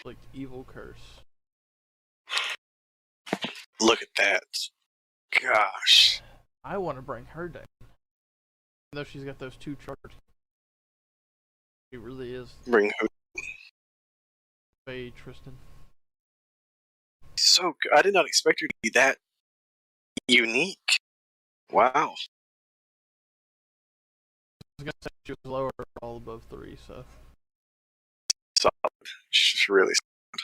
[SPEAKER 1] like evil curse.
[SPEAKER 2] Look at that. Gosh.
[SPEAKER 1] I want to bring her down. Even though she's got those 2 charges. He really is.
[SPEAKER 2] Bring who?
[SPEAKER 1] Faye Tristan.
[SPEAKER 2] So good. I did not expect her to be that unique. Wow.
[SPEAKER 1] I was gonna say she was lower, all above 3. So
[SPEAKER 2] Solid. She's really solid.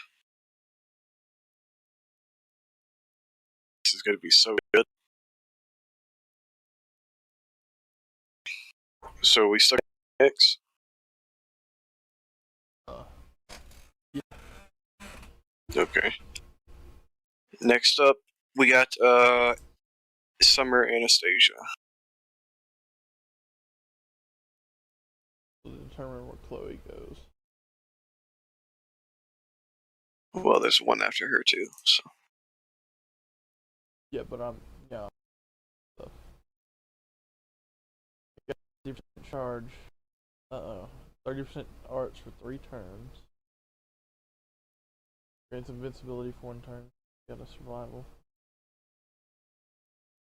[SPEAKER 2] This is going to be so good. So we stuck X.
[SPEAKER 1] yeah.
[SPEAKER 2] Okay. Next up, we got Summer Anastasia.
[SPEAKER 1] To determine where Chloe goes.
[SPEAKER 2] Well, there's one after her too. So
[SPEAKER 1] Yeah, but yeah. 30% charge. 30% arts for 3 turns. Grants invincibility for 1 turn. Got a survival.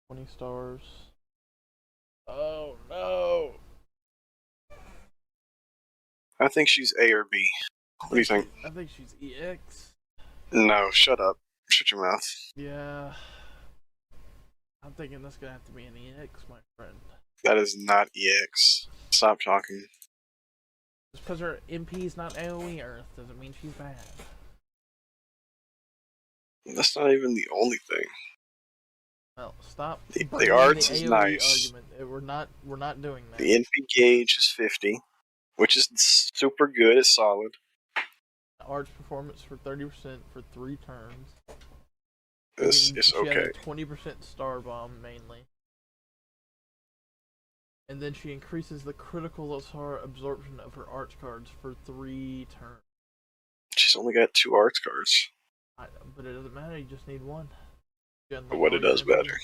[SPEAKER 1] 20 stars. Oh no!
[SPEAKER 2] I think she's A or B. What do you think?
[SPEAKER 1] I think she's EX.
[SPEAKER 2] No, shut up. Shut your mouth.
[SPEAKER 1] Yeah. I'm thinking that's gonna have to be an EX, my friend.
[SPEAKER 2] That is not EX. Stop talking.
[SPEAKER 1] Just because her MP is not AoE Earth doesn't mean she's bad.
[SPEAKER 2] That's not even the only thing.
[SPEAKER 1] Well, stop.
[SPEAKER 2] The arts is
[SPEAKER 1] AoE
[SPEAKER 2] nice.
[SPEAKER 1] Argument. We're not doing that.
[SPEAKER 2] The NP gauge is 50, which is super good. It's solid.
[SPEAKER 1] Arts performance for 30% for 3 turns.
[SPEAKER 2] It's
[SPEAKER 1] she
[SPEAKER 2] okay.
[SPEAKER 1] has a 20% star bomb mainly. And then she increases the critical star absorption of her arts cards for 3 turns.
[SPEAKER 2] She's only got 2 arts cards.
[SPEAKER 1] But it doesn't matter, you just need 1.
[SPEAKER 2] But what it does better.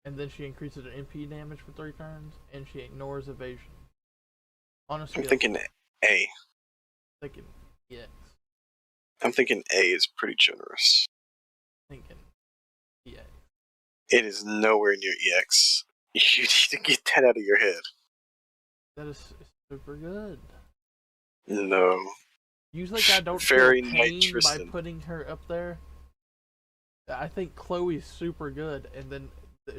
[SPEAKER 1] And then she increases her MP damage for 3 turns, and she ignores evasion. Honestly,
[SPEAKER 2] I'm thinking A.
[SPEAKER 1] Thinking EX.
[SPEAKER 2] I'm thinking A is pretty generous.
[SPEAKER 1] Thinking EX.
[SPEAKER 2] It is nowhere near EX. You need to get that out of your head.
[SPEAKER 1] That is super good.
[SPEAKER 2] No.
[SPEAKER 1] Usually I don't
[SPEAKER 2] Fairy
[SPEAKER 1] feel
[SPEAKER 2] Knight
[SPEAKER 1] pain by
[SPEAKER 2] Tristan.
[SPEAKER 1] putting her up there. I think Chloe's super good, and then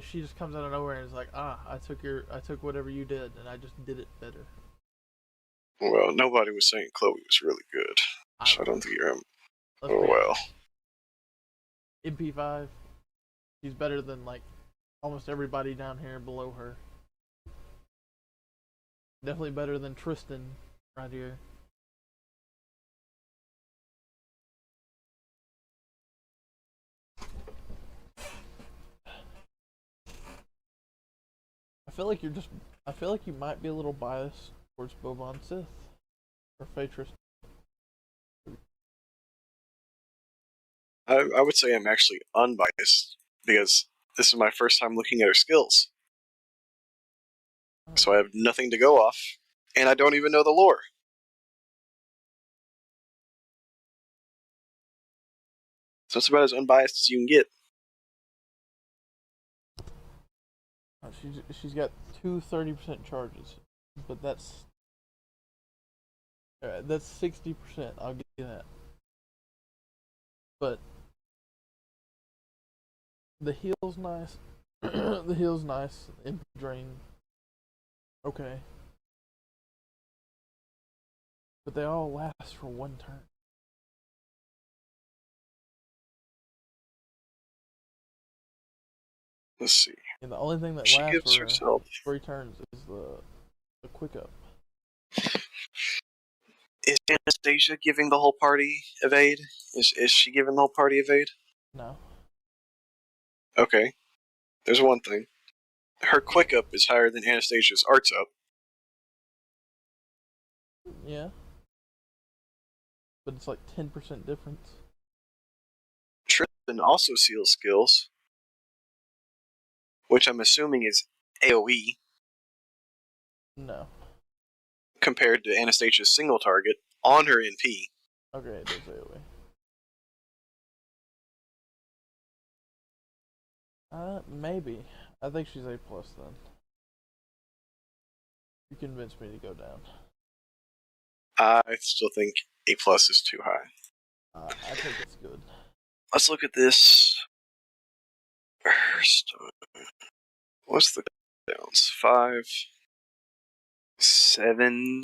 [SPEAKER 1] she just comes out of nowhere and is like, I took whatever you did, and I just did it better.
[SPEAKER 2] Well, nobody was saying Chloe was really good. So I don't think you're... Oh, well.
[SPEAKER 1] MP5, she's better than, like, almost everybody down here below her. Definitely better than Tristan right here. I feel like you might be a little biased towards Boban Sith or Faye Tristan.
[SPEAKER 2] I would say I'm actually unbiased because this is my first time looking at her skills. So I have nothing to go off, and I don't even know the lore. So it's about as unbiased as you can get.
[SPEAKER 1] She's got 2 30% charges, but that's 60%. I'll give you that. But the heal's nice. The heal's nice. MP drain. Okay. But they all last for 1 turn.
[SPEAKER 2] Let's see.
[SPEAKER 1] And the only thing that
[SPEAKER 2] She
[SPEAKER 1] lasts
[SPEAKER 2] gives
[SPEAKER 1] for
[SPEAKER 2] herself
[SPEAKER 1] 3 turns is the quick up.
[SPEAKER 2] Is Anastasia giving the whole party evade? Is she giving the whole party evade?
[SPEAKER 1] No.
[SPEAKER 2] Okay. There's one thing. Her quick up is higher than Anastasia's arts up.
[SPEAKER 1] Yeah. But it's like 10% difference.
[SPEAKER 2] Tristan also seals skills, which I'm assuming is AoE
[SPEAKER 1] No.
[SPEAKER 2] compared to Anastasia's single target on her NP.
[SPEAKER 1] Okay, it does AoE. Maybe. I think she's A+ then. You convinced me to go down.
[SPEAKER 2] I still think A plus is too high.
[SPEAKER 1] I think it's good.
[SPEAKER 2] Let's look at this. What's the downs? 5, 7,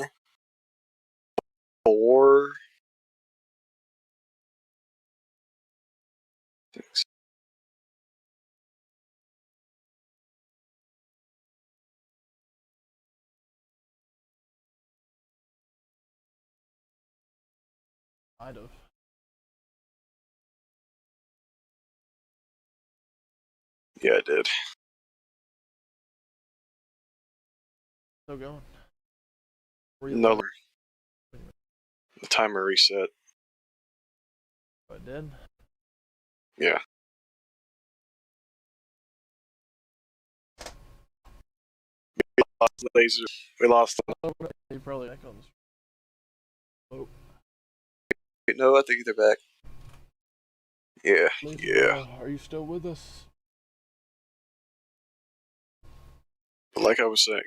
[SPEAKER 2] 4, 6.
[SPEAKER 1] I'd have.
[SPEAKER 2] Yeah, it did.
[SPEAKER 1] Still going.
[SPEAKER 2] No, the timer reset.
[SPEAKER 1] Oh, it did?
[SPEAKER 2] Yeah. We lost the laser. We lost them.
[SPEAKER 1] Oh, they probably back on this. Oh.
[SPEAKER 2] No, I think they're back. Yeah, yeah.
[SPEAKER 1] Are you still with us?
[SPEAKER 2] But like I was saying,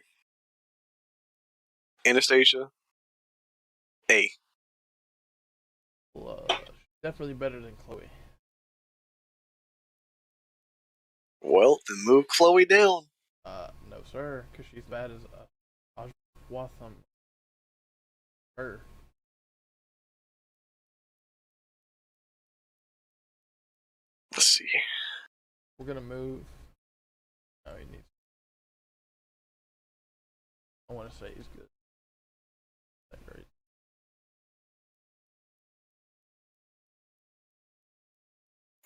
[SPEAKER 2] Anastasia, A.
[SPEAKER 1] Definitely better than Chloe.
[SPEAKER 2] Well, then move Chloe down.
[SPEAKER 1] No sir, because she's bad as Watham. Her.
[SPEAKER 2] Let's see.
[SPEAKER 1] We're gonna move. No, he needs. I want to say he's good. That's great.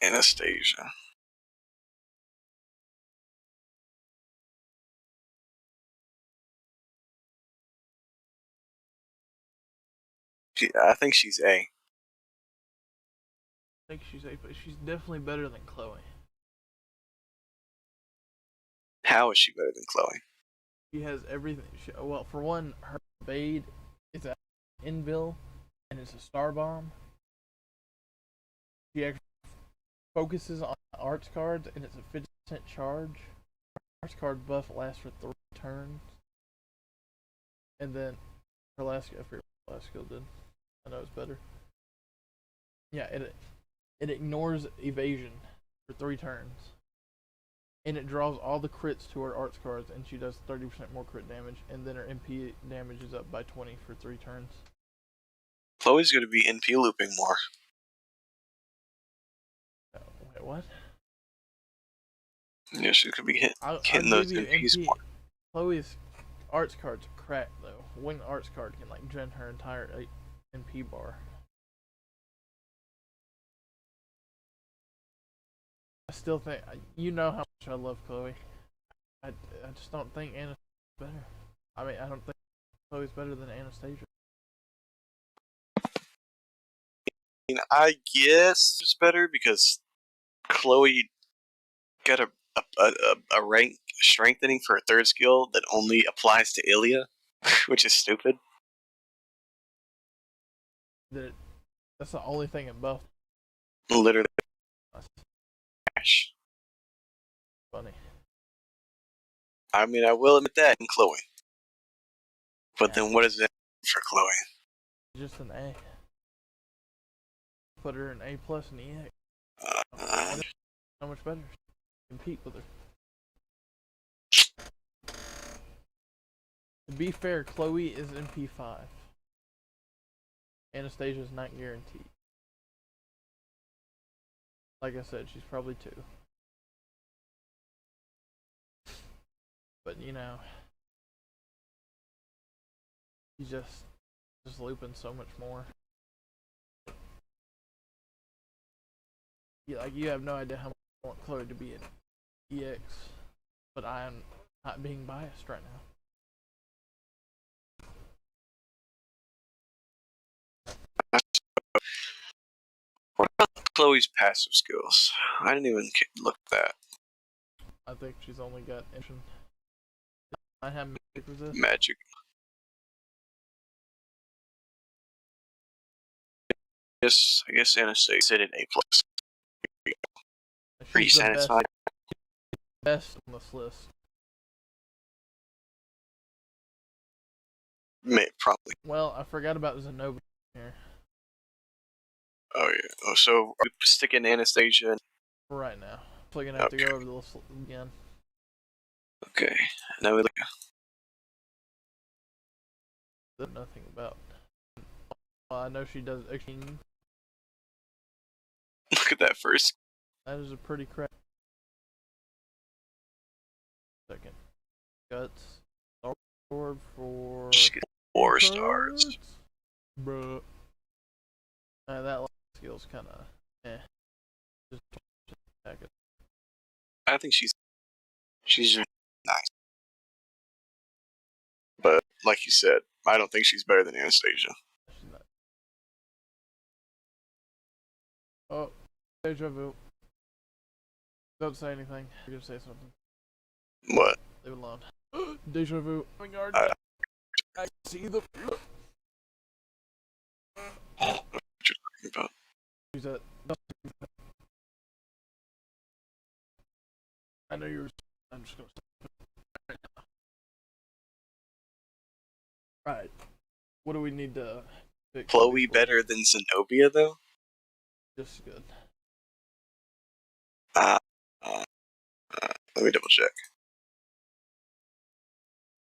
[SPEAKER 2] Anastasia. I think she's A.
[SPEAKER 1] I think she's A, but she's definitely better than Chloe.
[SPEAKER 2] How is she better than Chloe?
[SPEAKER 1] She has everything. Well, for one, her Bade is an Invil, and it's a Star Bomb. She actually focuses on arts cards, and it's a 50% charge. Arts card buff lasts for 3 turns. And then her last, I forget what her last skill did. I know it's better. Yeah, it ignores evasion for 3 turns. And it draws all the crits to her arts cards, and she does 30% more crit damage, and then her MP damage is up by 20 for 3 turns.
[SPEAKER 2] Chloe's going to be NP looping more.
[SPEAKER 1] Oh, wait, what?
[SPEAKER 2] Yeah, she could be hitting
[SPEAKER 1] I'll
[SPEAKER 2] those
[SPEAKER 1] give you
[SPEAKER 2] NPs
[SPEAKER 1] MP.
[SPEAKER 2] more.
[SPEAKER 1] Chloe's arts cards are crap, though. One arts card can, like, gen her entire MP bar. I still think, you know how much I love Chloe. I just don't think Anastasia's better. I mean, I don't think Chloe's better than Anastasia.
[SPEAKER 2] I mean, I guess it's better because Chloe got a rank strengthening for a 3rd skill that only applies to Ilya, which is stupid.
[SPEAKER 1] That's the only thing it buffed.
[SPEAKER 2] Literally.
[SPEAKER 1] That's
[SPEAKER 2] Trash.
[SPEAKER 1] funny.
[SPEAKER 2] I mean, I will admit that in Chloe. But
[SPEAKER 1] Yeah.
[SPEAKER 2] then what is it for Chloe?
[SPEAKER 1] Just an A. Put her in A plus in EX. So much better. Compete with her. To be fair, Chloe is MP5. Anastasia's not guaranteed. Like I said, she's probably 2. But you know, she's just looping so much more. You have no idea how much I want Chloe to be in EX, but I am not being biased right now.
[SPEAKER 2] What about Chloe's passive skills? I didn't even look at that.
[SPEAKER 1] I think she's only got engine. I have magic resist.
[SPEAKER 2] Magic. Yes, I guess Anastasia said an A plus. Are you
[SPEAKER 1] She's the
[SPEAKER 2] satisfied?
[SPEAKER 1] best on this list.
[SPEAKER 2] Probably.
[SPEAKER 1] Well, I forgot about Zenobia here
[SPEAKER 2] Oh yeah. Oh, so are we sticking Anastasia?
[SPEAKER 1] for right now. So we're gonna have to go over the list again.
[SPEAKER 2] Okay. Now we look.
[SPEAKER 1] Nothing about. Well, I know she does.
[SPEAKER 2] Look at that first.
[SPEAKER 1] That is a pretty crap. Second. Guts. Sword for.
[SPEAKER 2] She gets 4 stars.
[SPEAKER 1] cards? Bruh. That last skill's kinda. Just attack it.
[SPEAKER 2] I think she's just nice. But like you said, I don't think she's better than Anastasia.
[SPEAKER 1] She's not. Oh, deja vu. Don't say anything. You're gonna say something.
[SPEAKER 2] What?
[SPEAKER 1] Leave it alone. Deja vu. Oh my god. I see the.
[SPEAKER 2] What you're talking about?
[SPEAKER 1] Use that. I know you're. I'm just gonna stop right now. Right. What do we need to fix?
[SPEAKER 2] Chloe better than Zenobia though?
[SPEAKER 1] Just good.
[SPEAKER 2] Let me double check.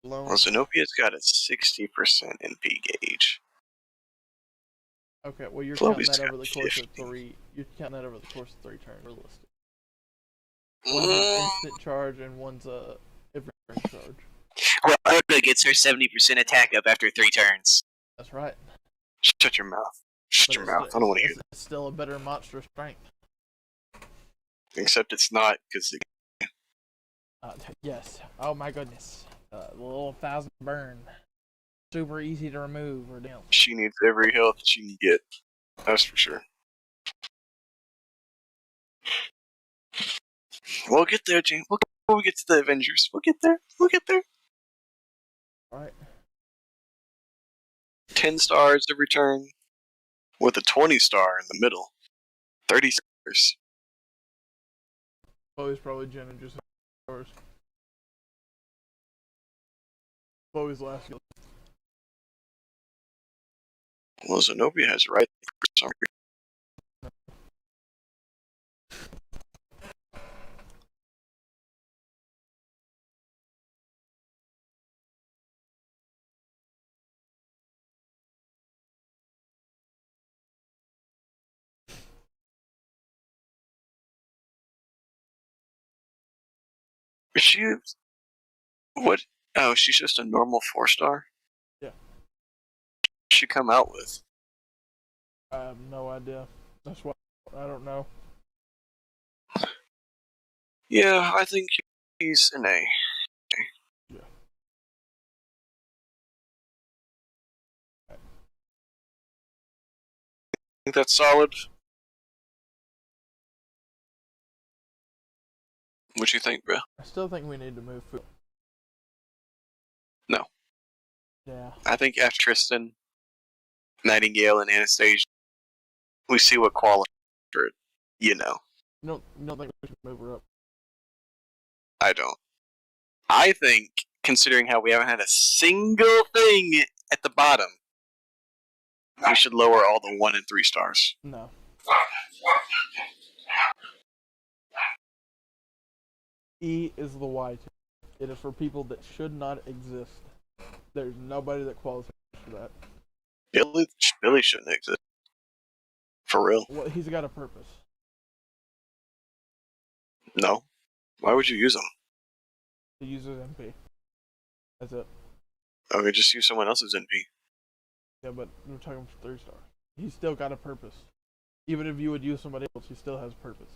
[SPEAKER 1] Loan.
[SPEAKER 2] Well, Zenobia's got a 60% NP gauge.
[SPEAKER 1] Okay, well you're
[SPEAKER 2] Chloe's
[SPEAKER 1] counting that
[SPEAKER 2] got
[SPEAKER 1] over the course
[SPEAKER 2] 50.
[SPEAKER 1] of 3. You're counting that over the course of 3 turns. Realistic.
[SPEAKER 2] Mm.
[SPEAKER 1] One's an instant charge and one's a every turn charge.
[SPEAKER 4] Well, Oda gets her 70% attack up after 3 turns.
[SPEAKER 1] That's right.
[SPEAKER 2] Shut your mouth. Shut
[SPEAKER 1] But
[SPEAKER 2] your mouth. I don't want to hear that.
[SPEAKER 1] it's still a better monster strength.
[SPEAKER 2] Except it's not, because
[SPEAKER 1] Yes. Oh my goodness. The little 1,000 burn. Super easy to remove or down.
[SPEAKER 2] she needs every health she can get. That's for sure. We'll get there, James. When we get to the Avengers. We'll get there. We'll get there.
[SPEAKER 1] Alright.
[SPEAKER 2] 10 stars every turn, with a 20 star in the middle. 30 stars.
[SPEAKER 1] Chloe's probably Jen and just stars. Chloe's last skill.
[SPEAKER 2] Well, Zenobia has right for some reason. Is she? What? Oh, she's just a normal 4-star?
[SPEAKER 1] Yeah.
[SPEAKER 2] What'd she come out with?
[SPEAKER 1] I have no idea. That's why I don't know.
[SPEAKER 2] Yeah, I think he's an A.
[SPEAKER 1] Yeah.
[SPEAKER 2] I think that's solid. What you think, bro?
[SPEAKER 1] I still think we need to move food.
[SPEAKER 2] No.
[SPEAKER 1] Yeah.
[SPEAKER 2] I think after Tristan, Nightingale, and Anastasia, we see what qualifies for it. You know.
[SPEAKER 1] You don't think we should move her up?
[SPEAKER 2] I don't. I think, considering how we haven't had a single thing at the bottom, we should lower all the 1 and 3 stars.
[SPEAKER 1] No. E is the Y tier. It is for people that should not exist. There's nobody that qualifies for that.
[SPEAKER 2] Billy shouldn't exist. For real.
[SPEAKER 1] Well, he's got a purpose.
[SPEAKER 2] No. Why would you use him?
[SPEAKER 1] He uses MP. That's it.
[SPEAKER 2] Okay, just use someone else's NP.
[SPEAKER 1] Yeah, but we're talking for 3 stars. He's still got a purpose. Even if you would use somebody else, he still has purpose.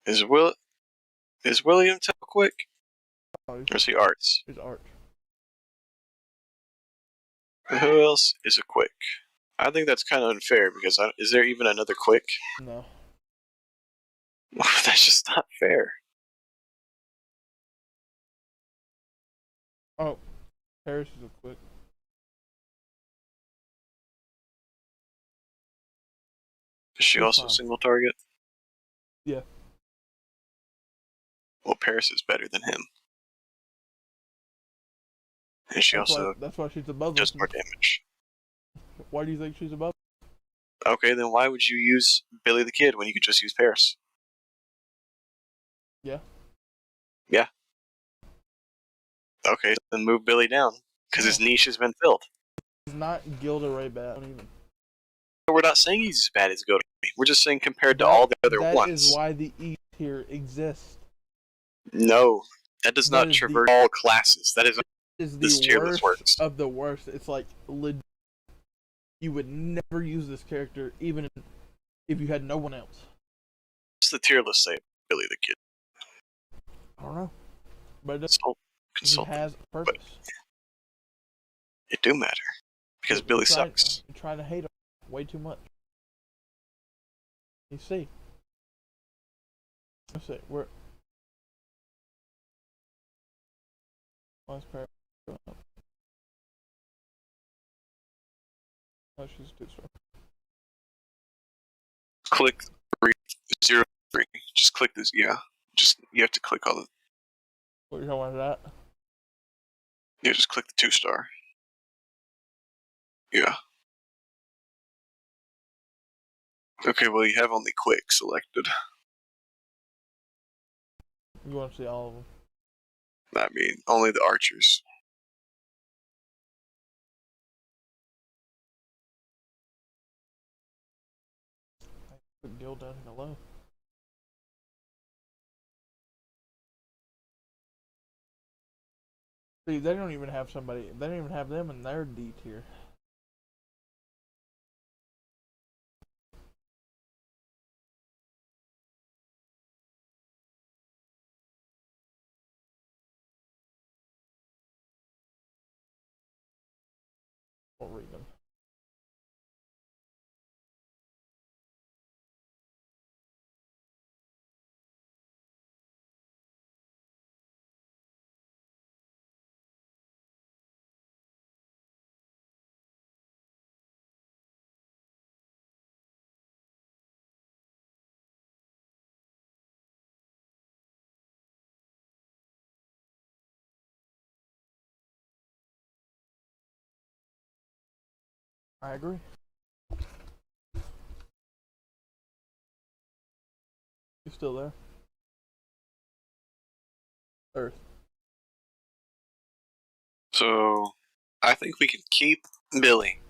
[SPEAKER 2] Is William Tell quick?
[SPEAKER 1] Oh,
[SPEAKER 2] Or is he Arts?
[SPEAKER 1] he's Arch.
[SPEAKER 2] And who else is a quick? I think that's kind of unfair because is there even another quick?
[SPEAKER 1] No.
[SPEAKER 2] That's just not fair.
[SPEAKER 1] Oh, Paris is a quick.
[SPEAKER 2] Is she
[SPEAKER 1] That's
[SPEAKER 2] also
[SPEAKER 1] fine.
[SPEAKER 2] single target?
[SPEAKER 1] Yeah.
[SPEAKER 2] Well, Paris is better than him. And she also
[SPEAKER 1] That's why she's above
[SPEAKER 2] does
[SPEAKER 1] us.
[SPEAKER 2] more damage.
[SPEAKER 1] Why do you think she's above?
[SPEAKER 2] Okay, then why would you use Billy the Kid when you could just use Paris?
[SPEAKER 1] Yeah.
[SPEAKER 2] Yeah. Okay, then move Billy down. Because his niche has been filled.
[SPEAKER 1] He's not Gilda Ray bad. Even.
[SPEAKER 2] We're not saying he's as bad as Gilda. We're just saying compared to all the other
[SPEAKER 1] that
[SPEAKER 2] ones.
[SPEAKER 1] That is why the E tier exists.
[SPEAKER 2] No, that does not traverse all classes. That is
[SPEAKER 1] the
[SPEAKER 2] tier list works.
[SPEAKER 1] Of the worst. It's like you would never use this character even if you had no one else.
[SPEAKER 2] What's the tier list say? Billy the Kid.
[SPEAKER 1] I don't know, but
[SPEAKER 2] Consult.
[SPEAKER 1] He has a purpose.
[SPEAKER 2] It do matter because Billy sucks.
[SPEAKER 1] You try to hate him way too much. You see. Let's see. Where's Paris going up? Oh, she's 2-star.
[SPEAKER 2] Click 303. Just click this. Yeah. You have to click all the.
[SPEAKER 1] What you talking about that?
[SPEAKER 2] Yeah, just click the 2-star. Yeah. Okay, well you have only quick selected.
[SPEAKER 1] You want to see all of them?
[SPEAKER 2] I mean, only the archers.
[SPEAKER 1] Put Gil down here low. See, they don't even have somebody. They don't even have them in their D tier. We'll read them. I agree. You still there? Earth.
[SPEAKER 2] So, I think we can keep Billy.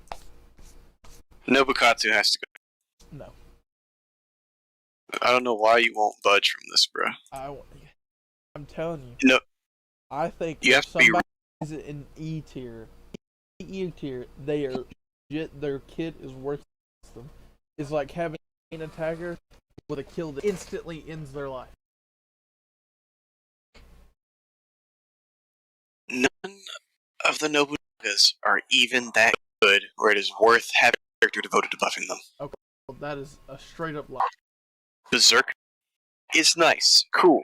[SPEAKER 2] Nobukatsu has to go.
[SPEAKER 1] No.
[SPEAKER 2] I don't know why you won't budge from this, bro.
[SPEAKER 1] I'm telling you.
[SPEAKER 2] No.
[SPEAKER 1] I think
[SPEAKER 2] you have to be
[SPEAKER 1] is in E tier. E tier, they are legit. Their kid is worth them. It's like having an attacker with a kill that instantly ends their life.
[SPEAKER 2] None of the Nobunagas are even that good where it is worth having a character devoted to buffing them.
[SPEAKER 1] Okay, well, that is a straight up lie.
[SPEAKER 2] Berserk is nice, cool.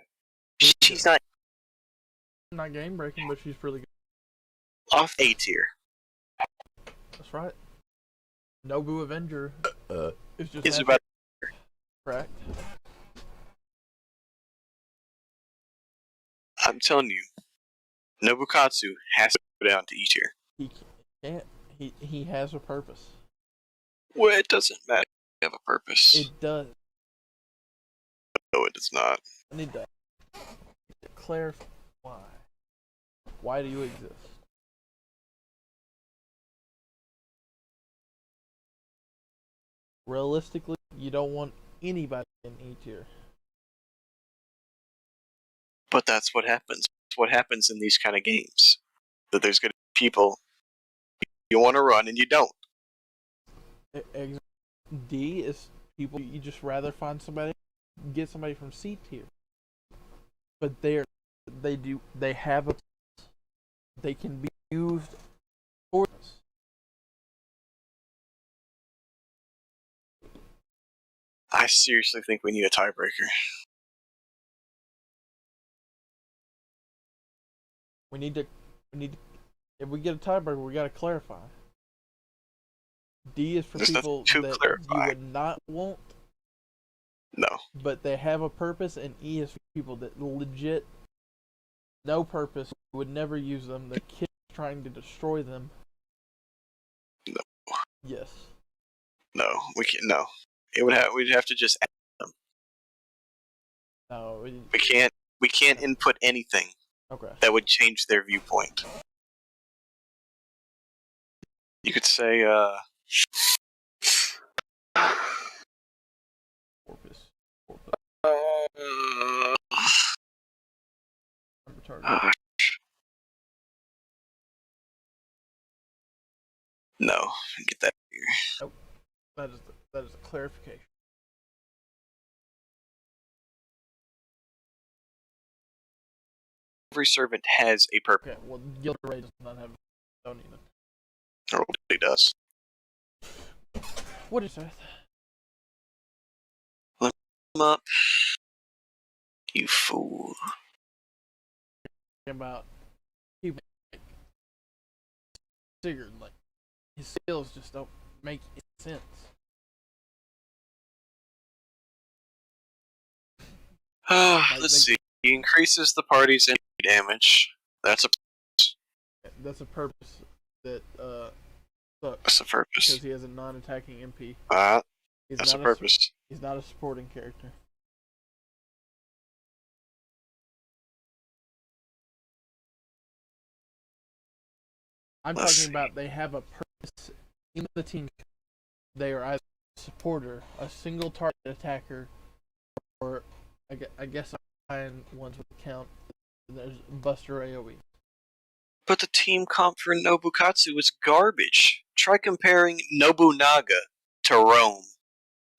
[SPEAKER 2] She's
[SPEAKER 1] not game breaking, but she's really good.
[SPEAKER 2] Off A tier.
[SPEAKER 1] That's right. Nobu Avenger is just
[SPEAKER 2] is about
[SPEAKER 1] correct.
[SPEAKER 2] I'm telling you, Nobukatsu has to go down to E tier.
[SPEAKER 1] He can't. He has a purpose.
[SPEAKER 2] Well, it doesn't matter. You have a purpose.
[SPEAKER 1] It does.
[SPEAKER 2] No, it does not.
[SPEAKER 1] I need to clarify why. Why do you exist? Realistically, you don't want anybody in E tier.
[SPEAKER 2] But that's what happens. It's what happens in these kind of games. That there's going to be people you want to run and you don't.
[SPEAKER 1] D is people you just rather find somebody, get somebody from C tier. But they have a, they can be used for this.
[SPEAKER 2] I seriously think we need a tiebreaker.
[SPEAKER 1] We need to, if we get a tiebreaker, we got to clarify. D is for people that you would not want.
[SPEAKER 2] No.
[SPEAKER 1] But they have a purpose, and E is for people that legit no purpose. You would never use them. The kid trying to destroy them.
[SPEAKER 2] No.
[SPEAKER 1] Yes.
[SPEAKER 2] No, we can't. No, we'd have to just add them.
[SPEAKER 1] No.
[SPEAKER 2] We can't input anything
[SPEAKER 1] Okay.
[SPEAKER 2] that would change their viewpoint. You could say,
[SPEAKER 1] Porpoise.
[SPEAKER 2] uh,
[SPEAKER 1] I'm retarded.
[SPEAKER 2] no, get that here.
[SPEAKER 1] That is a clarification.
[SPEAKER 2] Every servant has a purpose.
[SPEAKER 1] Okay. Well, Gilded Ray does not have. Don't even.
[SPEAKER 2] Or he does.
[SPEAKER 1] What is that?
[SPEAKER 2] Come up, you fool.
[SPEAKER 1] About people like Sigurd, like his skills just don't make sense.
[SPEAKER 2] Let's see. He increases the party's enemy damage. That's
[SPEAKER 1] That's a purpose that sucks
[SPEAKER 2] a purpose.
[SPEAKER 1] because he has a non-attacking MP. He's
[SPEAKER 2] That's a
[SPEAKER 1] not
[SPEAKER 2] purpose.
[SPEAKER 1] He's not a supporting character. I'm
[SPEAKER 2] Let's
[SPEAKER 1] talking
[SPEAKER 2] see.
[SPEAKER 1] about they have a purpose in the team. They are either a supporter, a single target attacker, or I guess iron ones would count. There's Buster AoE.
[SPEAKER 2] But the team comp for Nobukatsu is garbage. Try comparing Nobunaga to Rome.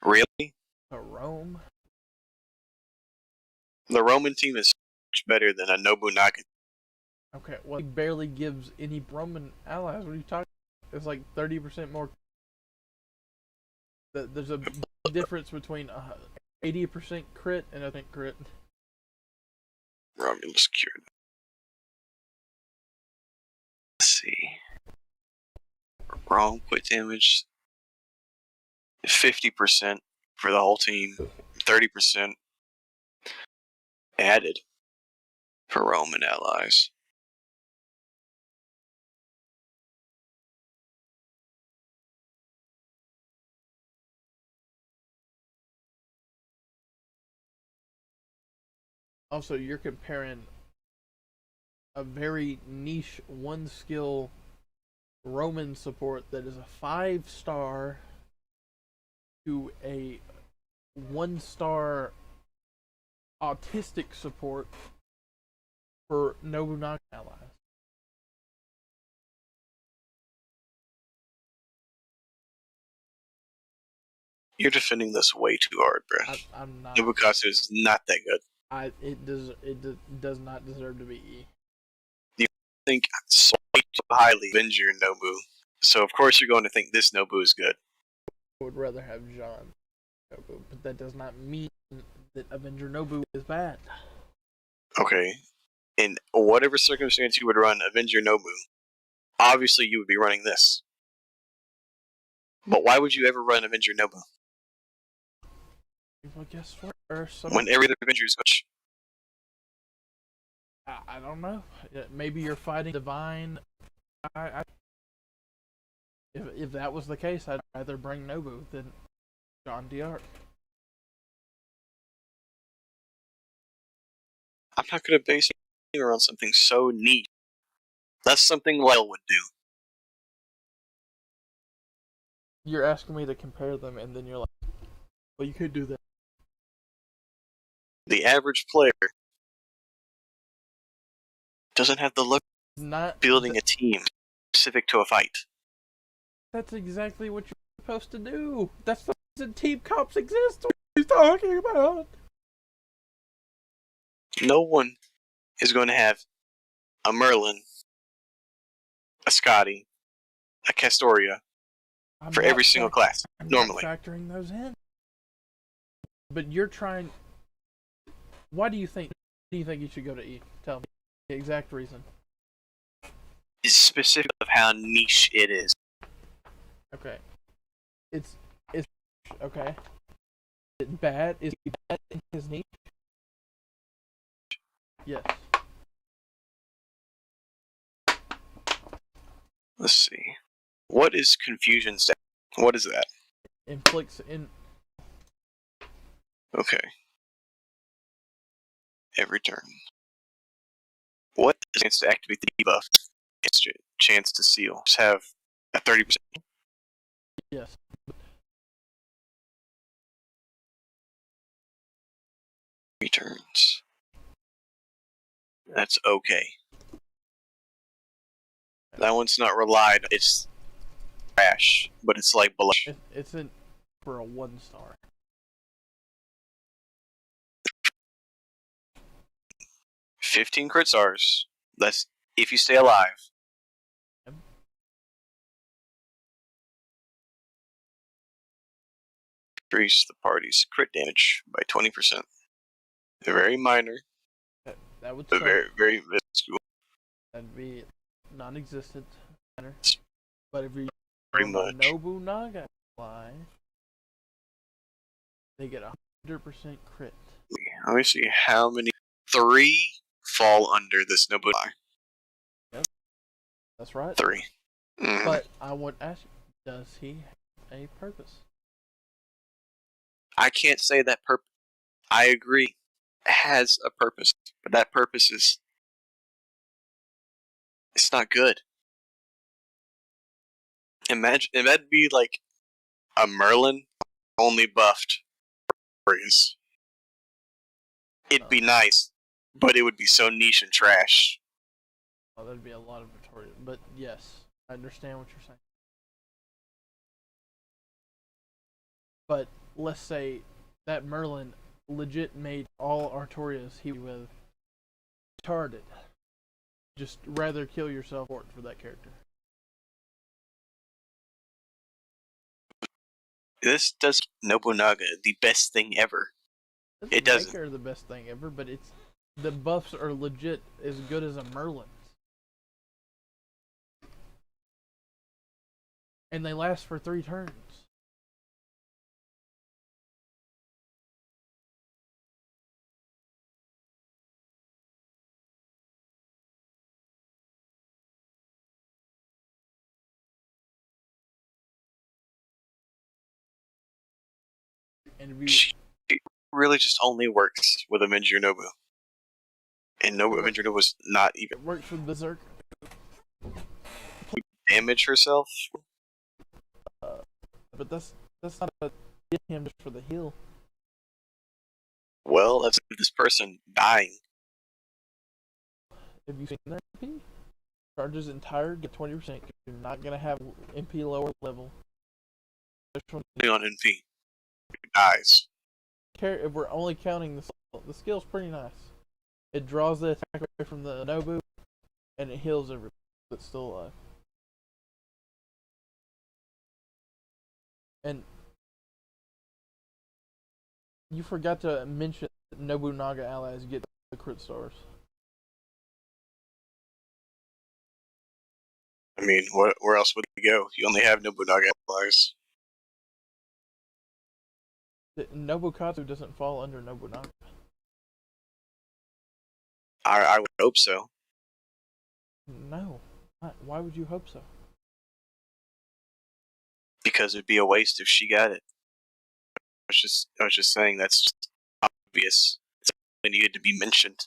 [SPEAKER 2] Really?
[SPEAKER 1] A Rome.
[SPEAKER 2] The Roman team is much better than a Nobunaga.
[SPEAKER 1] Okay, well, he barely gives any Roman allies. What are you talking about? It's like 30% more. There's a big difference between 80% crit and I think crit.
[SPEAKER 2] Romulus cured. Let's see. Wrong quit damage. 50% for the whole team. 30% added for Roman allies.
[SPEAKER 1] Also, you're comparing a very niche one skill Roman support that is a 5-star to a 1-star autistic support for Nobunaga allies.
[SPEAKER 2] You're defending this way too hard, bro.
[SPEAKER 1] I'm not.
[SPEAKER 2] Nobukatsu is not that good.
[SPEAKER 1] It does not deserve to be E.
[SPEAKER 2] You think so highly of Avenger Nobu, so of course you're going to think this Nobu is good.
[SPEAKER 1] I would rather have Jean Nobu, but that does not mean that Avenger Nobu is bad.
[SPEAKER 2] Okay, in whatever circumstance you would run Avenger Nobu, obviously you would be running this. But why would you ever run Avenger Nobu?
[SPEAKER 1] Well, guess what?
[SPEAKER 2] When every other Avenger is much.
[SPEAKER 1] I don't know. Maybe you're fighting Divine. If that was the case, I'd rather bring Nobu than John d'Arc.
[SPEAKER 2] I'm not going to base it around something so neat. That's something Lyle would do.
[SPEAKER 1] You're asking me to compare them, and then you're like, well, you could do that.
[SPEAKER 2] The average player doesn't have the look
[SPEAKER 1] Not
[SPEAKER 2] of building a team specific to a fight.
[SPEAKER 1] That's exactly what you're supposed to do. That's the reason team comps exist. What are you talking about?
[SPEAKER 2] No one is going to have a Merlin, a Scotty, a Castoria for every single class, normally.
[SPEAKER 1] I'm not factoring those in. But you're trying. Why do you think you should go to E? Tell me the exact reason.
[SPEAKER 2] It's specific of how niche it is.
[SPEAKER 1] Okay. It's okay. Is it bad? Is he bad in his niche? Yes.
[SPEAKER 2] Let's see. What is confusion stat? What is that?
[SPEAKER 1] Inflicts in.
[SPEAKER 2] Okay. Every turn. What is the chance to activate the debuff? It's a chance to seal. Just have a 30%.
[SPEAKER 1] Yes.
[SPEAKER 2] Returns. That's okay. That one's not relied. It's trash, but it's like below.
[SPEAKER 1] It's in for a 1-star.
[SPEAKER 2] 15 crit stars. That's if you stay alive.
[SPEAKER 1] Yep.
[SPEAKER 2] Increase the party's crit damage by 20%. They're very minor,
[SPEAKER 1] That would
[SPEAKER 2] but
[SPEAKER 1] suck.
[SPEAKER 2] very minuscule.
[SPEAKER 1] That'd be non-existent. But if you
[SPEAKER 2] Pretty
[SPEAKER 1] use the
[SPEAKER 2] much.
[SPEAKER 1] Nobunaga ally, they get 100% crit.
[SPEAKER 2] Let me see how many. 3 fall under this Nobunaga.
[SPEAKER 1] That's right.
[SPEAKER 2] 3. Mhm.
[SPEAKER 1] But I would ask you, does he have a purpose?
[SPEAKER 2] I can't say that purpose. I agree. It has a purpose, but that purpose is. It's not good. Imagine that'd be like a Merlin only buffed Warriors. It'd be nice, but it would be so niche and trash.
[SPEAKER 1] Oh, that'd be a lot of Victoria. But yes, I understand what you're saying. But let's say that Merlin legit made all Artorias he with retarded. Just rather kill yourself for that character.
[SPEAKER 2] This does Nobunaga the best thing ever. It
[SPEAKER 1] Doesn't
[SPEAKER 2] doesn't.
[SPEAKER 1] make her the best thing ever, but it's the buffs are legit as good as a Merlin's. And they last for 3 turns. And if you
[SPEAKER 2] She really just only works with Avenger Nobu. And no Avenger Nobu was not even
[SPEAKER 1] it works with Berserk,
[SPEAKER 2] damage herself.
[SPEAKER 1] but that's not a get him just for the heal.
[SPEAKER 2] Well, that's this person dying.
[SPEAKER 1] Have you seen that MP? Charges entire get 20%. You're not gonna have MP lower level.
[SPEAKER 2] On NP. Dies.
[SPEAKER 1] If we're only counting the skill's pretty nice. It draws the attack away from the Nobu, and it heals everybody that's still alive. And you forgot to mention that Nobunaga allies get the crit stars.
[SPEAKER 2] I mean, where else would they go? You only have Nobunaga allies.
[SPEAKER 1] Nobukatsu doesn't fall under Nobunaga.
[SPEAKER 2] I would hope so.
[SPEAKER 1] No. Why would you hope so?
[SPEAKER 2] Because it'd be a waste if she got it. I was just saying that's just obvious. It needed to be mentioned.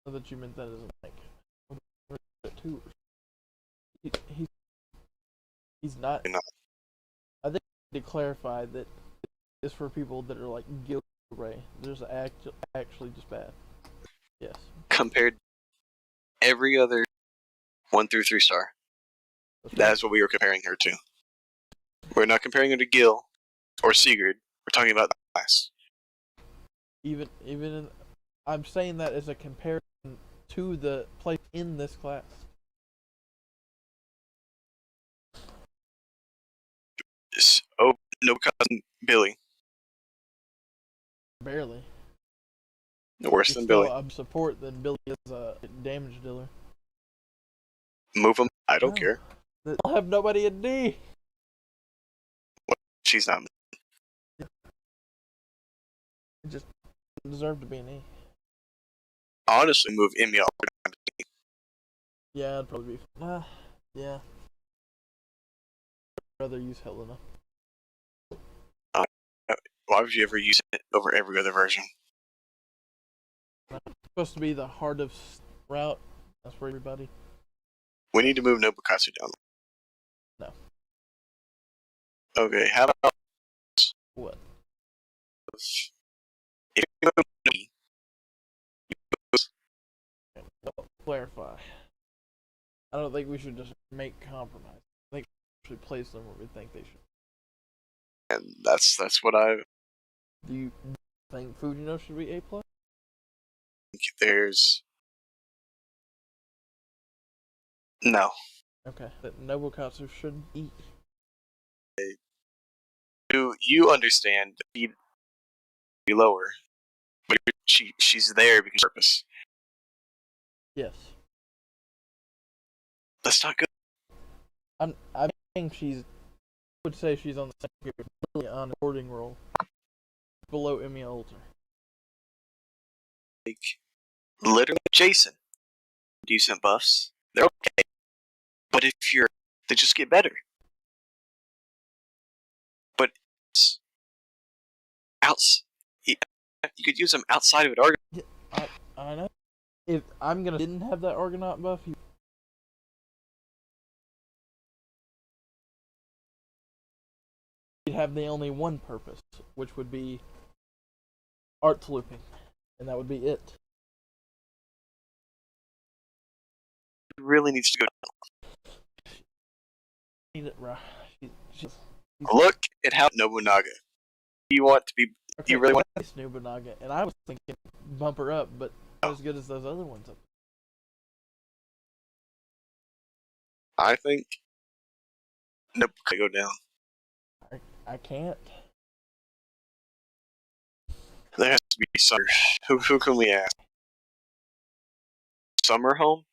[SPEAKER 1] So that you meant that as like too. He's not.
[SPEAKER 2] You're not.
[SPEAKER 1] I think to clarify that it's for people that are like guilty of Ray. There's actually just bad. Yes.
[SPEAKER 2] Compared to every other 1 through 3 star. That's what we were comparing her to. We're not comparing her to Gil or Sigurd. We're talking about the class.
[SPEAKER 1] Even in, I'm saying that as a comparison to the place in this class.
[SPEAKER 2] Oh, no cousin Billy.
[SPEAKER 1] Barely.
[SPEAKER 2] Worse
[SPEAKER 1] He's
[SPEAKER 2] than
[SPEAKER 1] still
[SPEAKER 2] Billy.
[SPEAKER 1] a support than Billy is a damage dealer.
[SPEAKER 2] Move him. I don't
[SPEAKER 1] No.
[SPEAKER 2] care.
[SPEAKER 1] They'll have nobody in D.
[SPEAKER 2] She's not.
[SPEAKER 1] It just deserve to be an E.
[SPEAKER 2] Honestly, move Emmy all the way down to D.
[SPEAKER 1] Yeah, it'd probably be. Yeah. I'd rather use Helena.
[SPEAKER 2] Why would you ever use it over every other version?
[SPEAKER 1] It's supposed to be the hardest route. That's for everybody.
[SPEAKER 2] We need to move Nobukatsu down.
[SPEAKER 1] No.
[SPEAKER 2] Okay, how about
[SPEAKER 1] What?
[SPEAKER 2] if you move me,
[SPEAKER 1] Well, clarify. I don't think we should just make compromise. I think we should place them where we think they should.
[SPEAKER 2] and that's what I
[SPEAKER 1] Do you think Fujino should be A+?
[SPEAKER 2] think. There's no.
[SPEAKER 1] Okay. That Nobukatsu should be.
[SPEAKER 2] You understand that she'd be lower, but she's there because of purpose.
[SPEAKER 1] Yes.
[SPEAKER 2] That's not good.
[SPEAKER 1] I think she's. I would say she's on the same tier with Lily on a boarding roll. Below Emiya Alter.
[SPEAKER 2] Like literally, Jason. Decent buffs. They're okay, but if you're, they just get better. But it's outs. You could use them outside of it.
[SPEAKER 1] I know. If I'm gonna didn't have that Argonaut buff, you'd have the only one purpose, which would be art looping, and that would be it.
[SPEAKER 2] It really needs to go
[SPEAKER 1] Need it, right? She's
[SPEAKER 2] Look at how Nobunaga. You want to be?
[SPEAKER 1] okay,
[SPEAKER 2] You really want?
[SPEAKER 1] nice Nobunaga, and I was thinking bump her up, but not as good as those other ones.
[SPEAKER 2] I think. Nope. Go down.
[SPEAKER 1] I can't.
[SPEAKER 2] There has to be Summer. Who can we ask? Summer Home?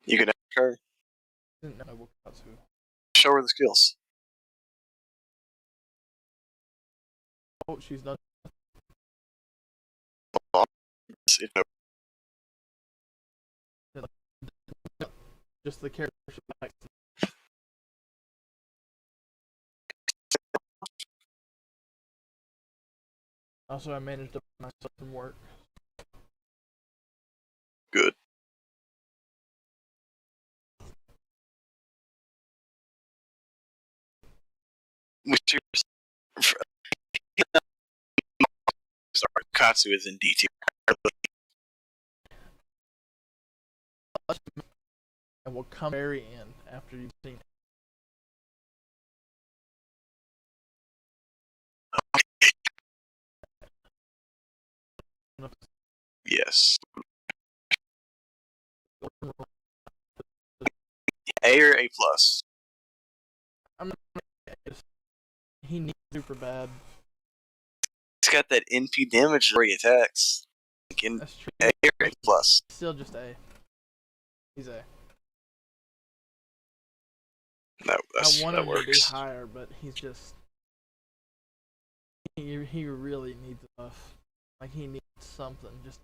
[SPEAKER 2] You can ask her.
[SPEAKER 1] Nobukatsu.
[SPEAKER 2] Show her the skills.
[SPEAKER 1] Oh, she's done.
[SPEAKER 2] It's no-
[SPEAKER 1] Just the character she likes. Also, I managed to put myself from work.
[SPEAKER 2] Good. Sorry, Katsu is in D tier.
[SPEAKER 1] And will come very in after you've seen it.
[SPEAKER 2] Yes. A or A plus.
[SPEAKER 1] He needs super bad.
[SPEAKER 2] He's got that NP damage where he attacks. In
[SPEAKER 1] That's true.
[SPEAKER 2] A or A plus.
[SPEAKER 1] Still just A. He's A.
[SPEAKER 2] No,
[SPEAKER 1] I wanted
[SPEAKER 2] that
[SPEAKER 1] him to be
[SPEAKER 2] works.
[SPEAKER 1] higher, but he's just. He really needs a buff. Like, he needs something. Just.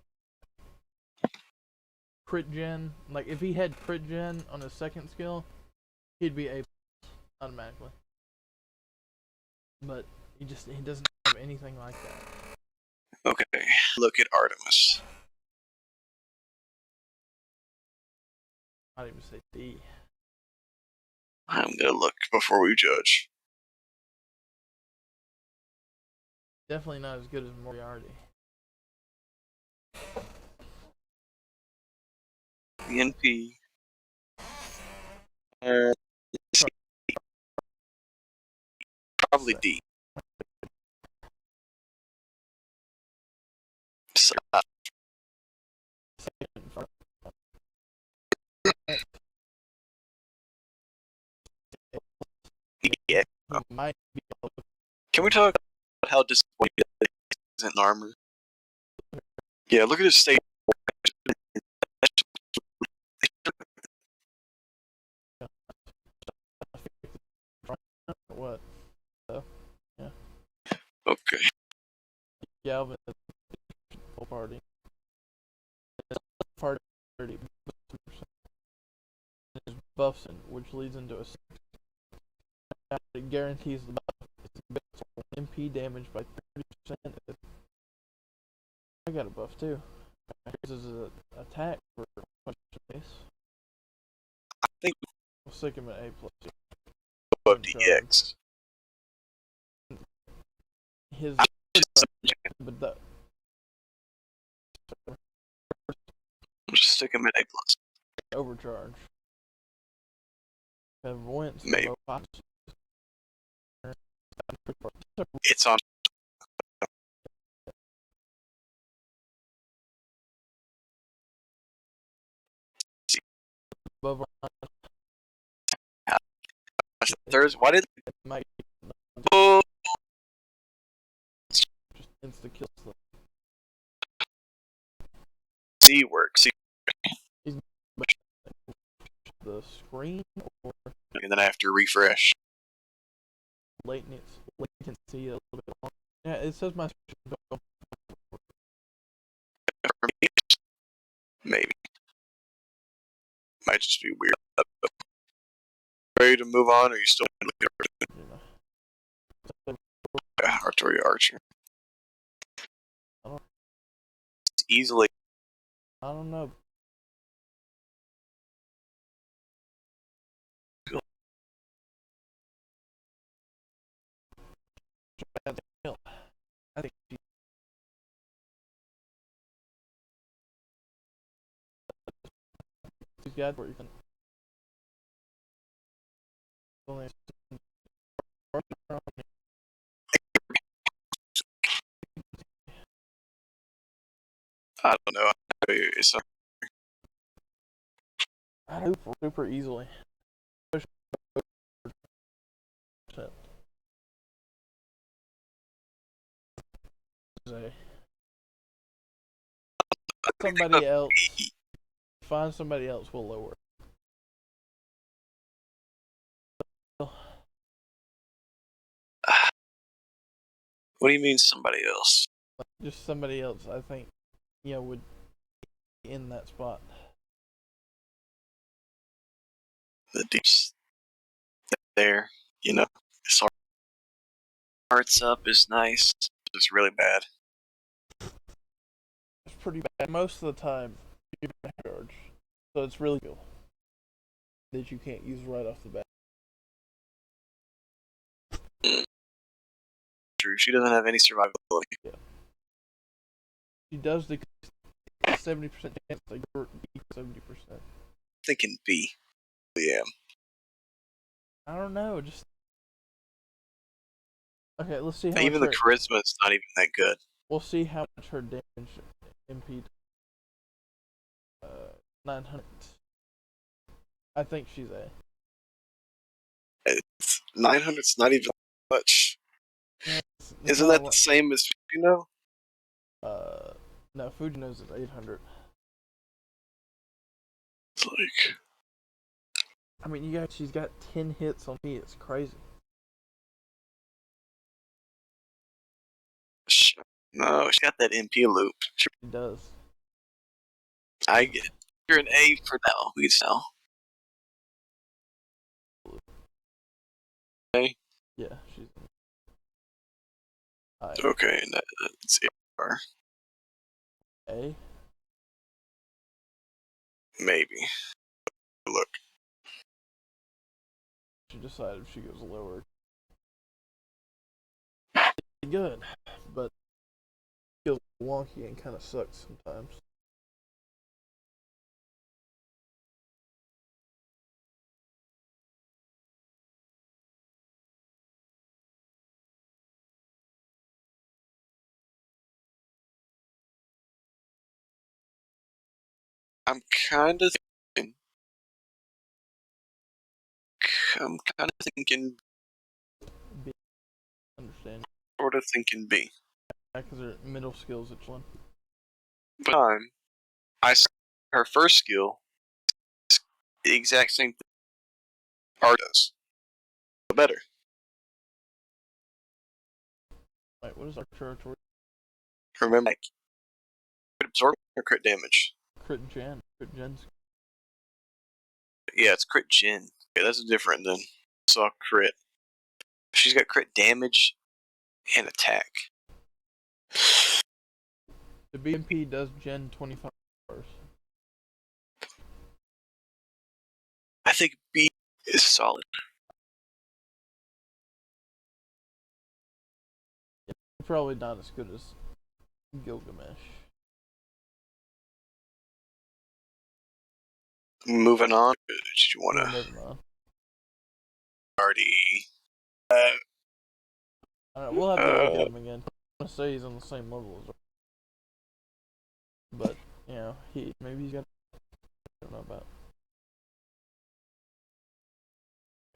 [SPEAKER 1] Crit gen. Like, if he had crit gen on his second skill, he'd be A automatically. But he doesn't have anything like that.
[SPEAKER 2] Okay, look at Artemis.
[SPEAKER 1] I'd even say D.
[SPEAKER 2] I'm gonna look before we judge.
[SPEAKER 1] Definitely not as good as Moriarty.
[SPEAKER 2] NP. Probably D. So,
[SPEAKER 1] Second from
[SPEAKER 2] yeah.
[SPEAKER 1] he might be able to.
[SPEAKER 2] Can we talk about how disappointing he isn't in armor? Yeah, look at his state.
[SPEAKER 1] What? So, yeah.
[SPEAKER 2] Okay.
[SPEAKER 1] Galvin is full party. Party 30%. buffs in, which leads into a it guarantees the buff. It's MP damage by 30%. I got a buff too. Increases an attack for base.
[SPEAKER 2] I think
[SPEAKER 1] We'll stick him at A plus.
[SPEAKER 2] above DX.
[SPEAKER 1] His but the
[SPEAKER 2] Just stick him at A plus.
[SPEAKER 1] overcharge. Avoidance.
[SPEAKER 2] Maybe.
[SPEAKER 1] Low
[SPEAKER 2] It's on.
[SPEAKER 1] above
[SPEAKER 2] Thursday. Why did?
[SPEAKER 1] might
[SPEAKER 2] Oh,
[SPEAKER 1] just insta kills them.
[SPEAKER 2] C work. C,
[SPEAKER 1] The screen or
[SPEAKER 2] and then I have to refresh.
[SPEAKER 1] latency a little bit longer. Yeah, it says my
[SPEAKER 2] For me, maybe. Might just be weird. Ready to move on, or you still looking at Artoria Archer? It's easily.
[SPEAKER 1] I don't know. I think she's got where you can only
[SPEAKER 2] I don't know. It's
[SPEAKER 1] I do super easily. Somebody else. Find somebody else. Will lower.
[SPEAKER 2] What do you mean somebody else?
[SPEAKER 1] Just somebody else. I think, would be in that spot.
[SPEAKER 2] The deeps there, it's hard. Hearts up is nice. It's really bad.
[SPEAKER 1] It's pretty bad most of the time. You can charge, so it's really cool that you can't use right off the bat.
[SPEAKER 2] True, she doesn't have any survivability.
[SPEAKER 1] She does decrease 70% chance to go 70%.
[SPEAKER 2] Thinking B. Yeah.
[SPEAKER 1] I don't know. Just okay. Let's see how
[SPEAKER 2] Even the
[SPEAKER 1] much
[SPEAKER 2] charisma is not even that good.
[SPEAKER 1] we'll see how much her damage MP. 900. I think she's A.
[SPEAKER 2] It's 900's not even much.
[SPEAKER 1] It's
[SPEAKER 2] Isn't
[SPEAKER 1] not
[SPEAKER 2] that the same as Fujino?
[SPEAKER 1] No, Fujino's is 800.
[SPEAKER 2] It's like,
[SPEAKER 1] I mean, she's got 10 hits on me. It's crazy.
[SPEAKER 2] no, she's got that MP loop.
[SPEAKER 1] She does.
[SPEAKER 2] I get it. You're an A for now. We can tell. A?
[SPEAKER 1] Yeah, she's.
[SPEAKER 2] Okay, that's AR.
[SPEAKER 1] A.
[SPEAKER 2] Maybe. Look.
[SPEAKER 1] She decided if she goes lower. Good, but feels wonky and kind of sucks sometimes.
[SPEAKER 2] I'm kind of thinking,
[SPEAKER 1] B. Understand?
[SPEAKER 2] sort of thinking B.
[SPEAKER 1] Because her middle skills each one.
[SPEAKER 2] But I saw her first skill, the exact same thing Art does. But better.
[SPEAKER 1] Wait, what is our territory?
[SPEAKER 2] Remember, like, crit absorb or crit damage?
[SPEAKER 1] Crit Gen. Crit Gen's.
[SPEAKER 2] Yeah, it's crit Jin. Okay, that's different than saw crit. She's got crit damage and attack.
[SPEAKER 1] The BMP does gen 25 stars.
[SPEAKER 2] I think B is solid.
[SPEAKER 1] Probably not as good as Gilgamesh.
[SPEAKER 2] Moving on. Did you want
[SPEAKER 1] Yeah,
[SPEAKER 2] to
[SPEAKER 1] moving on.
[SPEAKER 2] already?
[SPEAKER 1] Alright, we'll have to look at him again. I want to say he's on the same level as her. But, you know, maybe he's got. I don't know about.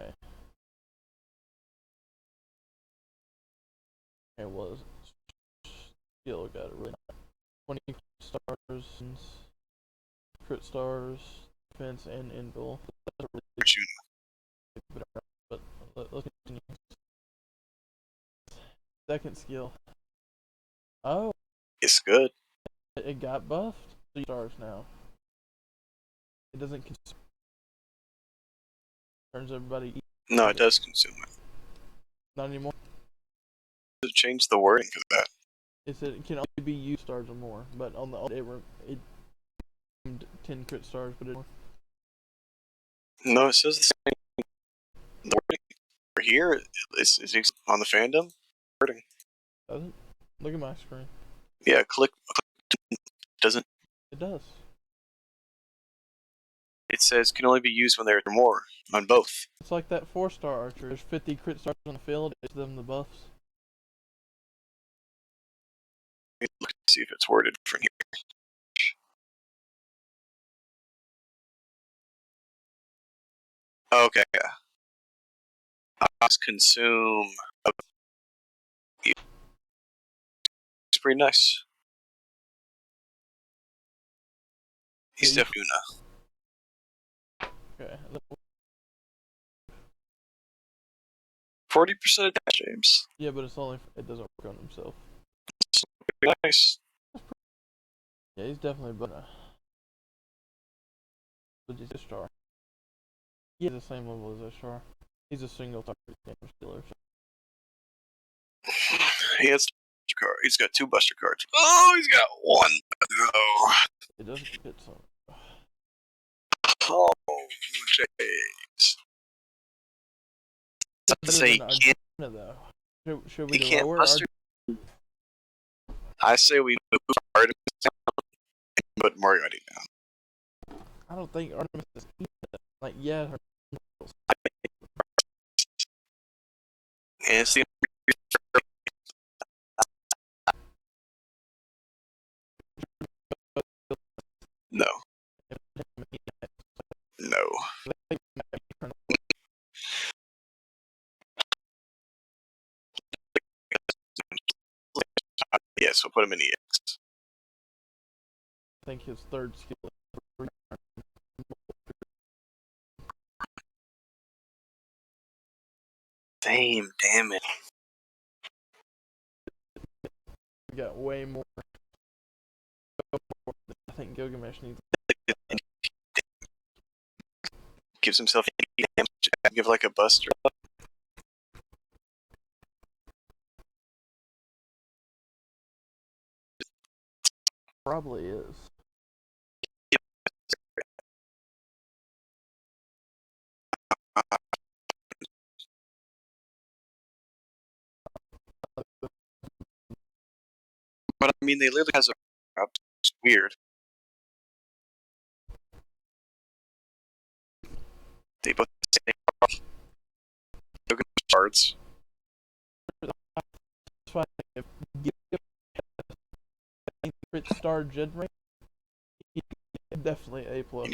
[SPEAKER 1] Okay. It was. Skill got it really. 20 stars, crit stars, defense, and invul. That's really good, but let's continue. Second skill. Oh,
[SPEAKER 2] It's good.
[SPEAKER 1] it got buffed. 3 stars now. It doesn't turns everybody.
[SPEAKER 2] No, it does consume it.
[SPEAKER 1] Not anymore.
[SPEAKER 2] To change the wording for that.
[SPEAKER 1] It said it can only be used stars or more, but on the it 10 crit stars, but it.
[SPEAKER 2] No, it says the same wording. Here, it's on the fandom wording.
[SPEAKER 1] Doesn't? Look at my screen.
[SPEAKER 2] Yeah, click. Doesn't.
[SPEAKER 1] It does.
[SPEAKER 2] It says can only be used when there are more on both.
[SPEAKER 1] It's like that 4-star archer. There's 50 crit stars on the field. It's them the buffs.
[SPEAKER 2] Look to see if it's worded different here. Okay. Just consume. It's pretty nice. He's
[SPEAKER 1] Yeah,
[SPEAKER 2] definitely
[SPEAKER 1] Okay.
[SPEAKER 2] 40% of dash, James.
[SPEAKER 1] Yeah, but it's only it doesn't work on himself.
[SPEAKER 2] Pretty nice.
[SPEAKER 1] Yeah, he's definitely better. But he's a star. He's the same level as Ishtar. He's a single target damage dealer.
[SPEAKER 2] He has a card. He's got 2 buster cards. Oh, he's got 1. Oh,
[SPEAKER 1] It doesn't hit some.
[SPEAKER 2] oh James.
[SPEAKER 1] Better
[SPEAKER 2] Say he
[SPEAKER 1] than
[SPEAKER 2] can't.
[SPEAKER 1] Arjuna, though. Should we
[SPEAKER 2] He can't
[SPEAKER 1] lower
[SPEAKER 2] buster. I say we move Artemis down and put Moriarty down.
[SPEAKER 1] I don't think Artemis is like her.
[SPEAKER 2] And it's the no. No. Yes, we'll put him in EX.
[SPEAKER 1] I think his third skill.
[SPEAKER 2] Damn, damn it.
[SPEAKER 1] Got way more. I think Gilgamesh needs.
[SPEAKER 2] Gives himself 80 damage. Give like a buster.
[SPEAKER 1] Probably is.
[SPEAKER 2] But I mean, they literally has a. It's weird. They both say cards.
[SPEAKER 1] That's why if crit star Jed rank, definitely A plus.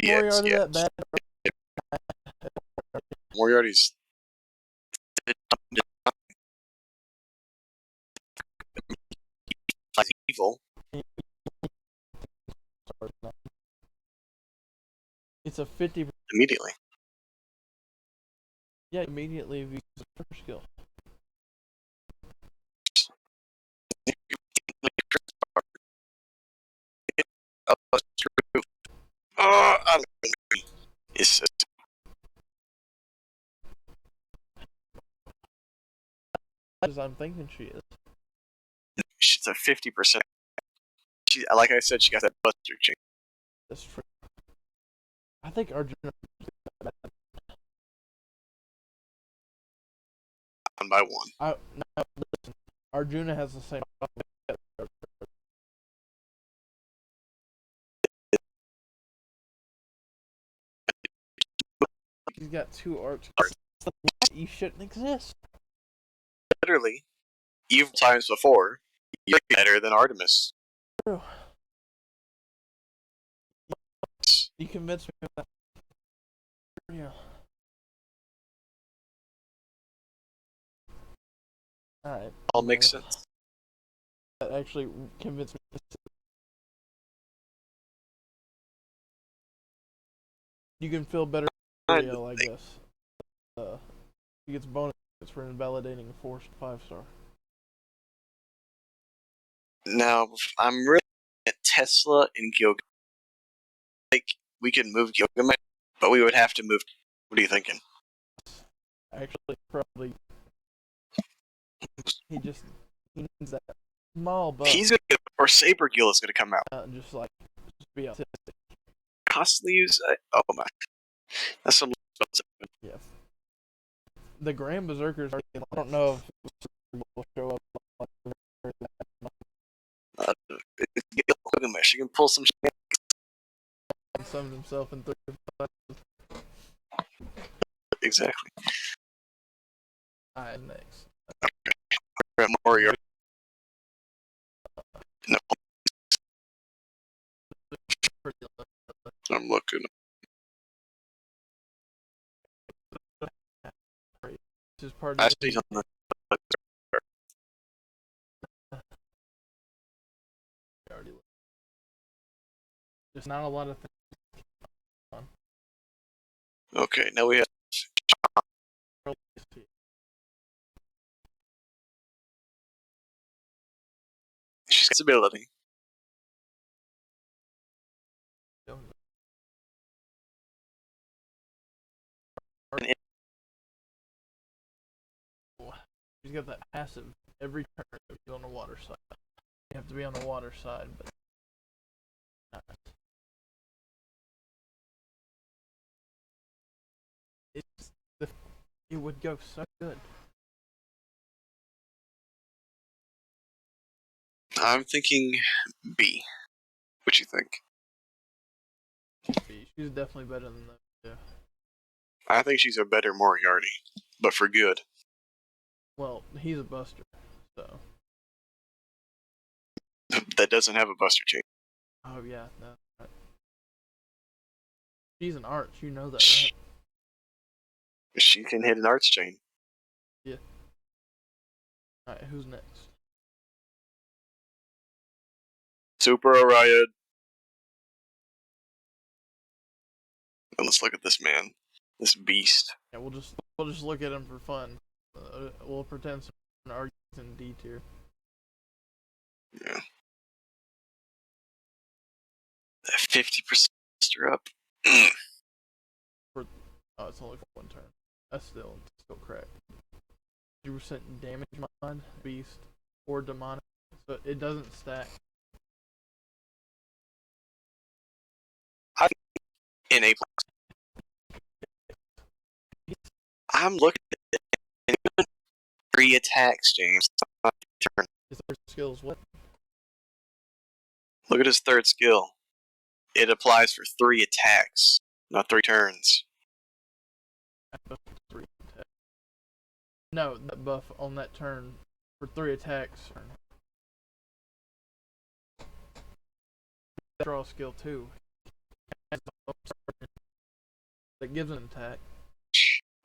[SPEAKER 2] Yes,
[SPEAKER 1] Moriarty
[SPEAKER 2] yes.
[SPEAKER 1] that bad.
[SPEAKER 2] Moriarty's like evil.
[SPEAKER 1] It's a 50.
[SPEAKER 2] Immediately.
[SPEAKER 1] Yeah, immediately if you use the first skill. as I'm thinking she is.
[SPEAKER 2] She's a 50%. She, like I said, she got that buster chain.
[SPEAKER 1] That's true. I think Arjuna
[SPEAKER 2] One by one.
[SPEAKER 1] no, listen, Arjuna has the same problem. He's got 2 arts. You shouldn't exist.
[SPEAKER 2] Literally, even times before, you're better than Artemis.
[SPEAKER 1] True. You convinced me of that. Yeah. Alright.
[SPEAKER 2] All makes sense.
[SPEAKER 1] That actually convinced me. You can feel better
[SPEAKER 2] I
[SPEAKER 1] Uriel, I guess. He gets bonus for invalidating a 4-5-star.
[SPEAKER 2] Now, I'm really at Tesla and Gilgamesh. Like, we could move Gilgamesh, but we would have to move. What are you thinking?
[SPEAKER 1] Actually, probably. He needs that small buff.
[SPEAKER 2] He's gonna get, or Sabergill is gonna come out.
[SPEAKER 1] Just be autistic.
[SPEAKER 2] Constantly use. Oh my. That's some.
[SPEAKER 1] Yeah. The Grand Berserkers, I don't know if will show up.
[SPEAKER 2] Gilgamesh. You can pull some shit.
[SPEAKER 1] He summons himself in 3.
[SPEAKER 2] Exactly.
[SPEAKER 1] Alright, next.
[SPEAKER 2] Mario. No, I'm looking.
[SPEAKER 1] This is part
[SPEAKER 2] I
[SPEAKER 1] of
[SPEAKER 2] see something.
[SPEAKER 1] There's not a lot of things.
[SPEAKER 2] Okay, now we have. She's got ability.
[SPEAKER 1] She's got that passive every turn you're on the water side. You have to be on the water side, but it would go so good.
[SPEAKER 2] I'm thinking B. What you think?
[SPEAKER 1] She's definitely better than those. Yeah.
[SPEAKER 2] I think she's a better Moriarty, but for good.
[SPEAKER 1] Well, he's a buster, so.
[SPEAKER 2] That doesn't have a buster chain.
[SPEAKER 1] Oh yeah, no. Right. She's an arch, you know that, right?
[SPEAKER 2] She can hit an arts chain.
[SPEAKER 1] Yeah. Alright, who's next?
[SPEAKER 2] Super Orion. And let's look at this man. This beast.
[SPEAKER 1] Yeah, we'll just look at him for fun. We'll pretend some arguments in D tier.
[SPEAKER 2] Yeah. 50% buster up.
[SPEAKER 1] Oh, it's only for 1 turn. That's still correct. 2% damage mod, beast, or demonic. So it doesn't stack.
[SPEAKER 2] In A+. I'm looking at it. 3 attacks, James. Turn.
[SPEAKER 1] His third skill is what?
[SPEAKER 2] Look at his third skill. It applies for 3 attacks, not 3 turns.
[SPEAKER 1] No, that buff on that turn for 3 attacks. Draw skill 2. That gives an attack.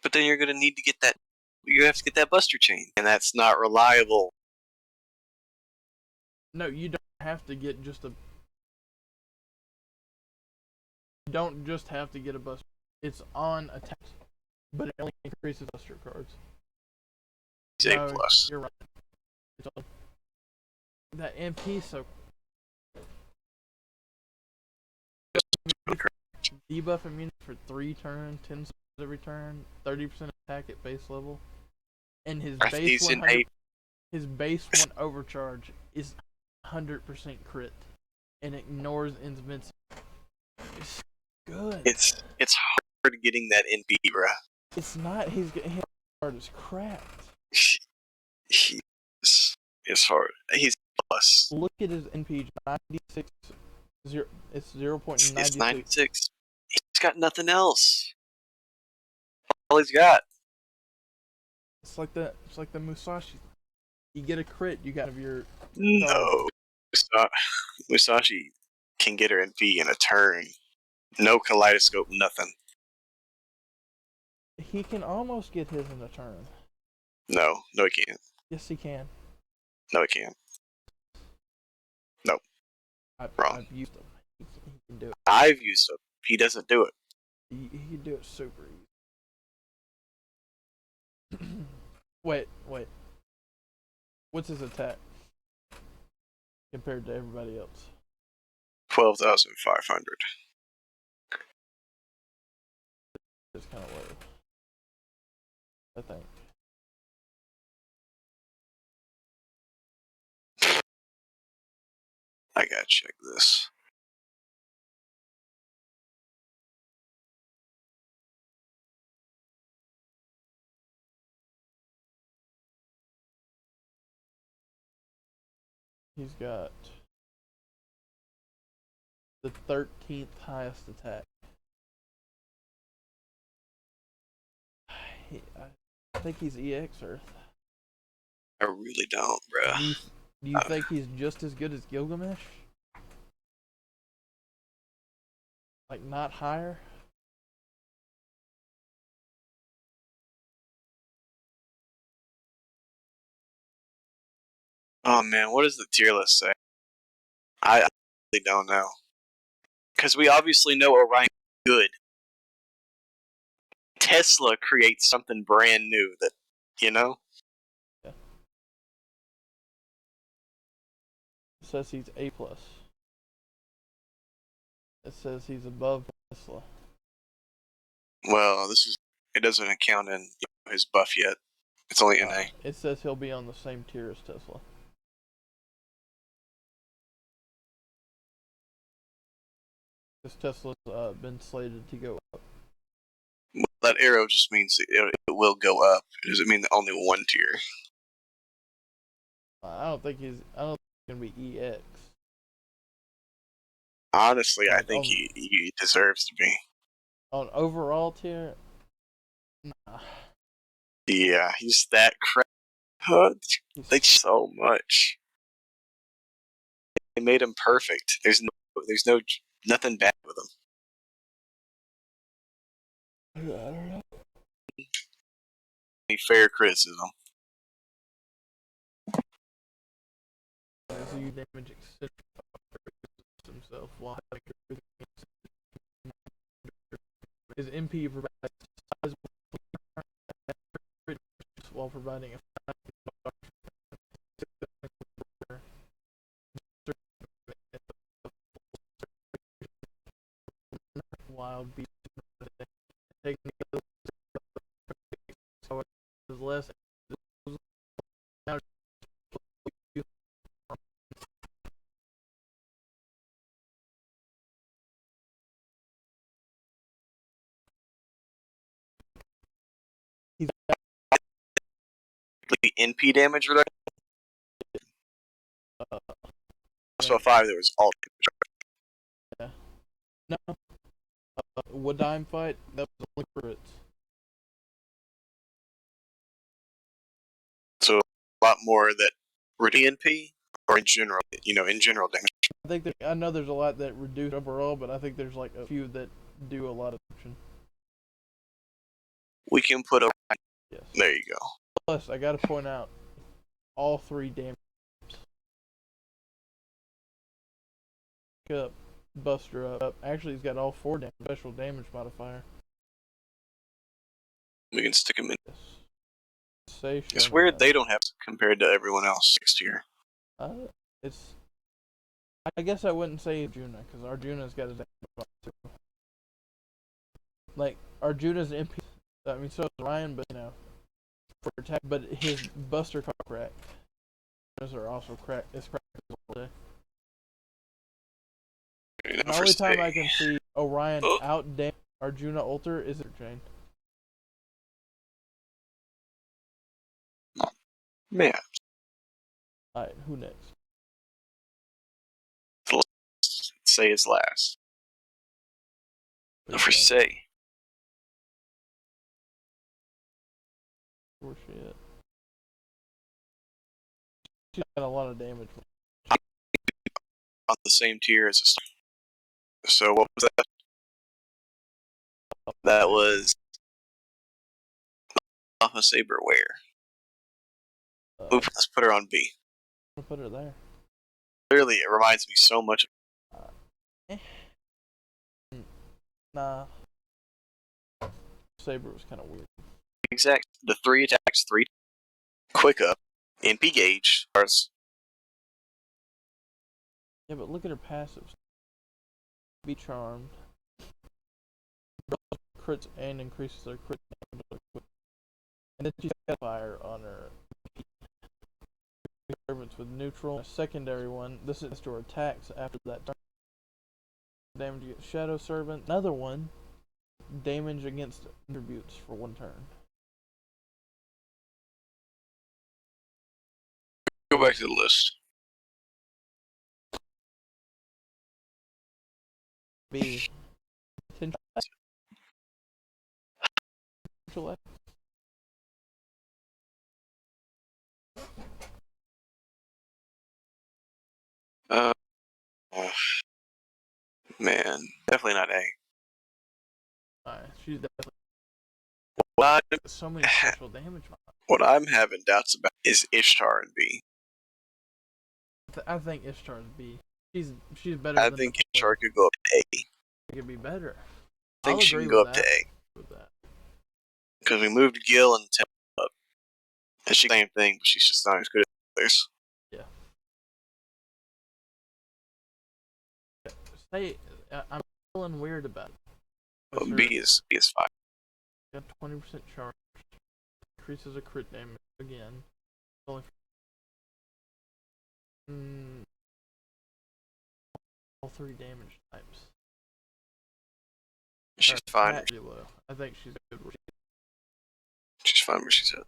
[SPEAKER 2] But then you're gonna need to get that. You have to get that buster chain, and that's not reliable.
[SPEAKER 1] No, you don't have to get just a. You don't just have to get a buster. It's on attacks, but it only increases buster cards.
[SPEAKER 2] It's A+.
[SPEAKER 1] You're right. It's on. That MP so. Debuff immunity for 3 turns, 10 every turn, 30% attack at base level, and his base 100. His base 1 overcharge is 100% crit and ignores invincibility. It's good.
[SPEAKER 2] It's hard getting that NP, bruh.
[SPEAKER 1] It's not. His card is cracked.
[SPEAKER 2] It's hard. He's plus.
[SPEAKER 1] Look at his NP 96. It's 0.96.
[SPEAKER 2] It's 96. He's got nothing else. All he's got.
[SPEAKER 1] It's like the Musashi. You get a crit, you got your.
[SPEAKER 2] No. Musashi can get her NP in a turn. No kaleidoscope, nothing.
[SPEAKER 1] He can almost get his in a turn.
[SPEAKER 2] No, he can't.
[SPEAKER 1] Yes, he can.
[SPEAKER 2] No, he can't. Nope. Wrong.
[SPEAKER 1] I've used him. He can do it.
[SPEAKER 2] I've used him. He doesn't do it.
[SPEAKER 1] He can do it super easy. Wait. What's his attack compared to everybody else?
[SPEAKER 2] 12,500.
[SPEAKER 1] It's kind of low, I think.
[SPEAKER 2] I gotta check this.
[SPEAKER 1] He's got the 13th highest attack. I think he's EX Earth.
[SPEAKER 2] I really don't, bruh.
[SPEAKER 1] Do you think he's just as good as Gilgamesh? Like, not higher?
[SPEAKER 2] Oh man, what does the tier list say? I really don't know. Because we obviously know Orion's good. Tesla creates something brand new that, you know?
[SPEAKER 1] Yeah. It says he's A+. It says he's above Tesla.
[SPEAKER 2] Well, it doesn't count in his buff yet. It's only NA.
[SPEAKER 1] It says he'll be on the same tier as Tesla. Because Tesla's been slated to go up.
[SPEAKER 2] That arrow just means it will go up. It doesn't mean that only one tier.
[SPEAKER 1] I don't think he's gonna be EX.
[SPEAKER 2] Honestly, I
[SPEAKER 1] Like,
[SPEAKER 2] think he deserves to be.
[SPEAKER 1] On overall tier, nah.
[SPEAKER 2] Yeah, he's that crap. They so much. They made him perfect. There's nothing bad with him.
[SPEAKER 1] I don't know.
[SPEAKER 2] Any fair criticism.
[SPEAKER 1] So you damage himself while having his MP provides sizable while providing a wild beast is less
[SPEAKER 2] NP damage reduction. So 5 there was all damage.
[SPEAKER 1] no Wood Dime fight that was only crits.
[SPEAKER 2] So a lot more that reduce NP or in general, in general damage.
[SPEAKER 1] I know there's a lot that reduce overall, but I think there's like a few that do a lot of action.
[SPEAKER 2] We can put a
[SPEAKER 1] Yes.
[SPEAKER 2] There you go.
[SPEAKER 1] Plus, I gotta point out all 3 damage up, Buster up. Actually, he's got all 4 special damage modifier.
[SPEAKER 2] We can stick him in.
[SPEAKER 1] Yes. Say
[SPEAKER 2] It's weird they don't have compared to everyone else 6th tier.
[SPEAKER 1] It's. I guess I wouldn't say Arjuna because Arjuna's got his damage too. Like Arjuna's MP. I mean, so is Ryan, but for attack. But his Buster card cracked. Those are also crack. It's crack all day.
[SPEAKER 2] You know,
[SPEAKER 1] The
[SPEAKER 2] for
[SPEAKER 1] only time
[SPEAKER 2] say,
[SPEAKER 1] I can see Orion
[SPEAKER 2] Oh.
[SPEAKER 1] out damage Arjuna Ultra is a chain.
[SPEAKER 2] man,
[SPEAKER 1] Alright, who next?
[SPEAKER 2] say is last.
[SPEAKER 1] Who's
[SPEAKER 2] For
[SPEAKER 1] next?
[SPEAKER 2] say,
[SPEAKER 1] Where's she at? She's got a lot of damage.
[SPEAKER 2] on the same tier as a star. So what was that? That was Alpha Saberware. Oops, let's put her on B.
[SPEAKER 1] I'm gonna put her there.
[SPEAKER 2] Clearly, it reminds me so much of
[SPEAKER 1] Nah. Saber was kind of weird.
[SPEAKER 2] exact the 3 attacks, 3 quick up, NP gauge, stars.
[SPEAKER 1] Yeah, but look at her passives. Be charmed. Crits and increases her crit damage. And then she's got fire on her servants with neutral. A secondary one. This is to her attacks after that turn. Damage against Shadow Servant. Another one. Damage against attributes for 1 turn.
[SPEAKER 2] Go back to the list.
[SPEAKER 1] B. Potential.
[SPEAKER 2] Oh, man, definitely not A.
[SPEAKER 1] Alright, she's definitely
[SPEAKER 2] What
[SPEAKER 1] so many special damage.
[SPEAKER 2] what I'm having doubts about is Ishtar and B.
[SPEAKER 1] I think Ishtar's B. She's better
[SPEAKER 2] I
[SPEAKER 1] than
[SPEAKER 2] think
[SPEAKER 1] the
[SPEAKER 2] Ishtar could go up to A.
[SPEAKER 1] It could be better.
[SPEAKER 2] I think
[SPEAKER 1] I'll
[SPEAKER 2] she
[SPEAKER 1] agree
[SPEAKER 2] can go
[SPEAKER 1] with
[SPEAKER 2] up to
[SPEAKER 1] that.
[SPEAKER 2] A
[SPEAKER 1] With that.
[SPEAKER 2] because we moved Gil and Tim up, and she's the same thing, but she's just not as good as others.
[SPEAKER 1] Yeah. Say, I'm feeling weird about it.
[SPEAKER 2] But
[SPEAKER 1] Her-
[SPEAKER 2] B is fine.
[SPEAKER 1] got 20% charge. Increases her crit damage again. Only all 3 damage types.
[SPEAKER 2] She's
[SPEAKER 1] Her
[SPEAKER 2] fine.
[SPEAKER 1] attack pretty low. I think she's good. Where
[SPEAKER 2] She's fine where she's at.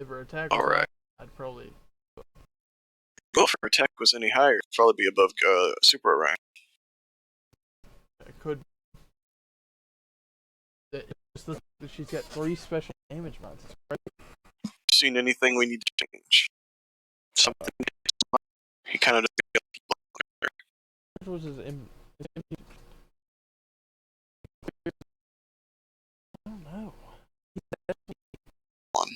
[SPEAKER 1] if her attack was
[SPEAKER 2] All right.
[SPEAKER 1] high, I'd probably.
[SPEAKER 2] Well, if her attack was any higher, it'd probably be above Super Orion.
[SPEAKER 1] It could. Just the, she's got 3 special damage mods. It's great.
[SPEAKER 2] Seen anything we need to change? Something. He kind of
[SPEAKER 1] Which was his I don't know.
[SPEAKER 2] one.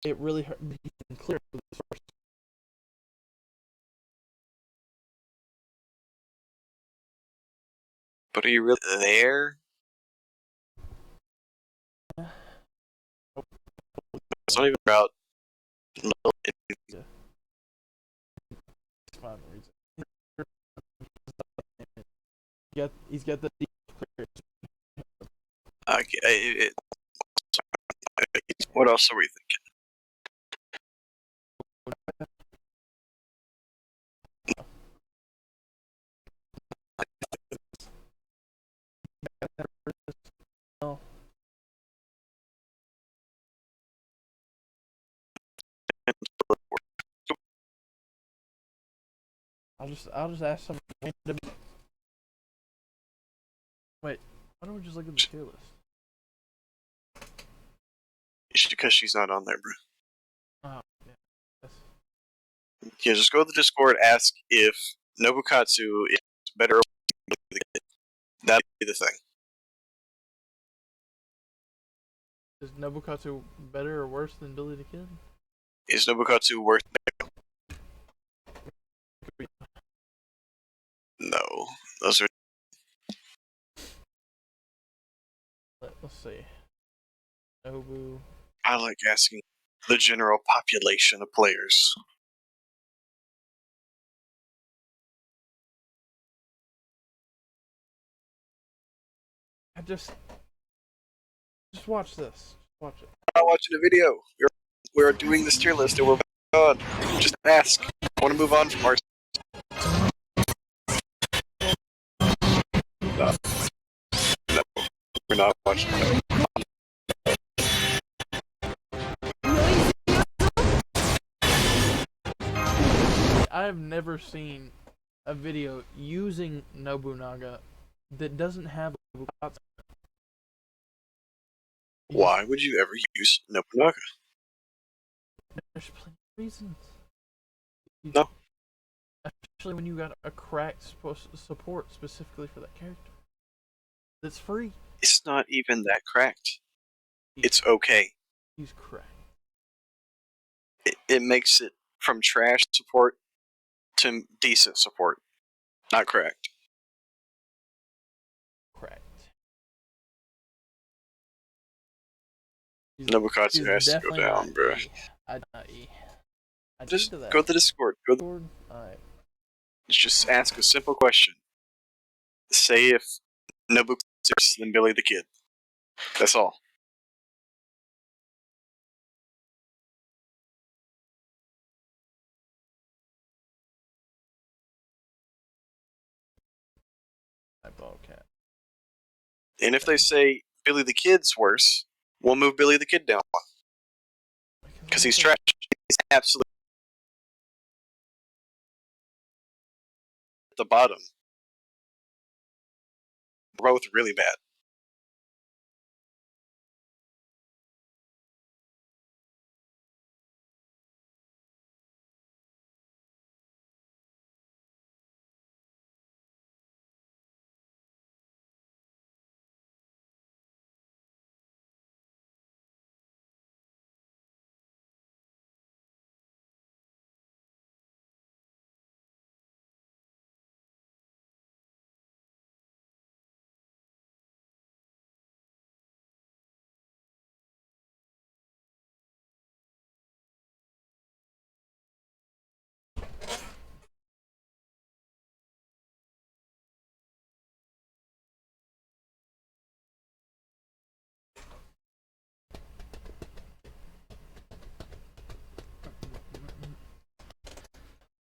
[SPEAKER 1] It really hurt me to clear for this first.
[SPEAKER 2] But are you really there? It's not even about.
[SPEAKER 1] It's fine reason. He's got the deep clear.
[SPEAKER 2] What else are we thinking?
[SPEAKER 1] I'll just ask some random. Wait, why don't we just look at the tier list?
[SPEAKER 2] It's because she's not on there, bro.
[SPEAKER 1] Oh, yeah. That's,
[SPEAKER 2] Yeah, just go to the Discord, ask if Nobukatsu is better or worse. That'd be the thing.
[SPEAKER 1] is Nobukatsu better or worse than Billy the Kid?
[SPEAKER 2] Is Nobukatsu worth? No, those are.
[SPEAKER 1] Let's see. Nobu.
[SPEAKER 2] I like asking the general population of players.
[SPEAKER 1] I just watch this. Watch it.
[SPEAKER 2] I'm not watching a video. We're doing this tier list and we're on. Just ask. I want to move on from our. No, no, we're not watching that.
[SPEAKER 1] I have never seen a video using Nobunaga that doesn't have a Bukatsu.
[SPEAKER 2] Why would you ever use Nobunaga?
[SPEAKER 1] There's plenty of reasons.
[SPEAKER 2] No.
[SPEAKER 1] Especially when you got a cracked support specifically for that character. That's free.
[SPEAKER 2] It's not even that cracked. It's okay.
[SPEAKER 1] He's cracked.
[SPEAKER 2] It makes it from trash support to decent support. Not cracked.
[SPEAKER 1] Cracked.
[SPEAKER 2] Nobukatsu has to go down, bro. Just go to the Discord.
[SPEAKER 1] Alright.
[SPEAKER 2] Just ask a simple question. Say if Nobukatsu is worse than Billy the Kid. That's all.
[SPEAKER 1] Eyeball cat.
[SPEAKER 2] And if they say Billy the Kid's worse, we'll move Billy the Kid down one. Because he's trash. He's absolutely at the bottom. Both really bad.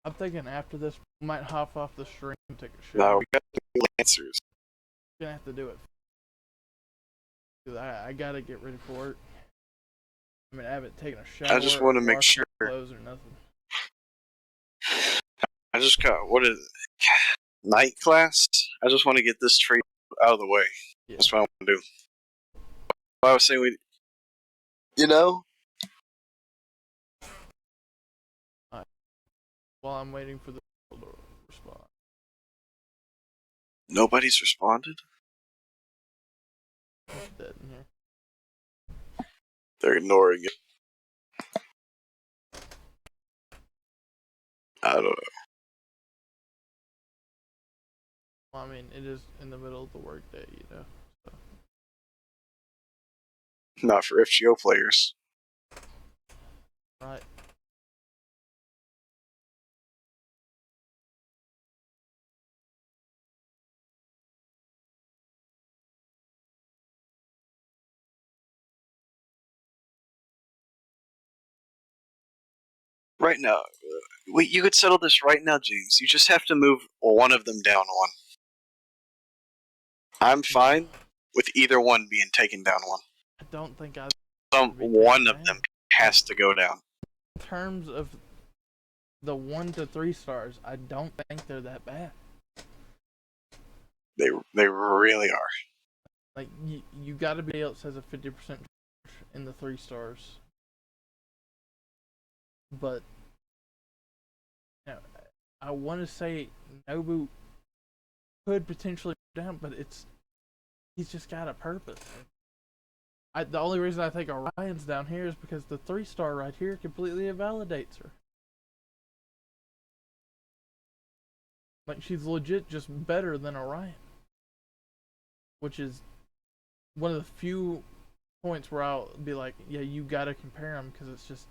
[SPEAKER 1] I'm thinking after this, we might hop off the stream and take a
[SPEAKER 2] No,
[SPEAKER 1] shower.
[SPEAKER 2] we got the Lancers.
[SPEAKER 1] We're gonna have to do it. Cause I gotta get ready for work. I mean, I haven't taken a shower.
[SPEAKER 2] I just want to make
[SPEAKER 1] washed
[SPEAKER 2] sure.
[SPEAKER 1] my clothes or nothing.
[SPEAKER 2] I just got, what is it? Night class? I just want to get this trade out of the way.
[SPEAKER 1] Yeah.
[SPEAKER 2] That's what I want to do. I was saying you know?
[SPEAKER 1] While I'm waiting for the people to respond.
[SPEAKER 2] Nobody's responded?
[SPEAKER 1] It's dead in here.
[SPEAKER 2] They're ignoring it. I don't know.
[SPEAKER 1] Well, I mean, it is in the middle of the workday, you know. So.
[SPEAKER 2] Not for FGO players.
[SPEAKER 1] Right.
[SPEAKER 2] Right now, you could settle this right now, James. You just have to move one of them down one. I'm fine with either one being taken down one.
[SPEAKER 1] I don't think I.
[SPEAKER 2] One of them has to go down.
[SPEAKER 1] In terms of the 1 to 3 stars, I don't think they're that bad.
[SPEAKER 2] They really are.
[SPEAKER 1] Like you got to be else has a 50% in the 3 stars. But you know, I want to say Nobu could potentially go down, but he's just got a purpose. The only reason I think Orion's down here is because the 3-star right here completely invalidates her. Like, she's legit just better than Orion. Which is one of the few points where I'll be like, yeah, you gotta compare them, because it's just,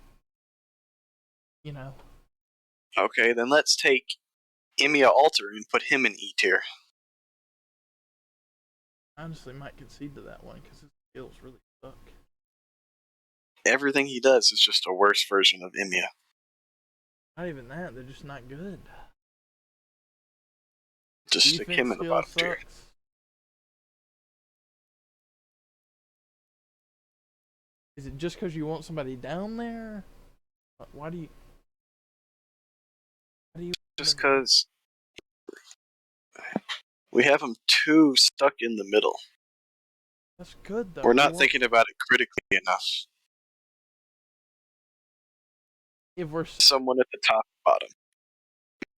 [SPEAKER 1] you know.
[SPEAKER 2] Okay, then let's take Emiya Alter and put him in E tier.
[SPEAKER 1] I honestly might concede to that one, because his skills really suck.
[SPEAKER 2] everything he does is just a worse version of Emiya.
[SPEAKER 1] Not even that. They're just not good.
[SPEAKER 2] Just stick him
[SPEAKER 1] Defense
[SPEAKER 2] in the
[SPEAKER 1] skill
[SPEAKER 2] bottom tier.
[SPEAKER 1] sucks. Is it just because you want somebody down there? Why do you?
[SPEAKER 2] Just because we have him too stuck in the middle.
[SPEAKER 1] That's good though.
[SPEAKER 2] We're
[SPEAKER 1] You
[SPEAKER 2] not
[SPEAKER 1] want-
[SPEAKER 2] thinking about it critically enough.
[SPEAKER 1] If we're
[SPEAKER 2] Someone at the top and bottom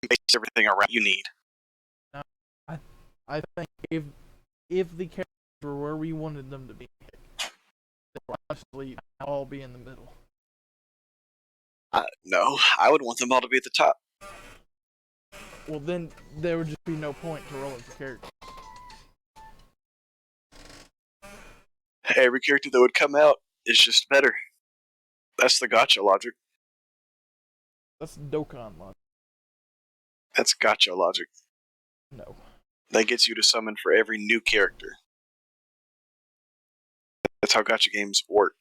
[SPEAKER 2] makes everything around you need.
[SPEAKER 1] I think if the characters were where we wanted them to be, they would honestly all be in the middle.
[SPEAKER 2] No, I would want them all to be at the top.
[SPEAKER 1] Well, then there would just be no point to rolling for characters.
[SPEAKER 2] Every character that would come out is just better. That's the gacha logic.
[SPEAKER 1] That's Dokkan logic.
[SPEAKER 2] That's gacha logic.
[SPEAKER 1] No.
[SPEAKER 2] That gets you to summon for every new character. That's how gacha games work.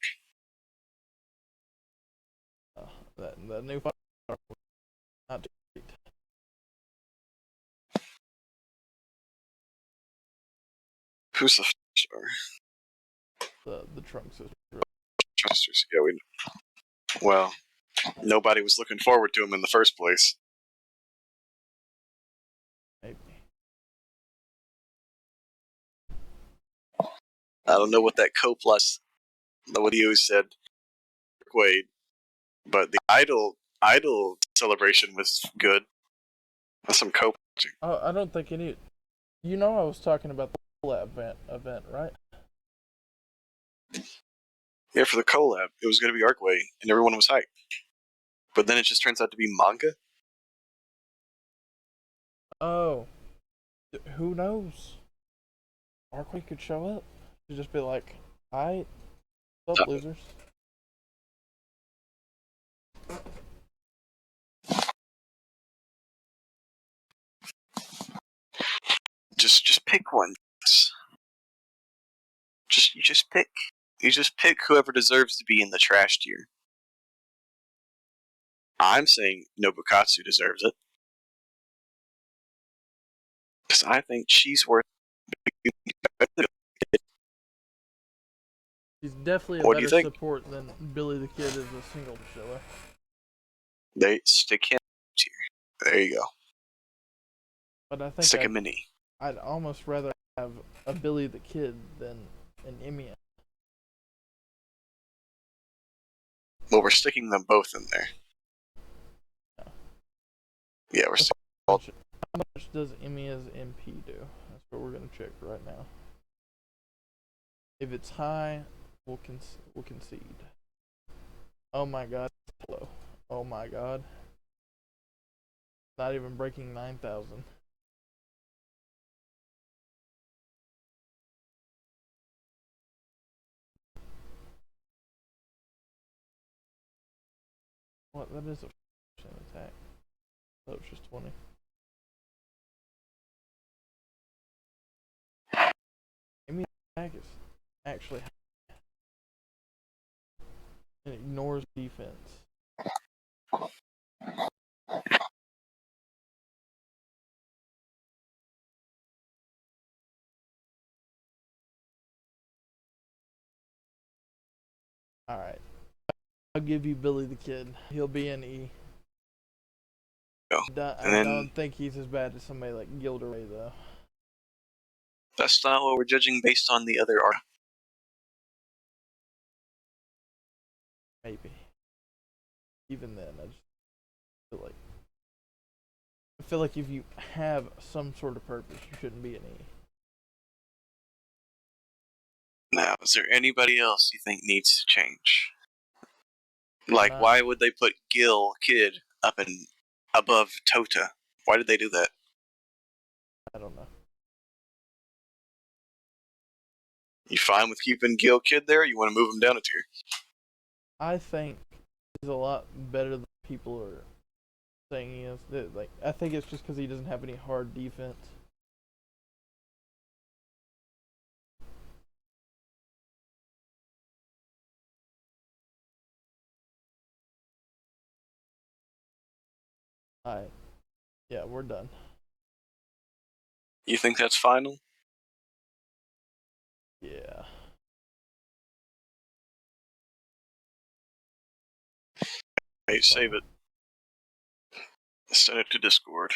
[SPEAKER 1] That new fight not great.
[SPEAKER 2] Who's the star?
[SPEAKER 1] The Trunks is
[SPEAKER 2] Trusters. Yeah, we. Well, nobody was looking forward to him in the first place.
[SPEAKER 1] maybe.
[SPEAKER 2] I don't know what that co-plus, what you said, Quaid, but the idol celebration was good. That's some co.
[SPEAKER 1] Oh, I don't think any. You know, I was talking about the collab event, right?
[SPEAKER 2] Yeah, for the collab, it was going to be Arcway, and everyone was hyped. But then it just turns out to be manga.
[SPEAKER 1] Oh, who knows? Arkway could show up. He'd just be like, "Alright, what's up, losers?"
[SPEAKER 2] Just pick one. You just pick whoever deserves to be in the trash tier. I'm saying Nobukatsu deserves it because I think she's worth.
[SPEAKER 1] He's definitely a
[SPEAKER 2] What do you
[SPEAKER 1] better
[SPEAKER 2] think?
[SPEAKER 1] support than Billy the Kid as a single shower.
[SPEAKER 2] They stick him tier. There you go.
[SPEAKER 1] But I think
[SPEAKER 2] Stick a mini.
[SPEAKER 1] I'd almost rather have a Billy the Kid than an Emiya.
[SPEAKER 2] Well, we're sticking them both in there. Yeah, we're sticking.
[SPEAKER 1] How much does Emiya's MP do? That's what we're gonna check right now. If it's high, we'll concede. Oh my god, it's low. Oh my god. Not even breaking 9,000. What? That is a percent attack. That was just 20. Emiya's attack is actually high. It ignores defense. Alright. I'll give you Billy the Kid. He'll be an E.
[SPEAKER 2] Go.
[SPEAKER 1] I don't think he's as bad as somebody like Gilderoy, though.
[SPEAKER 2] That's not what we're judging based on the other art.
[SPEAKER 1] Maybe. Even then, I just feel like if you have some sort of purpose, you shouldn't be an E.
[SPEAKER 2] Now, is there anybody else you think needs to change? Like,
[SPEAKER 1] Nah.
[SPEAKER 2] why would they put Gil Kid up and above Tota? Why did they do that?
[SPEAKER 1] I don't know.
[SPEAKER 2] You fine with keeping Gil Kid there? Or you want to move him down a tier?
[SPEAKER 1] I think he's a lot better than people are saying he is. I think it's just because he doesn't have any hard defense. Alright. Yeah, we're done.
[SPEAKER 2] You think that's final?
[SPEAKER 1] Yeah.
[SPEAKER 2] Hey, save it. Send it to Discord.